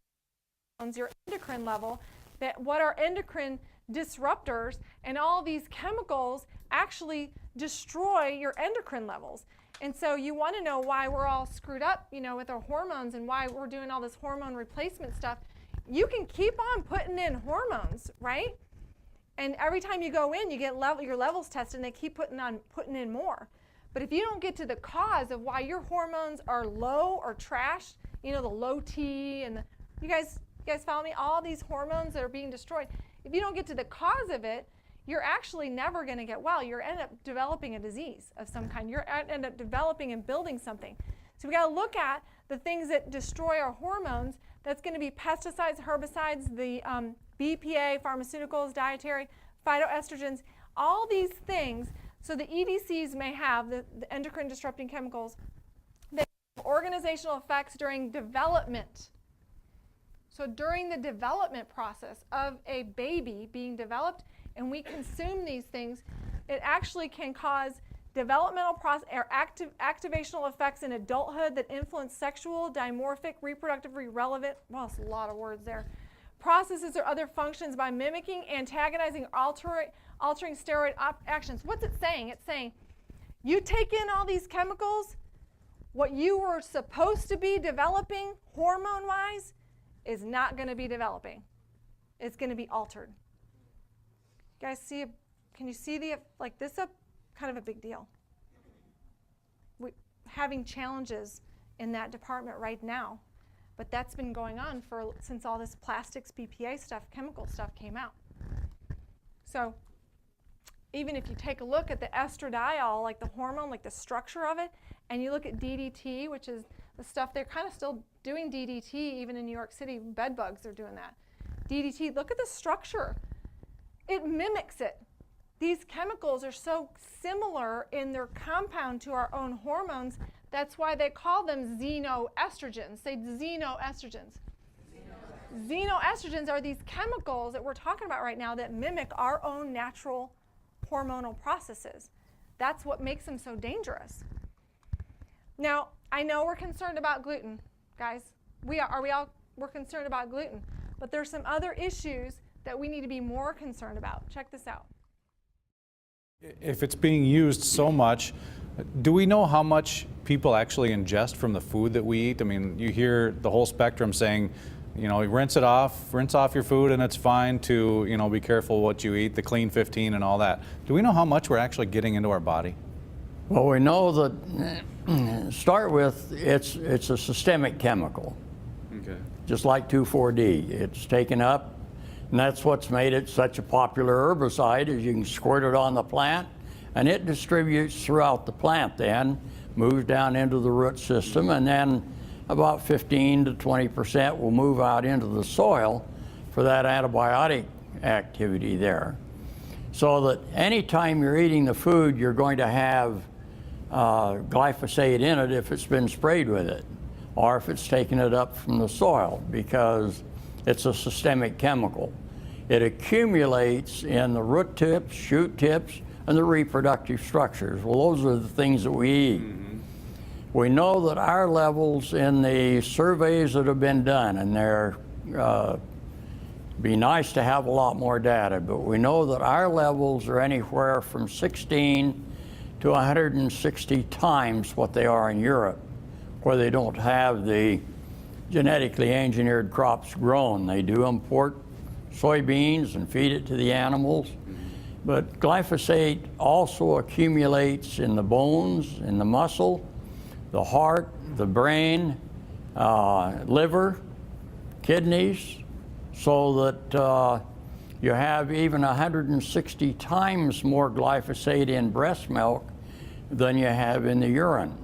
to your endocrine level, that what are endocrine disruptors, and all these chemicals actually destroy your endocrine levels. And so you want to know why we're all screwed up, with our hormones and why we're doing all this hormone replacement stuff. You can keep on putting in hormones, right? And every time you go in, you get your levels tested, and they keep putting in more. But if you don't get to the cause of why your hormones are low or trashed, the low T and you guys follow me? All these hormones that are being destroyed. If you don't get to the cause of it, you're actually never going to get well. You're end up developing a disease of some kind. You're end up developing and building something. So we got to look at the things that destroy our hormones. That's going to be pesticides, herbicides, the BPA, pharmaceuticals, dietary, phytoestrogens, all these things. So the EDCs may have, the endocrine disrupting chemicals, they have organizational effects during development. So during the development process of a baby being developed, and we consume these things, it actually can cause developmental or activational effects in adulthood that influence sexual, dimorphic, reproductively relevant, well, it's a lot of words there, processes or other functions by mimicking, antagonizing, altering steroid actions. What's it saying? It's saying, you take in all these chemicals, what you were supposed to be developing hormone-wise is not going to be developing. It's going to be altered. You guys see, can you see this is kind of a big deal. We're having challenges in that department right now, but that's been going on since all this plastics, BPA stuff, chemical stuff came out. So even if you take a look at the estradiol, like the hormone, like the structure of it, and you look at DDT, which is the stuff, they're kind of still doing DDT, even in New York City, bed bugs are doing that. DDT, look at the structure. It mimics it. These chemicals are so similar in their compound to our own hormones, that's why they call them xenoestrogens. Say xenoestrogens. Xenoestrogens are these chemicals that we're talking about right now that mimic our own natural hormonal processes. That's what makes them so dangerous. Now, I know we're concerned about gluten, guys. We're concerned about gluten. But there's some other issues that we need to be more concerned about. Check this out. If it's being used so much, do we know how much people actually ingest from the food that we eat? I mean, you hear the whole spectrum saying, you know, rinse off your food and it's fine, to, you know, be careful what you eat, the clean 15 and all that. Do we know how much we're actually getting into our body? Well, we know that, start with, it's a systemic chemical. Okay. Just like 2,4-D. It's taken up, and that's what's made it such a popular herbicide, is you can squirt it on the plant, and it distributes throughout the plant then, moves down into the root system, and then about 15 to 20% will move out into the soil for that antibiotic activity there. So that anytime you're eating the food, you're going to have glyphosate in it if it's been sprayed with it, or if it's taken it up from the soil, because it's a systemic chemical. It accumulates in the root tips, shoot tips, and the reproductive structures. Well, those are the things that we eat. We know that our levels in the surveys that have been done, and they're be nice to have a lot more data, but we know that our levels are anywhere from 16 to 160 times what they are in Europe, where they don't have the genetically engineered crops grown. They do import soybeans and feed it to the animals. But glyphosate also accumulates in the bones, in the muscle, the heart, the brain, liver, kidneys, so that you have even 160 times more glyphosate in breast milk than you have in the urine.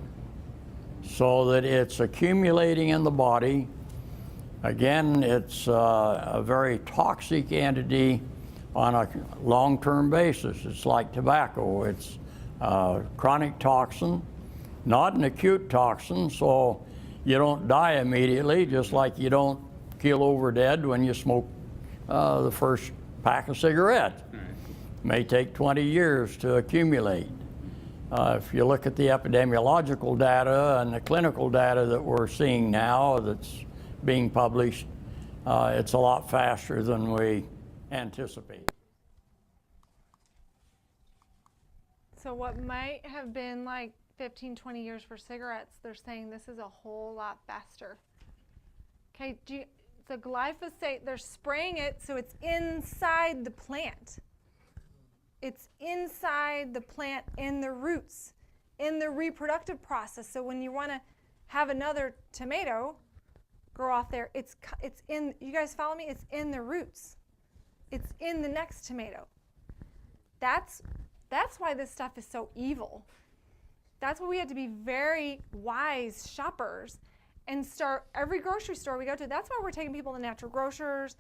So that it's accumulating in the body. Again, it's a very toxic entity on a long-term basis. It's like tobacco. It's a chronic toxin, not an acute toxin, so you don't die immediately, just like you don't keel over dead when you smoke the first pack of cigarettes. It may take 20 years to accumulate. If you look at the epidemiological data and the clinical data that we're seeing now that's being published, it's a lot faster than we anticipate. So what might have been like 15, 20 years for cigarettes, they're saying this is a whole lot faster. Okay, the glyphosate, they're spraying it so it's inside the plant. It's inside the plant, in the roots, in the reproductive process. So when you want to have another tomato grow off there, it's in, you guys follow me? It's in the roots. It's in the next tomato. That's why this stuff is so evil. That's why we have to be very wise shoppers and start every grocery store we go to. That's why we're taking people to natural grocers.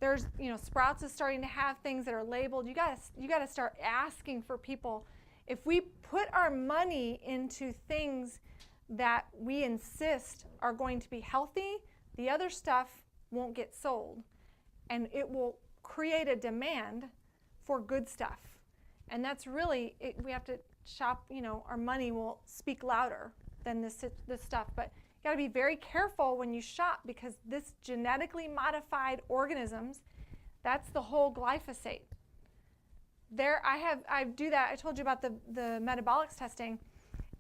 There's, you know, Sprouts is starting to have things that are labeled. You gotta start asking for people. If we put our money into things that we insist are going to be healthy, the other stuff won't get sold. And it will create a demand for good stuff. And that's really, we have to shop, our money will speak louder than this stuff. But you got to be very careful when you shop, because this genetically modified organisms, that's the whole glyphosate. I do that. I told you about the metabolics testing.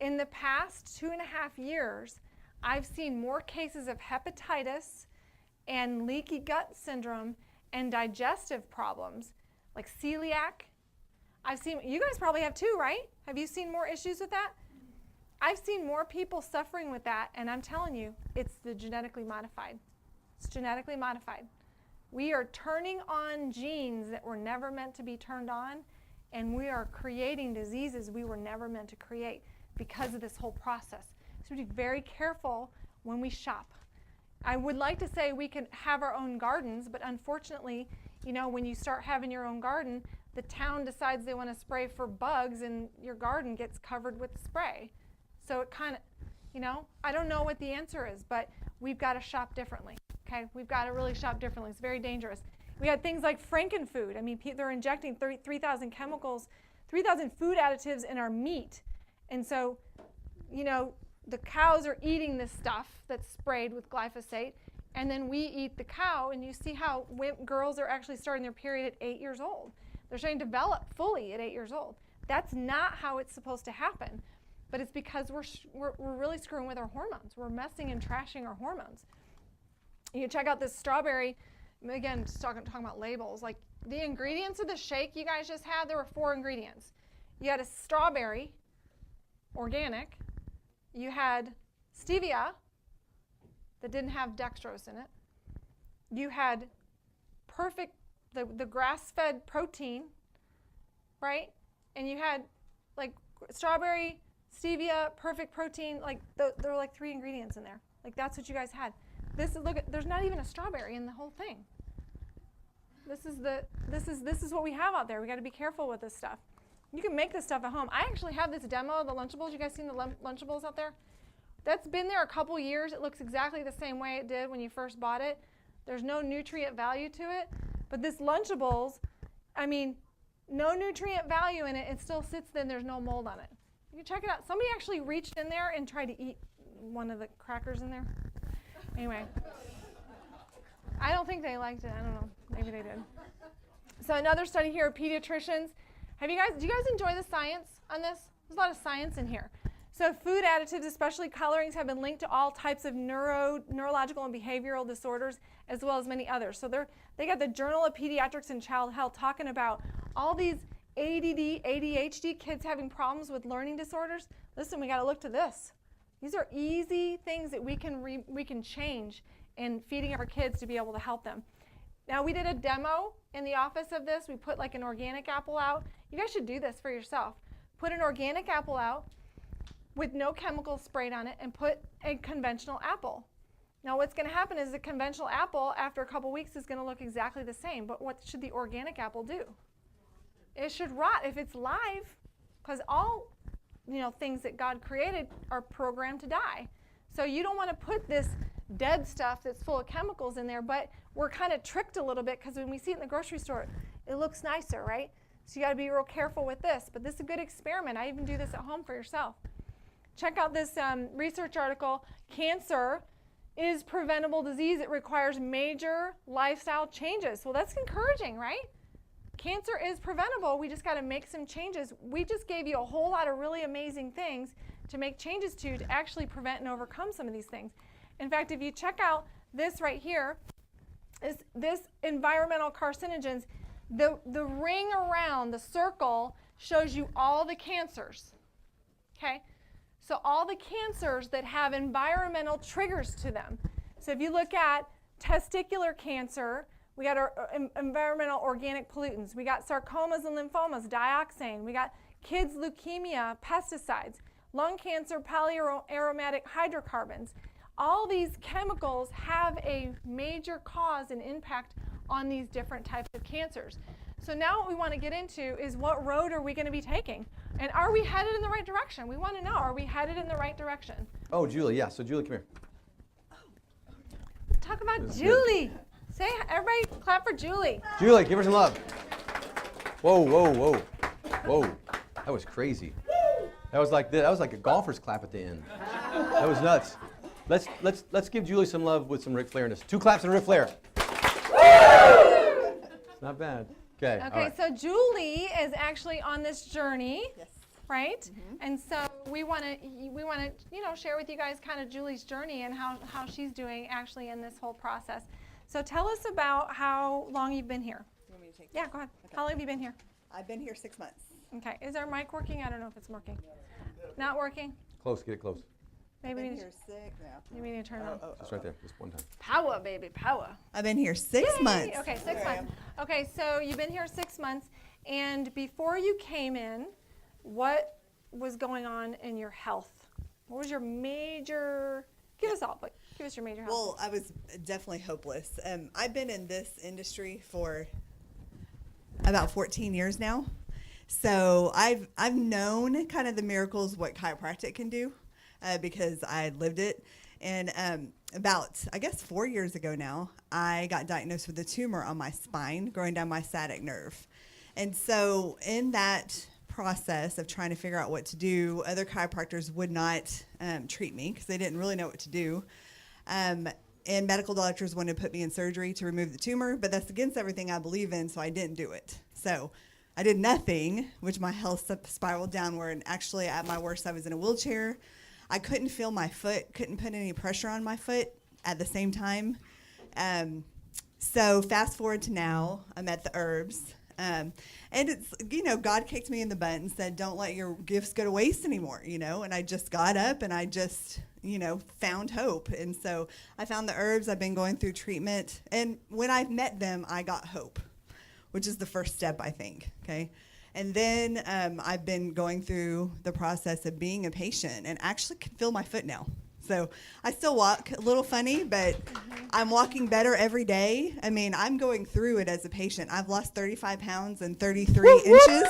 In the past 2.5 years, I've seen more cases of hepatitis and leaky gut syndrome and digestive problems, like celiac. You guys probably have too, right? Have you seen more issues with that? I've seen more people suffering with that, and I'm telling you, it's the genetically modified. It's genetically modified. We are turning on genes that were never meant to be turned on, and we are creating diseases we were never meant to create because of this whole process. So be very careful when we shop. I would like to say we can have our own gardens, but unfortunately, when you start having your own garden, the town decides they want to spray for bugs, and your garden gets covered with spray. So it kind of, I don't know what the answer is, but we've got to shop differently. Okay, we've got to really shop differently. It's very dangerous. We had things like Frankenfood. I mean, they're injecting 3,000 chemicals, 3,000 food additives in our meat. And so, the cows are eating this stuff that's sprayed with glyphosate, and then we eat the cow, and you see how girls are actually starting their period at 8 years old. They're starting to develop fully at 8 years old. That's not how it's supposed to happen, but it's because we're really screwing with our hormones. We're messing and trashing our hormones. You check out this strawberry, again, just talking about labels. Like the ingredients of the shake you guys just had, there were 4 ingredients. You had a strawberry, organic. You had stevia that didn't have dextrose in it. You had perfect, the grass-fed protein, right? And you had like strawberry, stevia, perfect protein. Like there were like 3 ingredients in there. Like that's what you guys had. There's not even a strawberry in the whole thing. This is what we have out there. We got to be careful with this stuff. You can make this stuff at home. I actually have this demo of the Lunchables. You guys seen the Lunchables out there? That's been there a couple years. It looks exactly the same way it did when you first bought it. There's no nutrient value to it. But this Lunchables, I mean, no nutrient value in it. It still sits there and there's no mold on it. You can check it out. Somebody actually reached in there and tried to eat one of the crackers in there. Anyway, I don't think they liked it. I don't know. Maybe they did. So another study here of pediatricians. Do you guys enjoy the science on this? There's a lot of science in here. So food additives, especially colorings, have been linked to all types of neurological and behavioral disorders, as well as many others. So they got the Journal of Pediatrics and Child Health talking about all these ADD, ADHD kids having problems with learning disorders. Listen, we got to look to this. These are easy things that we can change in feeding our kids to be able to help them. Now, we did a demo in the office of this. We put like an organic apple out. You guys should do this for yourself. Put an organic apple out with no chemicals sprayed on it and put a conventional apple. Now, what's going to happen is the conventional apple, after a couple weeks, is going to look exactly the same. But what should the organic apple do? It should rot if it's live, because all things that God created are programmed to die. So you don't want to put this dead stuff that's full of chemicals in there, but we're kind of tricked a little bit because when we see it in the grocery store, it looks nicer, right? So you got to be real careful with this. But this is a good experiment. I even do this at home for yourself. Check out this research article. Cancer is preventable disease. It requires major lifestyle changes. Well, that's encouraging, right? Cancer is preventable. We just got to make some changes. We just gave you a whole lot of really amazing things to make changes to actually prevent and overcome some of these things. In fact, if you check out this right here, this environmental carcinogens, the ring around the circle shows you all the cancers. Okay? So all the cancers that have environmental triggers to them. So if you look at testicular cancer, we got our environmental organic pollutants. We got sarcomas and lymphomas, dioxane. We got kids' leukemia, pesticides. Lung cancer, polyaromatic hydrocarbons. All these chemicals have a major cause and impact on these different types of cancers. So now what we want to get into is what road are we going to be taking? And are we headed in the right direction? We want to know, are we headed in the right direction? Oh, Julie, yeah. So Julie, come here. Let's talk about Julie. Say, everybody clap for Julie. Julie, give her some love. Whoa, whoa, whoa, whoa! That was crazy. That was like a golfer's clap at the end. That was nuts. Let's give Julie some love with some Ric Flairness. 2 claps and Ric Flair. It's not bad. Okay. Okay, right. so Julie is actually on this journey, right? And so we want to share with you guys kind of Julie's journey and how she's doing actually in this whole process. So tell us about how long you've been here. You want me to take Yeah, go ahead. Okay. How long have you been here? I've been here 6 months. Okay. Is our mic working? I don't know if it's working. Not working? Close. Get it close. Maybe I've we been need here you need to turn it on. Just right there. Just one time. Power, baby, power. I've been here 6 Yay! months. Okay, 6 months. Okay, so you've been here 6 months, and before you came in, what was going on in your health? What was your major? Give us your major health. Well, I was definitely hopeless. I've been in this industry for about 14 years now, so I've known kind of the miracles what chiropractic can do because I lived it. And about, I guess, 4 years ago now, I got diagnosed with a tumor on my spine growing down my sciatic nerve. And so in that process of trying to figure out what to do, other chiropractors would not treat me because they didn't really know what to do. And medical doctors wanted to put me in surgery to remove the tumor, but that's against everything I believe in, so I didn't do it. So I did nothing, which my health spiraled downward. And actually, at my worst, I was in a wheelchair. I couldn't feel my foot, couldn't put any pressure on my foot at the same time. So fast forward to now, I'm at the herbs. And it's, God kicked me in the butt and said, don't let your gifts go to waste anymore, and I just got up and I just, found hope. And so I found the herbs. I've been going through treatment. And when I met them, I got hope, which is the first step, I think, okay? And then I've been going through the process of being a patient and actually can feel my foot now. So I still walk a little funny, but I'm walking better every day. I mean, I'm going through it as a patient. I've lost 35 pounds and 33 inches.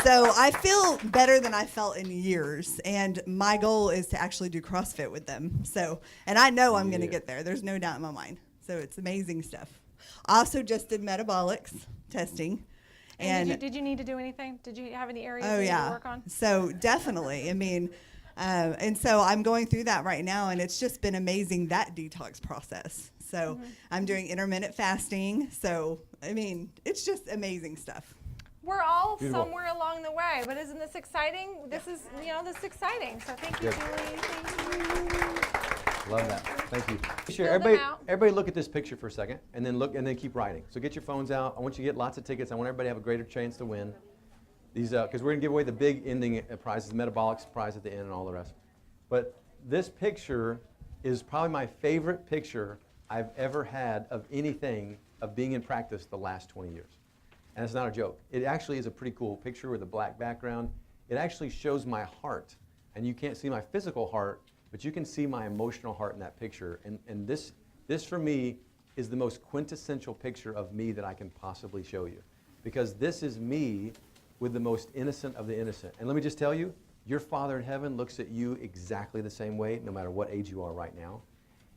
So I feel better than I felt in years. And my goal is to actually do CrossFit with them. So, and I know I'm going to get there. There's no doubt in my mind. So it's amazing stuff. I also just did metabolics testing. And did you need to do anything? Did you have any areas you need to work on? So definitely. I mean, and so I'm going through that right now, and it's just been amazing, that detox process. So I'm doing intermittent fasting. So, I mean, it's just amazing stuff. We're all Beautiful. somewhere along the way, but isn't this exciting? This is, this is exciting. So thank you, Good. Julie. Thank you. Love that. Thank you. Sure. Fill them out. Everybody look at this picture for a second, and then keep writing. So get your phones out. I want you to get lots of tickets. I want everybody to have a greater chance to win. These, because we're going to give away the big ending prizes, the metabolics prize at the end and all the rest. But this picture is probably my favorite picture I've ever had of anything of being in practice the last 20 years. And it's not a joke. It actually is a pretty cool picture with a black background. It actually shows my heart. And you can't see my physical heart, but you can see my emotional heart in that picture. And this for me is the most quintessential picture of me that I can possibly show you. Because this is me with the most innocent of the innocent. And let me just tell you, your Father in heaven looks at you exactly the same way, no matter what age you are right now.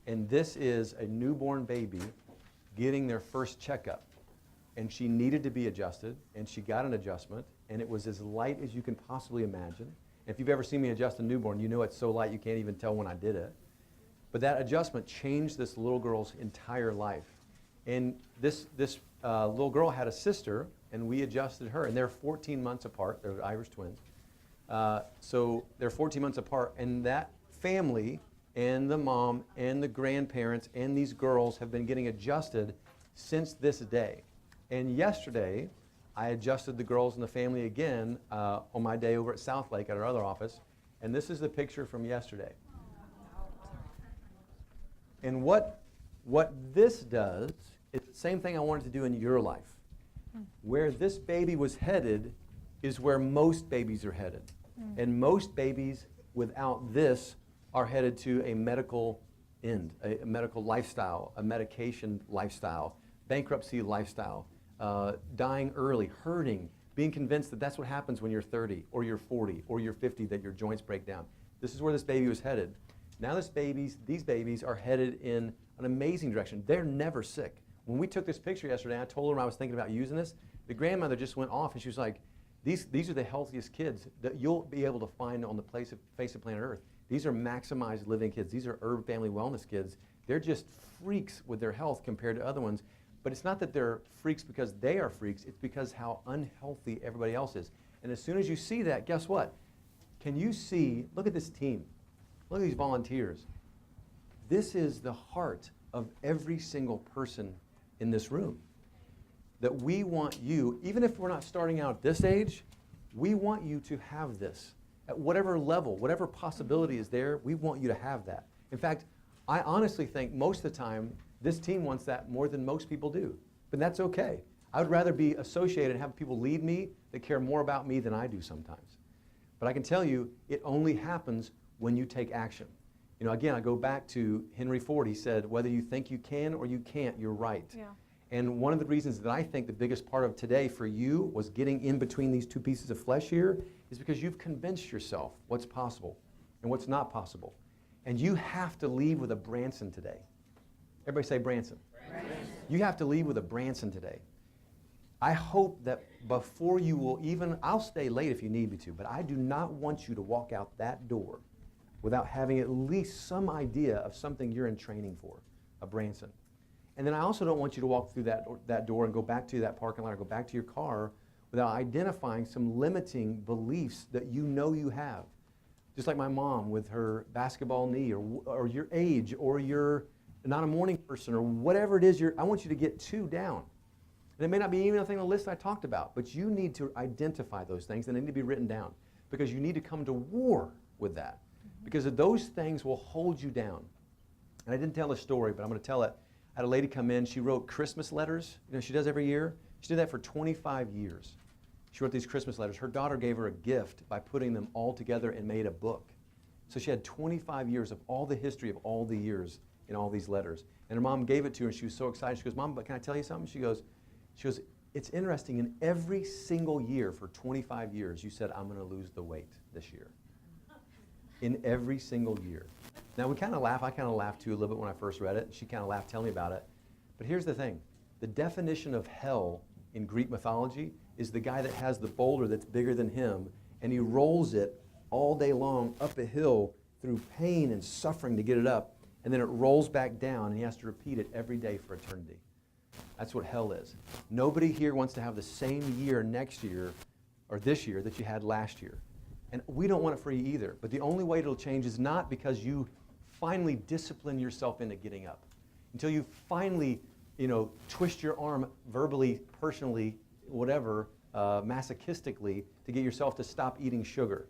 And this is a newborn baby getting their first checkup. And she needed to be adjusted, and she got an adjustment, and it was as light as you can possibly imagine. If you've ever seen me adjust a newborn, you know it's so light you can't even tell when I did it. But that adjustment changed this little girl's entire life. And this little girl had a sister, and we adjusted her. And they're 14 months apart. They're Irish twins. So they're 14 months apart. And that family and the mom and the grandparents and these girls have been getting adjusted since this day. And yesterday, I adjusted the girls and the family again on my day over at Southlake at our other office. And this is the picture from yesterday. And what this does is the same thing I wanted to do in your life. Where this baby was headed is where most babies are headed. And most babies without this are headed to a medical end, a medical lifestyle, a medication lifestyle, bankruptcy lifestyle, dying early, hurting, being convinced that that's what happens when you're 30 or you're 40 or you're 50, that your joints break down. This is where this baby was headed. Now these babies are headed in an amazing direction. They're never sick. When we took this picture yesterday, I told them I was thinking about using this. The grandmother just went off and she was like, these are the healthiest kids that you'll be able to find on the face of planet Earth. These are maximized living kids. These are Herb Family Wellness kids. They're just freaks with their health compared to other ones. But it's not that they're freaks because they are freaks. It's because how unhealthy everybody else is. And as soon as you see that, guess what? Can you see, look at this team. Look at these volunteers. This is the heart of every single person in this room. That we want you, even if we're not starting out at this age, we want you to have this. At whatever level, whatever possibility is there, we want you to have that. In fact, I honestly think most of the time, this team wants that more than most people do. But that's okay. I would rather be associated and have people lead me that care more about me than I do sometimes. But I can tell you, it only happens when you take action. You know, again, I go back to Henry Ford. He said, whether you think you can or you can't, you're right. Yeah. And one of the reasons that I think the biggest part of today for you was getting in between these two pieces of flesh here is because you've convinced yourself what's possible and what's not possible. And you have to leave with a Branson today. Everybody say Branson. Branson. You have to leave with a Branson today. I hope that before you will even, I'll stay late if you need me to, but I do not want you to walk out that door without having at least some idea of something you're in training for, a Branson. And then I also don't want you to walk through that door and go back to that parking lot or go back to your car without identifying some limiting beliefs that you know you have. Just like my mom with her basketball knee or your age or you're not a morning person or whatever it is, I want you to get two down. And it may not be even anything on the list I talked about, but you need to identify those things and they need to be written down because you need to come to war with that because those things will hold you down. And I didn't tell a story, but I'm going to tell it. I had a lady come in, she wrote Christmas letters, you know, she does every year. She did that for 25 years. She wrote these Christmas letters. Her daughter gave her a gift by putting them all together and made a book. So she had 25 years of all the history of all the years in all these letters. And her mom gave it to her and she was so excited. She goes, Mom, but can I tell you something? She goes, it's interesting, in every single year for 25 years, you said, I'm going to lose the weight this year. In every single year. Now we kind of laugh, I kind of laughed too a little bit when I first read it. She kind of laughed telling me about it. But here's the thing. The definition of hell in Greek mythology is the guy that has the boulder that's bigger than him and he rolls it all day long up a hill through pain and suffering to get it up and then it rolls back down and he has to repeat it every day for eternity. That's what hell is. Nobody here wants to have the same year next year or this year that you had last year. And we don't want it for you either. But the only way it'll change is not because you finally discipline yourself into getting up. Until you finally, twist your arm verbally, personally, whatever, masochistically, to get yourself to stop eating sugar.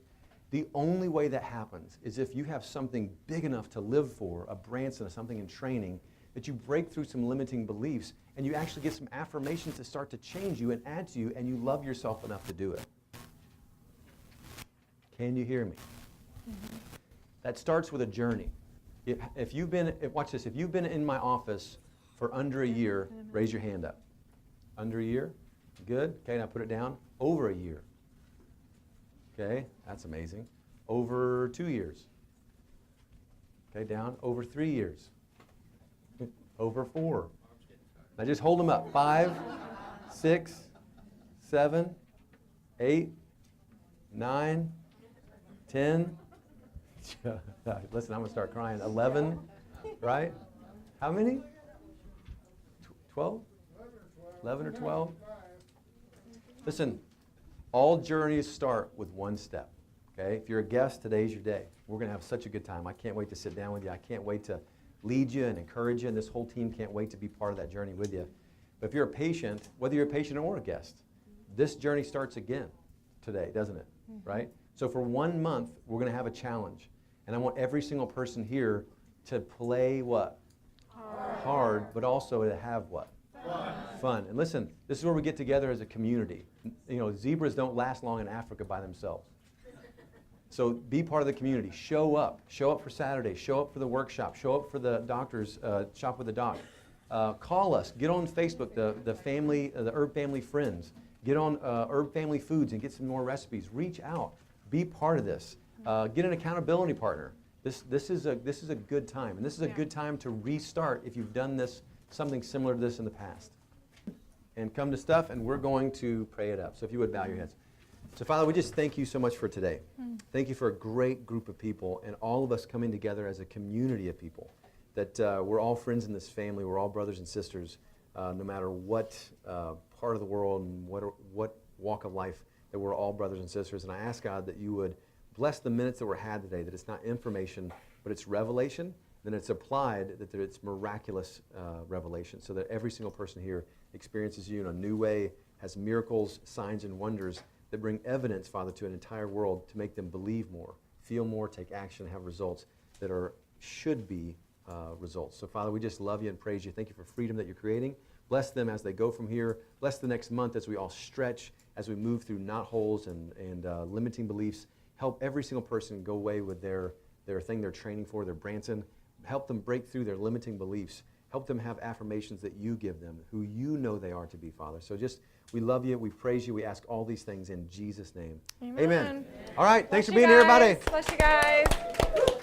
The only way that happens is if you have something big enough to live for, a Branson or something in training, that you break through some limiting beliefs and you actually get some affirmations that start to change you and add to you and you love yourself enough to do it. Can you hear me? Mm-hmm. That starts with a journey. If you've been, watch this, if you've been in my office for under a year, raise your hand up. Under a year? Good. Okay, now put it down. Over a year. Okay, that's amazing. Over 2 years. Okay, down. Over 3 years. Over 4. Now just hold them up. 5, 6, 7, 8, 9, 10. Listen, I'm going to start crying. 11, right? How many? 12? 11 or 12? Listen, all journeys start with one step. Okay? If you're a guest, today's your day. We're going to have such a good time. I can't wait to sit down with you. I can't wait to lead you and encourage you, and this whole team can't wait to be part of that journey with you. But if you're a patient, whether you're a patient or a guest, this journey starts again today, doesn't it? Mm-hmm. Right? So for 1 month, we're going to have a challenge. And I want every single person here to play what? Hard, but also to have what? Fun. And listen, this is where we get together as a community. Zebras don't last long in Africa by themselves. So be part of the community. Show up. Show up for Saturday. Show up for the workshop. Show up for the doctor's shop with the doc. Call us. Get on Facebook, the Herb Family Friends. Get on Herb Family Foods and get some more recipes. Reach out. Be part of this. Get an accountability partner. This is a good time, and this is a good time to restart if you've done something similar to this in the past. and come to stuff, and we're going to pray it up. So if you would bow your heads. So Father, we just thank you so much for today. Thank you for a great group of people and all of us coming together as a community of people, that we're all friends in this family, we're all brothers and sisters, no matter what part of the world and what walk of life, that we're all brothers and sisters. And I ask, God, that you would bless the minutes that were had today, that it's not information, but it's revelation, then it's applied, that it's miraculous revelation, so that every single person here experiences you in a new way, has miracles, signs, and wonders that bring evidence, Father, to an entire world to make them believe more, feel more, take action, have results that should be results. So, Father, we just love you and praise you. Thank you for freedom that you're creating. Bless them as they go from here. Bless the next month as we all stretch, as we move through knotholes and limiting beliefs. Help every single person go away with their thing they're training for, their Branson. Help them break through their limiting beliefs. Help them have affirmations that you give them, who you know they are to be, Father. So just, we love you, we praise you, we ask all these things in Jesus' name. Amen. All right, thanks Bless for being here, everybody. Bless you guys.